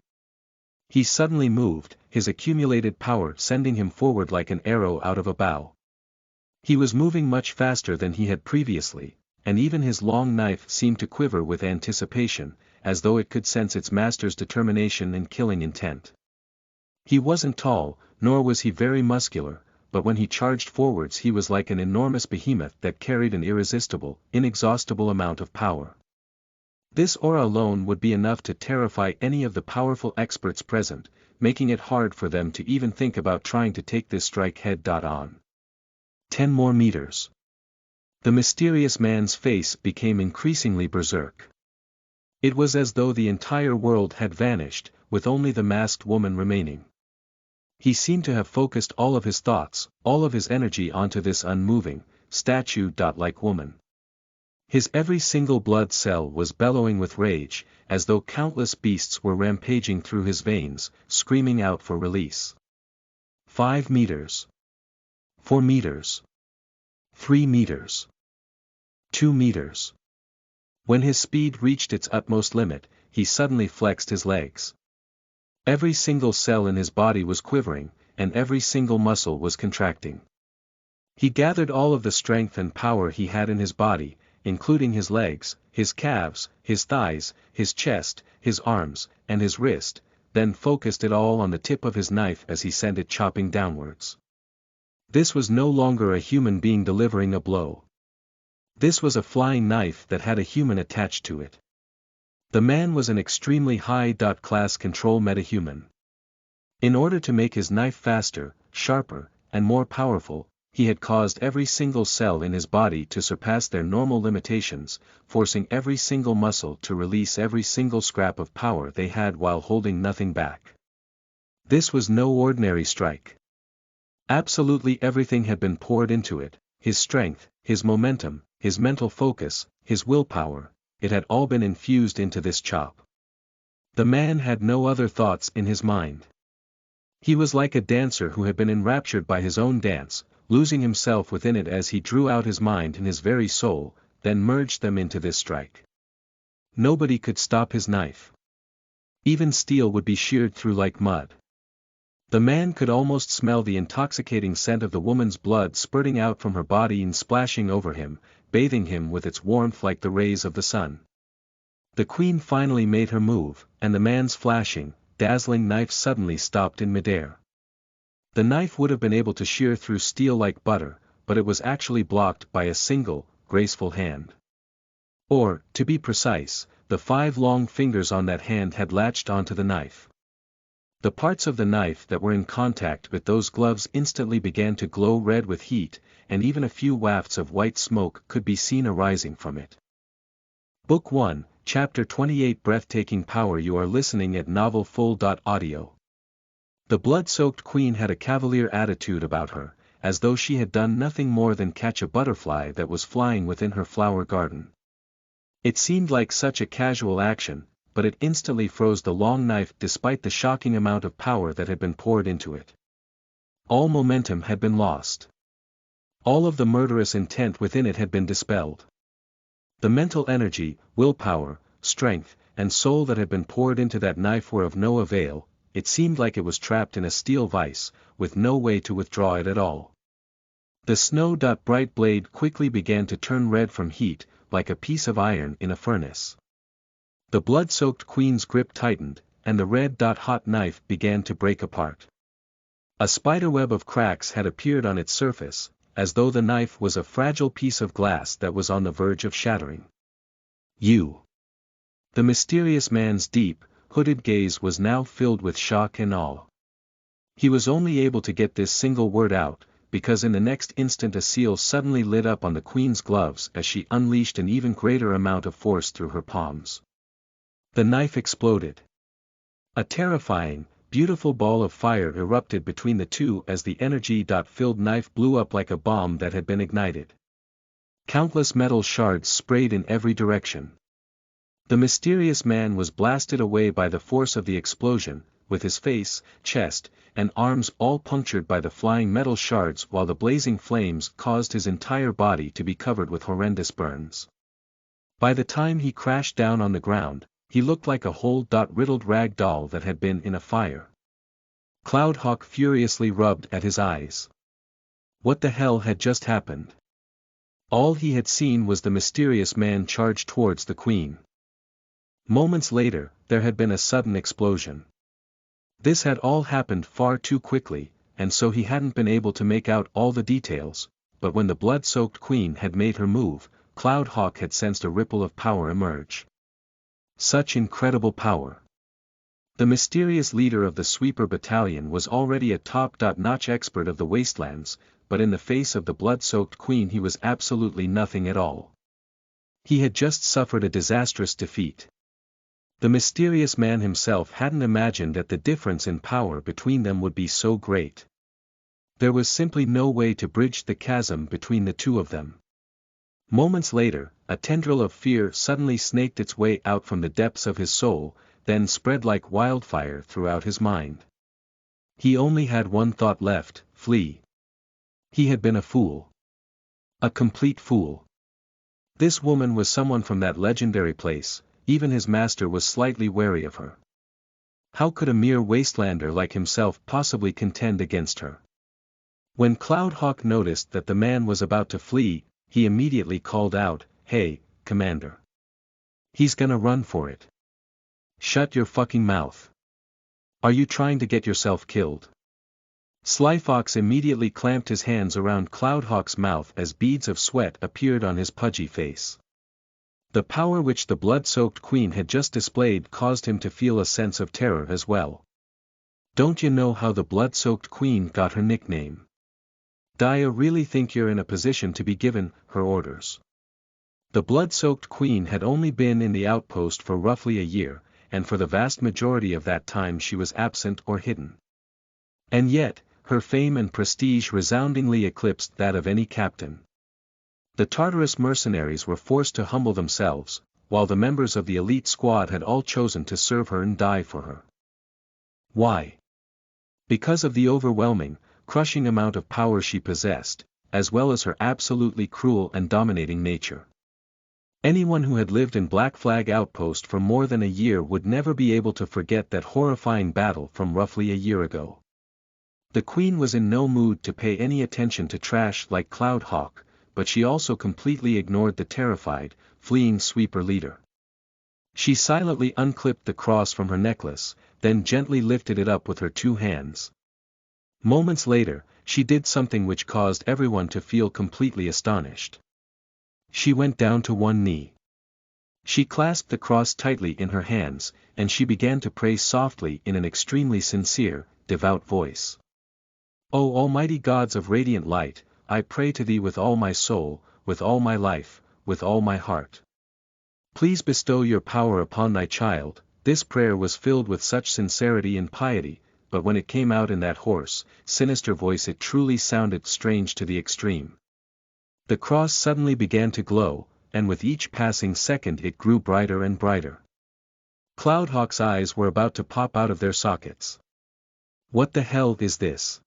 He suddenly moved, his accumulated power sending him forward like an arrow out of a bow. He was moving much faster than he had previously, and even his long knife seemed to quiver with anticipation, as though it could sense its master's determination and killing intent. He wasn't tall, nor was he very muscular, but when he charged forwards he was like an enormous behemoth that carried an irresistible, inexhaustible amount of power. This aura alone would be enough to terrify any of the powerful experts present, making it hard for them to even think about trying to take this strike head-on. 10 more meters. The mysterious man's face became increasingly berserk. It was as though the entire world had vanished, with only the masked woman remaining. He seemed to have focused all of his thoughts, all of his energy onto this unmoving, statue-like woman. His every single blood cell was bellowing with rage, as though countless beasts were rampaging through his veins, screaming out for release. 5 meters. 4 meters. 3 meters. 2 meters. When his speed reached its utmost limit, he suddenly flexed his legs. Every single cell in his body was quivering, and every single muscle was contracting. He gathered all of the strength and power he had in his body, including his legs, his calves, his thighs, his chest, his arms, and his wrist, then focused it all on the tip of his knife as he sent it chopping downwards. This was no longer a human being delivering a blow. This was a flying knife that had a human attached to it. The man was an extremely high-class control metahuman. In order to make his knife faster, sharper, and more powerful, he had caused every single cell in his body to surpass their normal limitations, forcing every single muscle to release every single scrap of power they had while holding nothing back. This was no ordinary strike. Absolutely everything had been poured into it, his strength, his momentum, his mental focus, his willpower, it had all been infused into this chop. The man had no other thoughts in his mind. He was like a dancer who had been enraptured by his own dance, losing himself within it as he drew out his mind and his very soul, then merged them into this strike. Nobody could stop his knife. Even steel would be sheared through like mud. The man could almost smell the intoxicating scent of the woman's blood spurting out from her body and splashing over him, bathing him with its warmth like the rays of the sun. The queen finally made her move, and the man's flashing, dazzling knife suddenly stopped in midair. The knife would have been able to shear through steel like butter, but it was actually blocked by a single, graceful hand. Or, to be precise, the 5 long fingers on that hand had latched onto the knife. The parts of the knife that were in contact with those gloves instantly began to glow red with heat, and even a few wafts of white smoke could be seen arising from it. Book 1, Chapter 28 Breathtaking Power. You are listening at novelfull.audio. The blood-soaked queen had a cavalier attitude about her, as though she had done nothing more than catch a butterfly that was flying within her flower garden. It seemed like such a casual action, but it instantly froze the long knife despite the shocking amount of power that had been poured into it. All momentum had been lost. All of the murderous intent within it had been dispelled. The mental energy, willpower, strength, and soul that had been poured into that knife were of no avail. It seemed like it was trapped in a steel vise, with no way to withdraw it at all. The snow-bright blade quickly began to turn red from heat, like a piece of iron in a furnace. The blood-soaked queen's grip tightened, and the red-hot knife began to break apart. A spiderweb of cracks had appeared on its surface, as though the knife was a fragile piece of glass that was on the verge of shattering. You. The mysterious man's deep, hooded gaze was now filled with shock and awe. He was only able to get this single word out, because in the next instant a seal suddenly lit up on the queen's gloves as she unleashed an even greater amount of force through her palms. The knife exploded. A terrifying, beautiful ball of fire erupted between the two as the energy-filled knife blew up like a bomb that had been ignited. Countless metal shards sprayed in every direction. The mysterious man was blasted away by the force of the explosion, with his face, chest, and arms all punctured by the flying metal shards, while the blazing flames caused his entire body to be covered with horrendous burns. By the time he crashed down on the ground, he looked like a whole riddled rag doll that had been in a fire. Cloudhawk furiously rubbed at his eyes. What the hell had just happened? All he had seen was the mysterious man charge towards the queen. Moments later, there had been a sudden explosion. This had all happened far too quickly, and so he hadn't been able to make out all the details, but when the blood-soaked queen had made her move, Cloudhawk had sensed a ripple of power emerge. Such incredible power. The mysterious leader of the Sweeper Battalion was already a top-notch expert of the wastelands, but in the face of the blood-soaked queen he was absolutely nothing at all. He had just suffered a disastrous defeat. The mysterious man himself hadn't imagined that the difference in power between them would be so great. There was simply no way to bridge the chasm between the two of them. Moments later, a tendril of fear suddenly snaked its way out from the depths of his soul, then spread like wildfire throughout his mind. He only had one thought left: flee. He had been a fool. A complete fool. This woman was someone from that legendary place. Even his master was slightly wary of her. How could a mere wastelander like himself possibly contend against her? When Cloudhawk noticed that the man was about to flee, he immediately called out, "Hey, Commander. He's gonna run for it. Shut your fucking mouth. Are you trying to get yourself killed?" Slyfox immediately clamped his hands around Cloudhawk's mouth as beads of sweat appeared on his pudgy face. The power which the blood-soaked queen had just displayed caused him to feel a sense of terror as well. Don't you know how the blood-soaked queen got her nickname? Do you really think you're in a position to be given her orders? The blood-soaked queen had only been in the outpost for roughly a year, and for the vast majority of that time she was absent or hidden. And yet, her fame and prestige resoundingly eclipsed that of any captain. The Tartarus mercenaries were forced to humble themselves, while the members of the elite squad had all chosen to serve her and die for her. Why? Because of the overwhelming, crushing amount of power she possessed, as well as her absolutely cruel and dominating nature. Anyone who had lived in Black Flag Outpost for more than a year would never be able to forget that horrifying battle from roughly a year ago. The Queen was in no mood to pay any attention to trash like Cloudhawk, but she also completely ignored the terrified, fleeing Sweeper leader. She silently unclipped the cross from her necklace, then gently lifted it up with her two hands. Moments later, she did something which caused everyone to feel completely astonished. She went down to one knee. She clasped the cross tightly in her hands, and she began to pray softly in an extremely sincere, devout voice. O Almighty Gods of radiant light, I pray to thee with all my soul, with all my life, with all my heart. Please bestow your power upon thy child. This prayer was filled with such sincerity and piety, but when it came out in that hoarse, sinister voice it truly sounded strange to the extreme. The cross suddenly began to glow, and with each passing second it grew brighter and brighter. Cloudhawk's eyes were about to pop out of their sockets. What the hell is this?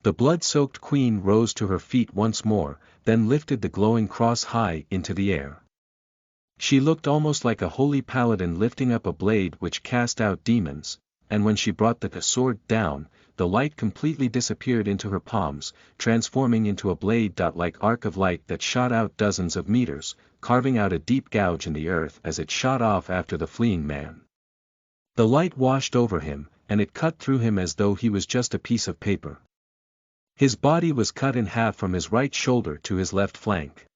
The blood-soaked queen rose to her feet once more, then lifted the glowing cross high into the air. She looked almost like a holy paladin lifting up a blade which cast out demons, and when she brought the sword down, the light completely disappeared into her palms, transforming into a blade-like arc of light that shot out dozens of meters, carving out a deep gouge in the earth as it shot off after the fleeing man. The light washed over him, and it cut through him as though he was just a piece of paper. His body was cut in half from his right shoulder to his left flank.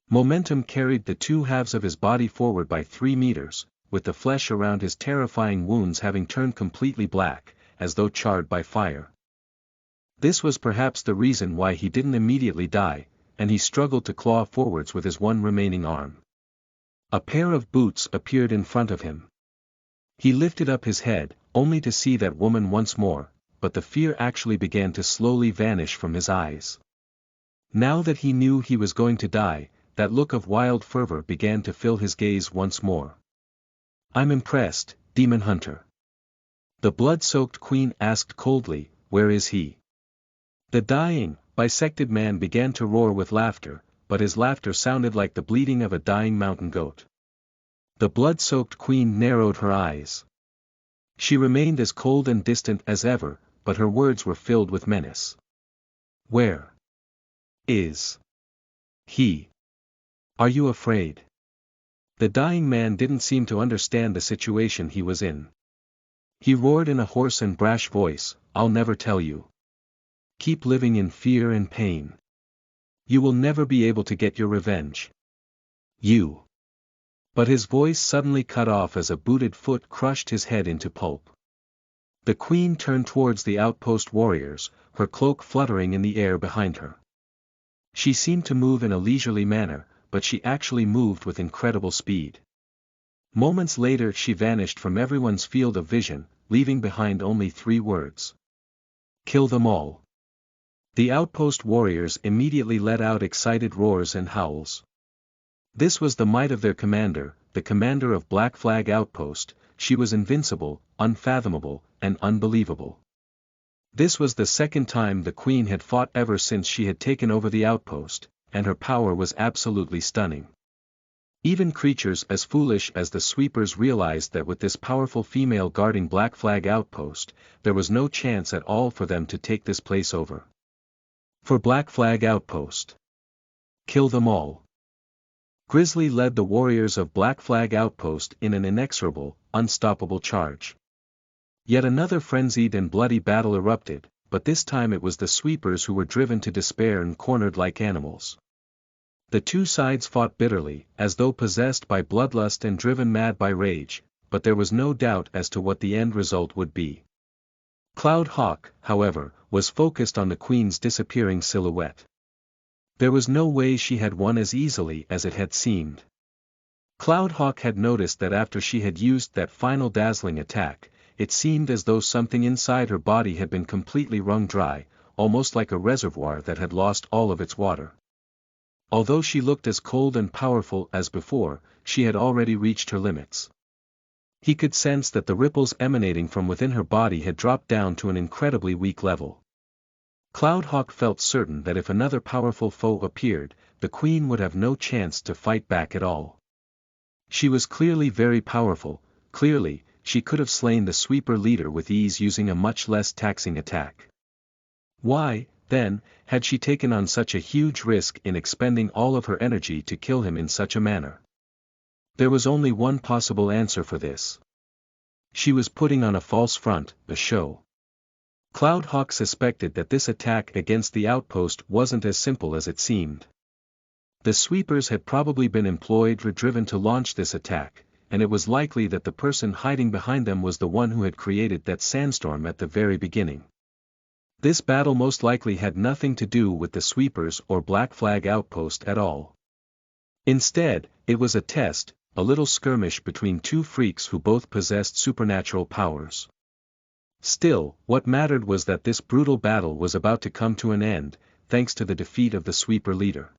Momentum carried the two halves of his body forward by 3 meters, with the flesh around his terrifying wounds having turned completely black, as though charred by fire. This was perhaps the reason why he didn't immediately die, and he struggled to claw forwards with his one remaining arm. A pair of boots appeared in front of him. He lifted up his head, only to see that woman once more, but the fear actually began to slowly vanish from his eyes. Now that he knew he was going to die, that look of wild fervor began to fill his gaze once more. I'm impressed, demon hunter. The blood-soaked queen asked coldly, where is he? The dying, bisected man began to roar with laughter, but his laughter sounded like the bleating of a dying mountain goat. The blood-soaked queen narrowed her eyes. She remained as cold and distant as ever, but her words were filled with menace. Where is he? Are you afraid? The dying man didn't seem to understand the situation he was in. He roared in a hoarse and brash voice, I'll never tell you. Keep living in fear and pain. You will never be able to get your revenge. You. But his voice suddenly cut off as a booted foot crushed his head into pulp. The queen turned towards the outpost warriors, her cloak fluttering in the air behind her. She seemed to move in a leisurely manner, but she actually moved with incredible speed. Moments later she vanished from everyone's field of vision, leaving behind only 3 words. Kill them all. The outpost warriors immediately let out excited roars and howls. This was the might of their commander, the commander of Black Flag Outpost. She was invincible, unfathomable, and unbelievable. This was the second time the queen had fought ever since she had taken over the outpost, and her power was absolutely stunning. Even creatures as foolish as the sweepers realized that with this powerful female guarding Black Flag Outpost, there was no chance at all for them to take this place over. For Black Flag Outpost. Kill them all. Grizzly led the warriors of Black Flag Outpost in an inexorable, unstoppable charge. Yet another frenzied and bloody battle erupted, but this time it was the sweepers who were driven to despair and cornered like animals. The two sides fought bitterly, as though possessed by bloodlust and driven mad by rage, but there was no doubt as to what the end result would be. Cloud Hawk, however, was focused on the queen's disappearing silhouette. There was no way she had won as easily as it had seemed. Cloud Hawk had noticed that after she had used that final dazzling attack, it seemed as though something inside her body had been completely wrung dry, almost like a reservoir that had lost all of its water. Although she looked as cold and powerful as before, she had already reached her limits. He could sense that the ripples emanating from within her body had dropped down to an incredibly weak level. Cloudhawk felt certain that if another powerful foe appeared, the queen would have no chance to fight back at all. She was clearly very powerful, clearly, she could have slain the sweeper leader with ease using a much less taxing attack. Why, then, had she taken on such a huge risk in expending all of her energy to kill him in such a manner? There was only one possible answer for this. She was putting on a false front, a show. Cloudhawk suspected that this attack against the outpost wasn't as simple as it seemed. The sweepers had probably been employed or driven to launch this attack, and it was likely that the person hiding behind them was the one who had created that sandstorm at the very beginning. This battle most likely had nothing to do with the sweepers or Black Flag outpost at all. Instead, it was a test, a little skirmish between two freaks who both possessed supernatural powers. Still, what mattered was that this brutal battle was about to come to an end, thanks to the defeat of the sweeper leader.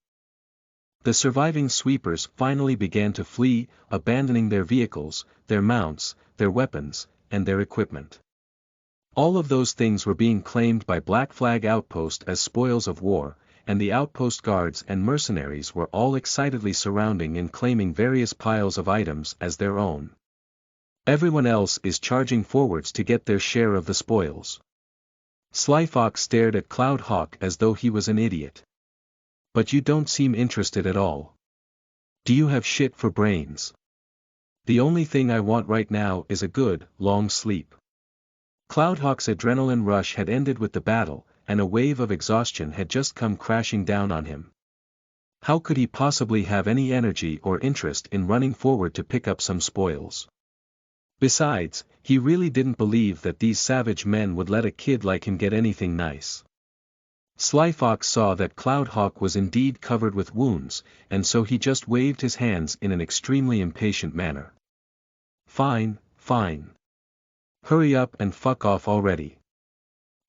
The surviving sweepers finally began to flee, abandoning their vehicles, their mounts, their weapons, and their equipment. All of those things were being claimed by Black Flag Outpost as spoils of war, and the outpost guards and mercenaries were all excitedly surrounding and claiming various piles of items as their own. Everyone else is charging forwards to get their share of the spoils. Slyfox stared at Cloudhawk as though he was an idiot. But you don't seem interested at all. Do you have shit for brains? The only thing I want right now is a good, long sleep. Cloudhawk's adrenaline rush had ended with the battle, and a wave of exhaustion had just come crashing down on him. How could he possibly have any energy or interest in running forward to pick up some spoils? Besides, he really didn't believe that these savage men would let a kid like him get anything nice. Slyfox saw that Cloudhawk was indeed covered with wounds, and so he just waved his hands in an extremely impatient manner. Fine, fine. Hurry up and fuck off already.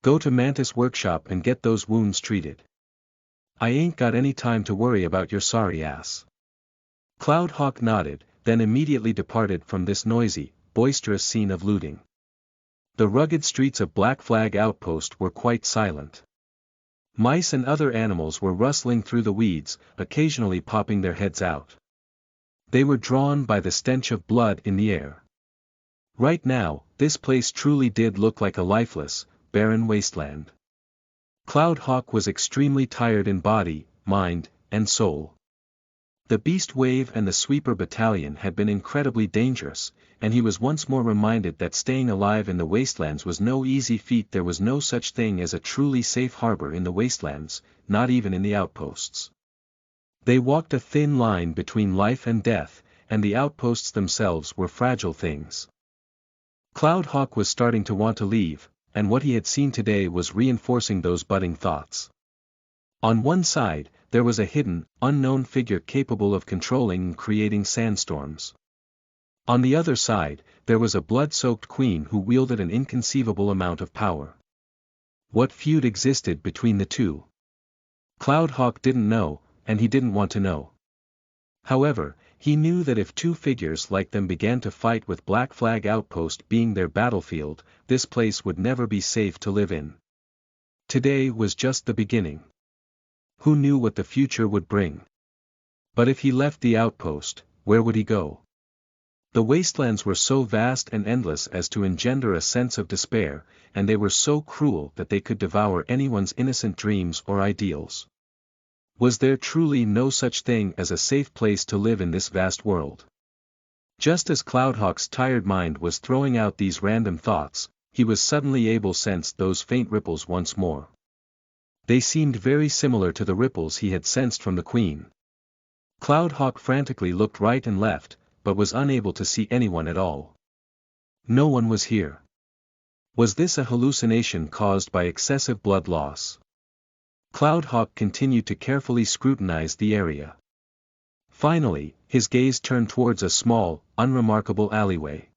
Go to Mantis Workshop and get those wounds treated. I ain't got any time to worry about your sorry ass. Cloudhawk nodded, then immediately departed from this noisy, boisterous scene of looting. The rugged streets of Black Flag Outpost were quite silent. Mice and other animals were rustling through the weeds, occasionally popping their heads out. They were drawn by the stench of blood in the air. Right now, this place truly did look like a lifeless, barren wasteland. Cloudhawk was extremely tired in body, mind, and soul. The Beast Wave and the Sweeper Battalion had been incredibly dangerous, and he was once more reminded that staying alive in the wastelands was no easy feat. There was no such thing as a truly safe harbor in the wastelands, not even in the outposts. They walked a thin line between life and death, and the outposts themselves were fragile things. Cloudhawk was starting to want to leave, and what he had seen today was reinforcing those budding thoughts. On one side, there was a hidden, unknown figure capable of controlling and creating sandstorms. On the other side, there was a blood-soaked queen who wielded an inconceivable amount of power. What feud existed between the two? Cloudhawk didn't know, and he didn't want to know. However, he knew that if two figures like them began to fight with Black Flag Outpost being their battlefield, this place would never be safe to live in. Today was just the beginning. Who knew what the future would bring? But if he left the outpost, where would he go? The wastelands were so vast and endless as to engender a sense of despair, and they were so cruel that they could devour anyone's innocent dreams or ideals. Was there truly no such thing as a safe place to live in this vast world? Just as Cloudhawk's tired mind was throwing out these random thoughts, he was suddenly able to sense those faint ripples once more. They seemed very similar to the ripples he had sensed from the Queen. Cloudhawk frantically looked right and left, but was unable to see anyone at all. No one was here. Was this a hallucination caused by excessive blood loss? Cloudhawk continued to carefully scrutinize the area. Finally, his gaze turned towards a small, unremarkable alleyway.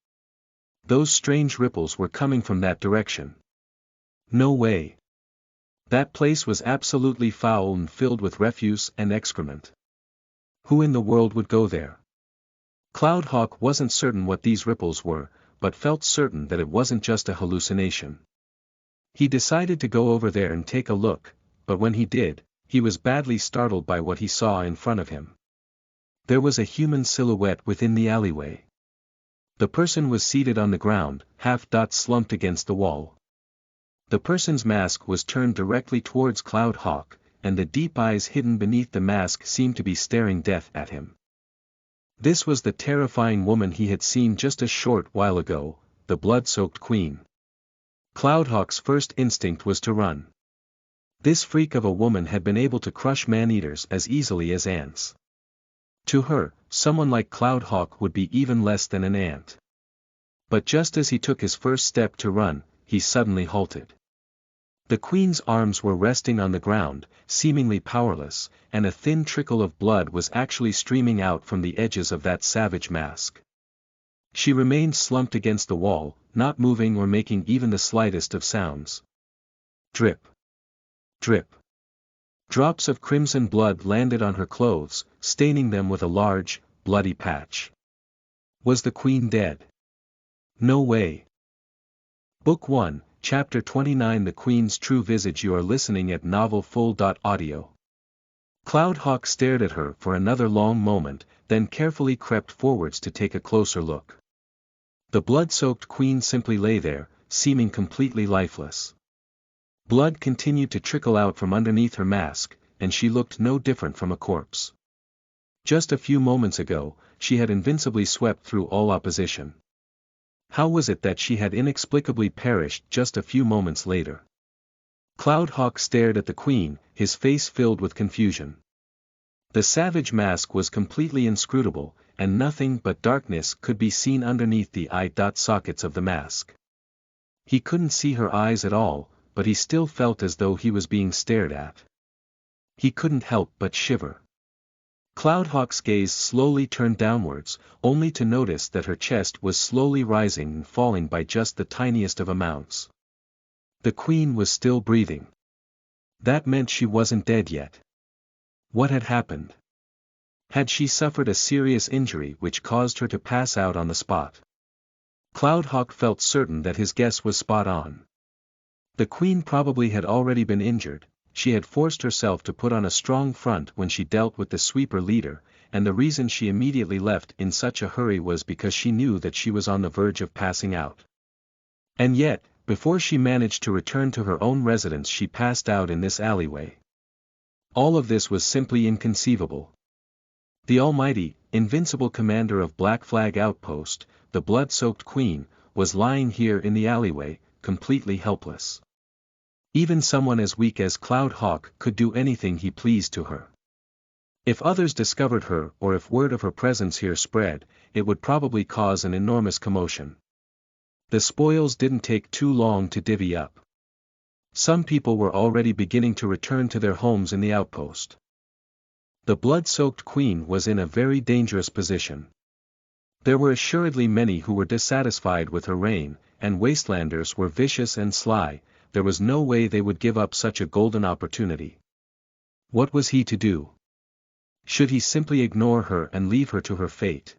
Those strange ripples were coming from that direction. No way. That place was absolutely foul and filled with refuse and excrement. Who in the world would go there? Cloudhawk wasn't certain what these ripples were, but felt certain that it wasn't just a hallucination. He decided to go over there and take a look, but when he did, he was badly startled by what he saw in front of him. There was a human silhouette within the alleyway. The person was seated on the ground, slumped against the wall. The person's mask was turned directly towards Cloudhawk, and the deep eyes hidden beneath the mask seemed to be staring death at him. This was the terrifying woman he had seen just a short while ago, the blood-soaked Queen. Cloudhawk's first instinct was to run. This freak of a woman had been able to crush man-eaters as easily as ants. To her, someone like Cloudhawk would be even less than an ant. But just as he took his first step to run, he suddenly halted. The queen's arms were resting on the ground, seemingly powerless, and a thin trickle of blood was actually streaming out from the edges of that savage mask. She remained slumped against the wall, not moving or making even the slightest of sounds. Drip. Drip. Drops of crimson blood landed on her clothes, staining them with a large, bloody patch. Was the queen dead? No way. Book 1, Chapter 29 The Queen's True Visage. You are listening at novelfull.audio. Cloudhawk stared at her for another long moment, then carefully crept forwards to take a closer look. The blood-soaked queen simply lay there, seeming completely lifeless. Blood continued to trickle out from underneath her mask, and she looked no different from a corpse. Just a few moments ago, she had invincibly swept through all opposition. How was it that she had inexplicably perished just a few moments later? Cloudhawk stared at the queen, his face filled with confusion. The savage mask was completely inscrutable, and nothing but darkness could be seen underneath the eye sockets of the mask. He couldn't see her eyes at all, but he still felt as though he was being stared at. He couldn't help but shiver. Cloudhawk's gaze slowly turned downwards, only to notice that her chest was slowly rising and falling by just the tiniest of amounts. The queen was still breathing. That meant she wasn't dead yet. What had happened? Had she suffered a serious injury which caused her to pass out on the spot? Cloudhawk felt certain that his guess was spot on. The queen probably had already been injured. She had forced herself to put on a strong front when she dealt with the sweeper leader, and the reason she immediately left in such a hurry was because she knew that she was on the verge of passing out. And yet, before she managed to return to her own residence, she passed out in this alleyway. All of this was simply inconceivable. The almighty, invincible commander of Black Flag Outpost, the blood-soaked queen, was lying here in the alleyway, completely helpless. Even someone as weak as Cloudhawk could do anything he pleased to her. If others discovered her or if word of her presence here spread, it would probably cause an enormous commotion. The spoils didn't take too long to divvy up. Some people were already beginning to return to their homes in the outpost. The blood-soaked queen was in a very dangerous position. There were assuredly many who were dissatisfied with her reign, and wastelanders were vicious and sly. There was no way they would give up such a golden opportunity. What was he to do? Should he simply ignore her and leave her to her fate?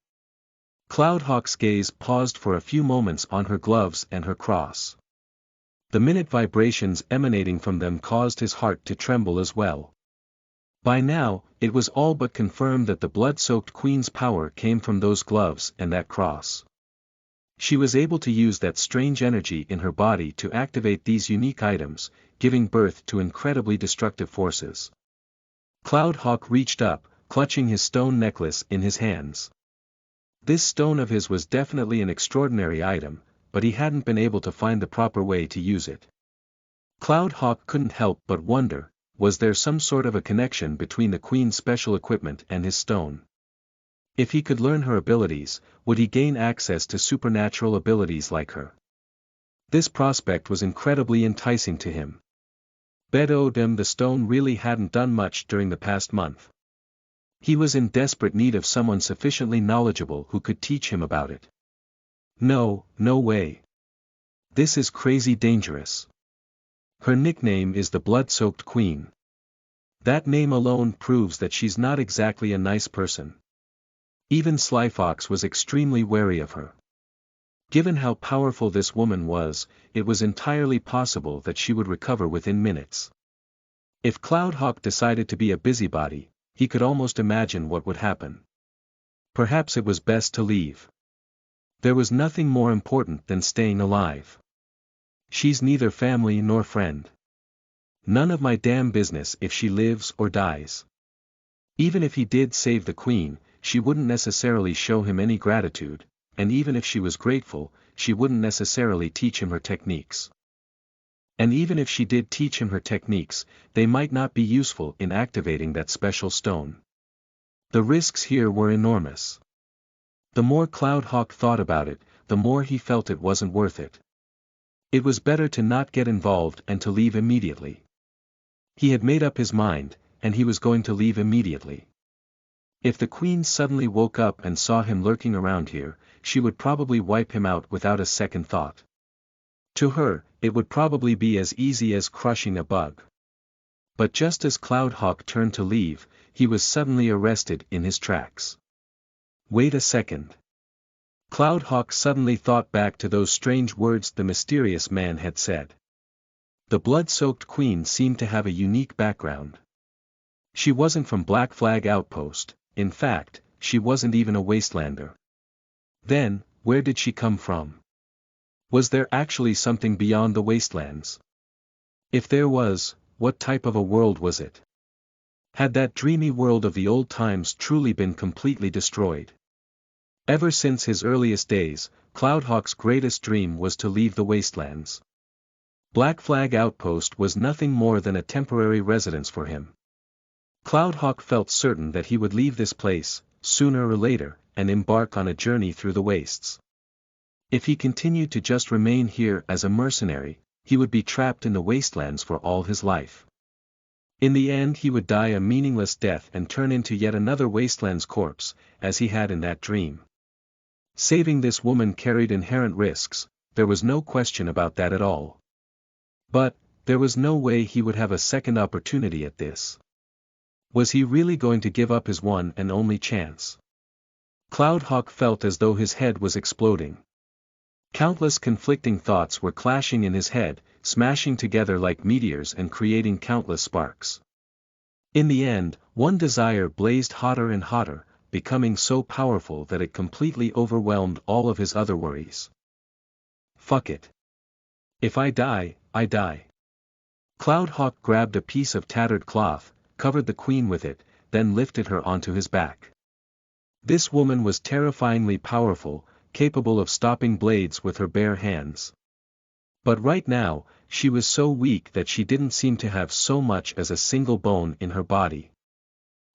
Cloudhawk's gaze paused for a few moments on her gloves and her cross. The minute vibrations emanating from them caused his heart to tremble as well. By now, it was all but confirmed that the blood-soaked queen's power came from those gloves and that cross. She was able to use that strange energy in her body to activate these unique items, giving birth to incredibly destructive forces. Cloudhawk reached up, clutching his stone necklace in his hands. This stone of his was definitely an extraordinary item, but he hadn't been able to find the proper way to use it. Cloudhawk couldn't help but wonder, was there some sort of a connection between the queen's special equipment and his stone? If he could learn her abilities, would he gain access to supernatural abilities like her? This prospect was incredibly enticing to him. Bet Odem the stone really hadn't done much during the past month. He was in desperate need of someone sufficiently knowledgeable who could teach him about it. No way. This is crazy dangerous. Her nickname is the Blood-Soaked Queen. That name alone proves that she's not exactly a nice person. Even Slyfox was extremely wary of her. Given how powerful this woman was, it was entirely possible that she would recover within minutes. If Cloudhawk decided to be a busybody, he could almost imagine what would happen. Perhaps it was best to leave. There was nothing more important than staying alive. She's neither family nor friend. None of my damn business if she lives or dies. Even if he did save the queen, she wouldn't necessarily show him any gratitude, and even if she was grateful, she wouldn't necessarily teach him her techniques. And even if she did teach him her techniques, they might not be useful in activating that special stone. The risks here were enormous. The more Cloudhawk thought about it, the more he felt it wasn't worth it. It was better to not get involved and to leave immediately. He had made up his mind, and he was going to leave immediately. If the Queen suddenly woke up and saw him lurking around here, she would probably wipe him out without a second thought. To her, it would probably be as easy as crushing a bug. But just as Cloudhawk turned to leave, he was suddenly arrested in his tracks. Wait a second. Cloudhawk suddenly thought back to those strange words the mysterious man had said. The blood-soaked Queen seemed to have a unique background. She wasn't from Black Flag Outpost, in fact, she wasn't even a Wastelander. Then, where did she come from? Was there actually something beyond the wastelands? If there was, what type of a world was it? Had that dreamy world of the old times truly been completely destroyed? Ever since his earliest days, Cloudhawk's greatest dream was to leave the wastelands. Black Flag Outpost was nothing more than a temporary residence for him. Cloudhawk felt certain that he would leave this place, sooner or later, and embark on a journey through the wastes. If he continued to just remain here as a mercenary, he would be trapped in the wastelands for all his life. In the end he would die a meaningless death and turn into yet another wasteland's corpse, as he had in that dream. Saving this woman carried inherent risks, there was no question about that at all. But, there was no way he would have a second opportunity at this. Was he really going to give up his one and only chance? Cloudhawk felt as though his head was exploding. Countless conflicting thoughts were clashing in his head, smashing together like meteors and creating countless sparks. In the end, one desire blazed hotter and hotter, becoming so powerful that it completely overwhelmed all of his other worries. Fuck it. If I die, I die. Cloudhawk grabbed a piece of tattered cloth, covered the Queen with it, then lifted her onto his back. This woman was terrifyingly powerful, capable of stopping blades with her bare hands. But right now, she was so weak that she didn't seem to have so much as a single bone in her body.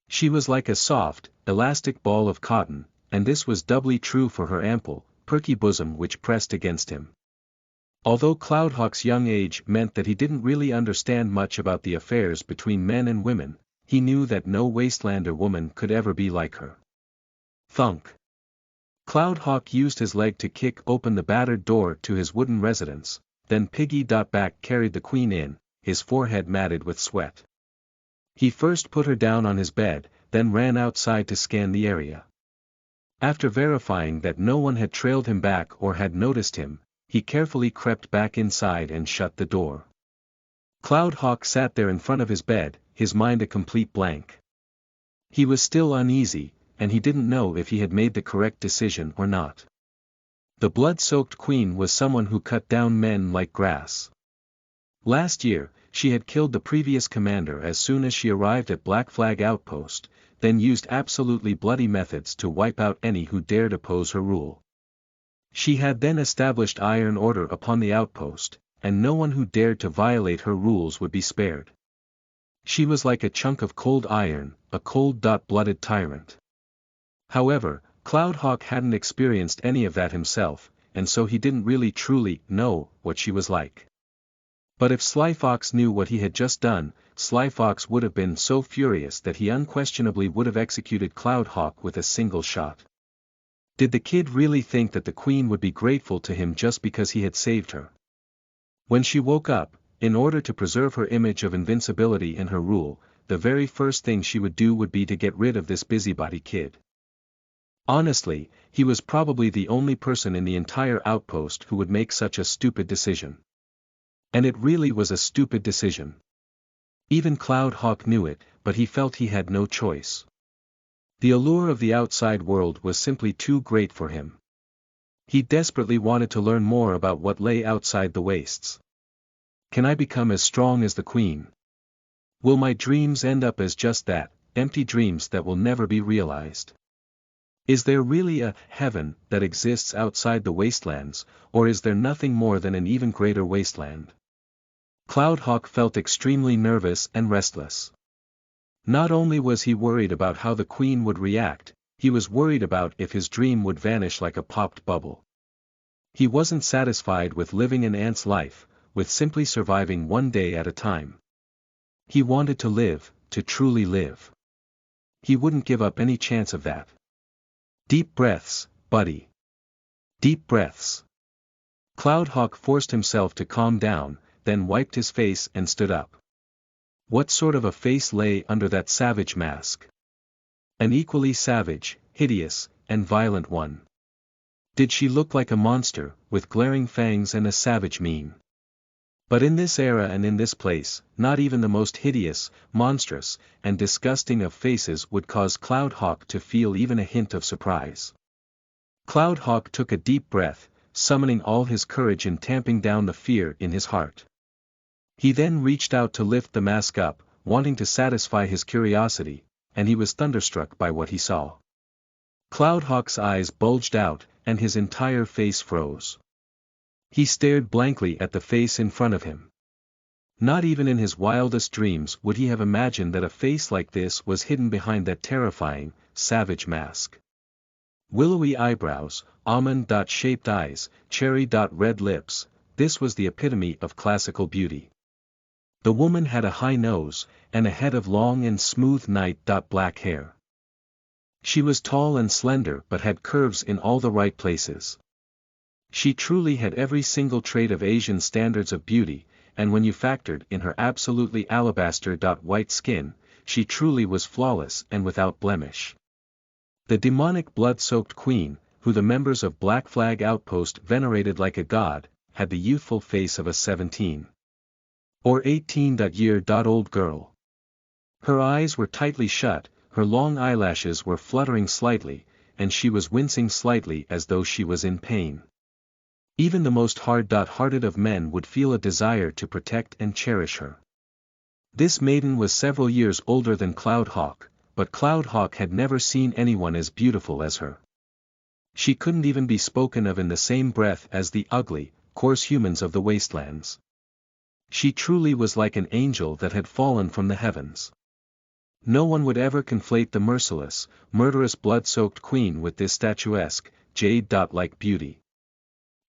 She was like a soft, elastic ball of cotton, and this was doubly true for her ample, perky bosom which pressed against him. Although Cloudhawk's young age meant that he didn't really understand much about the affairs between men and women, he knew that no Wastelander woman could ever be like her. Thunk. Cloudhawk used his leg to kick open the battered door to his wooden residence, then piggyback carried the Queen in, his forehead matted with sweat. He first put her down on his bed, then ran outside to scan the area. After verifying that no one had trailed him back or had noticed him, he carefully crept back inside and shut the door. Cloudhawk sat there in front of his bed, his mind a complete blank. He was still uneasy, and he didn't know if he had made the correct decision or not. The blood-soaked Queen was someone who cut down men like grass. Last year, she had killed the previous commander as soon as she arrived at Black Flag Outpost, then used absolutely bloody methods to wipe out any who dared oppose her rule. She had then established iron order upon the outpost, and no one who dared to violate her rules would be spared. She was like a chunk of cold iron, a cold-blooded tyrant. However, Cloudhawk hadn't experienced any of that himself, and so he didn't really truly know what she was like. But if Slyfox knew what he had just done, Slyfox would have been so furious that he unquestionably would have executed Cloudhawk with a single shot. Did the kid really think that the Queen would be grateful to him just because he had saved her? When she woke up, in order to preserve her image of invincibility and her rule, the very first thing she would do would be to get rid of this busybody kid. Honestly, he was probably the only person in the entire outpost who would make such a stupid decision. And it really was a stupid decision. Even Cloudhawk knew it, but he felt he had no choice. The allure of the outside world was simply too great for him. He desperately wanted to learn more about what lay outside the wastes. Can I become as strong as the Queen? Will my dreams end up as just that, empty dreams that will never be realized? Is there really a heaven that exists outside the wastelands, or is there nothing more than an even greater wasteland? Cloudhawk felt extremely nervous and restless. Not only was he worried about how the queen would react, he was worried about if his dream would vanish like a popped bubble. He wasn't satisfied with living an ant's life, with simply surviving one day at a time. He wanted to live, to truly live. He wouldn't give up any chance of that. Deep breaths, buddy. Deep breaths. Cloudhawk forced himself to calm down, then wiped his face and stood up. What sort of a face lay under that savage mask? An equally savage, hideous, and violent one. Did she look like a monster, with glaring fangs and a savage mien? But in this era and in this place, not even the most hideous, monstrous, and disgusting of faces would cause Cloudhawk to feel even a hint of surprise. Cloudhawk took a deep breath, summoning all his courage and tamping down the fear in his heart. He then reached out to lift the mask up, wanting to satisfy his curiosity, and he was thunderstruck by what he saw. Cloudhawk's eyes bulged out, and his entire face froze. He stared blankly at the face in front of him. Not even in his wildest dreams would he have imagined that a face like this was hidden behind that terrifying, savage mask. Willowy eyebrows, almond-shaped eyes, cherry-red lips, this was the epitome of classical beauty. The woman had a high nose, and a head of long and smooth black hair. She was tall and slender but had curves in all the right places. She truly had every single trait of Asian standards of beauty, and when you factored in her absolutely alabaster white skin, she truly was flawless and without blemish. The demonic blood-soaked queen, who the members of Black Flag Outpost venerated like a god, had the youthful face of a 17 or 18-year-old girl. Her eyes were tightly shut, her long eyelashes were fluttering slightly, and she was wincing slightly as though she was in pain. Even the most hard-hearted of men would feel a desire to protect and cherish her. This maiden was several years older than Cloudhawk, but Cloudhawk had never seen anyone as beautiful as her. She couldn't even be spoken of in the same breath as the ugly, coarse humans of the wastelands. She truly was like an angel that had fallen from the heavens. No one would ever conflate the merciless, murderous blood-soaked queen with this statuesque, jade-like beauty.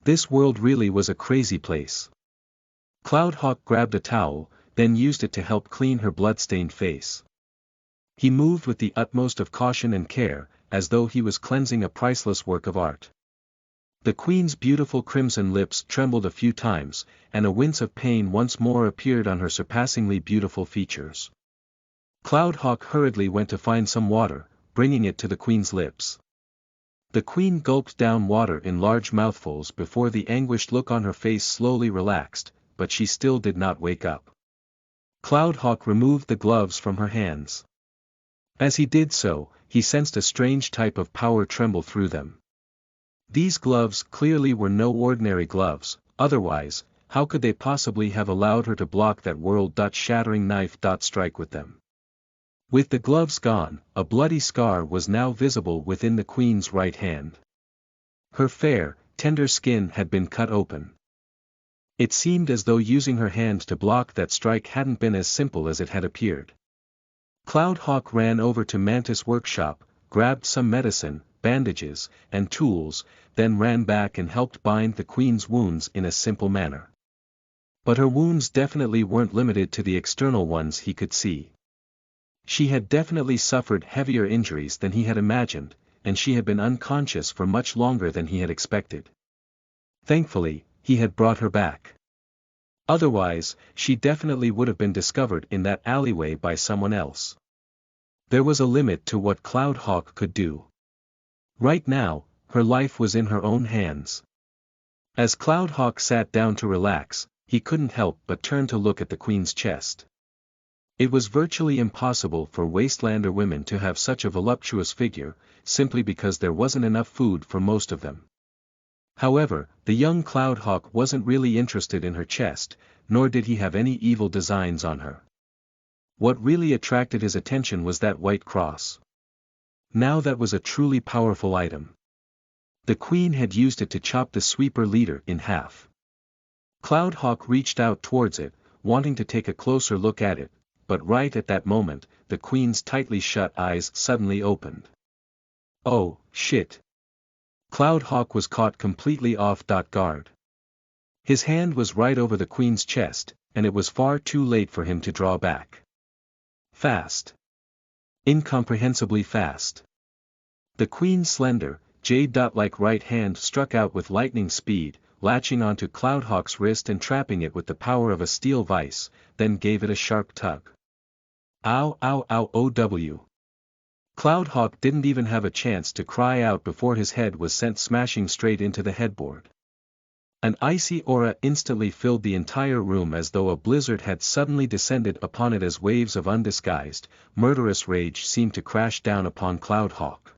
This world really was a crazy place. Cloudhawk grabbed a towel, then used it to help clean her blood-stained face. He moved with the utmost of caution and care, as though he was cleansing a priceless work of art. The queen's beautiful crimson lips trembled a few times, and a wince of pain once more appeared on her surpassingly beautiful features. Cloudhawk hurriedly went to find some water, bringing it to the queen's lips. The queen gulped down water in large mouthfuls before the anguished look on her face slowly relaxed, but she still did not wake up. Cloudhawk removed the gloves from her hands. As he did so, he sensed a strange type of power tremble through them. These gloves clearly were no ordinary gloves, otherwise, how could they possibly have allowed her to block that world-shattering knife strike with them? With the gloves gone, a bloody scar was now visible within the queen's right hand. Her fair, tender skin had been cut open. It seemed as though using her hand to block that strike hadn't been as simple as it had appeared. Cloudhawk ran over to Mantis' workshop, grabbed some medicine, bandages, and tools, then ran back and helped bind the queen's wounds in a simple manner. But her wounds definitely weren't limited to the external ones he could see. She had definitely suffered heavier injuries than he had imagined, and she had been unconscious for much longer than he had expected. Thankfully, he had brought her back. Otherwise, she definitely would have been discovered in that alleyway by someone else. There was a limit to what Cloudhawk could do. Right now, her life was in her own hands. As Cloudhawk sat down to relax, he couldn't help but turn to look at the queen's chest. It was virtually impossible for Wastelander women to have such a voluptuous figure, simply because there wasn't enough food for most of them. However, the young Cloudhawk wasn't really interested in her chest, nor did he have any evil designs on her. What really attracted his attention was that white cross. Now that was a truly powerful item. The queen had used it to chop the sweeper leader in half. Cloudhawk reached out towards it, wanting to take a closer look at it, but right at that moment, the Queen's tightly shut eyes suddenly opened. Oh, shit. Cloudhawk was caught completely off guard. His hand was right over the Queen's chest, and it was far too late for him to draw back. Fast. Incomprehensibly fast. The Queen's slender, jade-like right hand struck out with lightning speed, latching onto Cloudhawk's wrist and trapping it with the power of a steel vice, then gave it a sharp tug. Ow ow ow ow. Cloudhawk didn't even have a chance to cry out before his head was sent smashing straight into the headboard. An icy aura instantly filled the entire room as though a blizzard had suddenly descended upon it as waves of undisguised, murderous rage seemed to crash down upon Cloudhawk.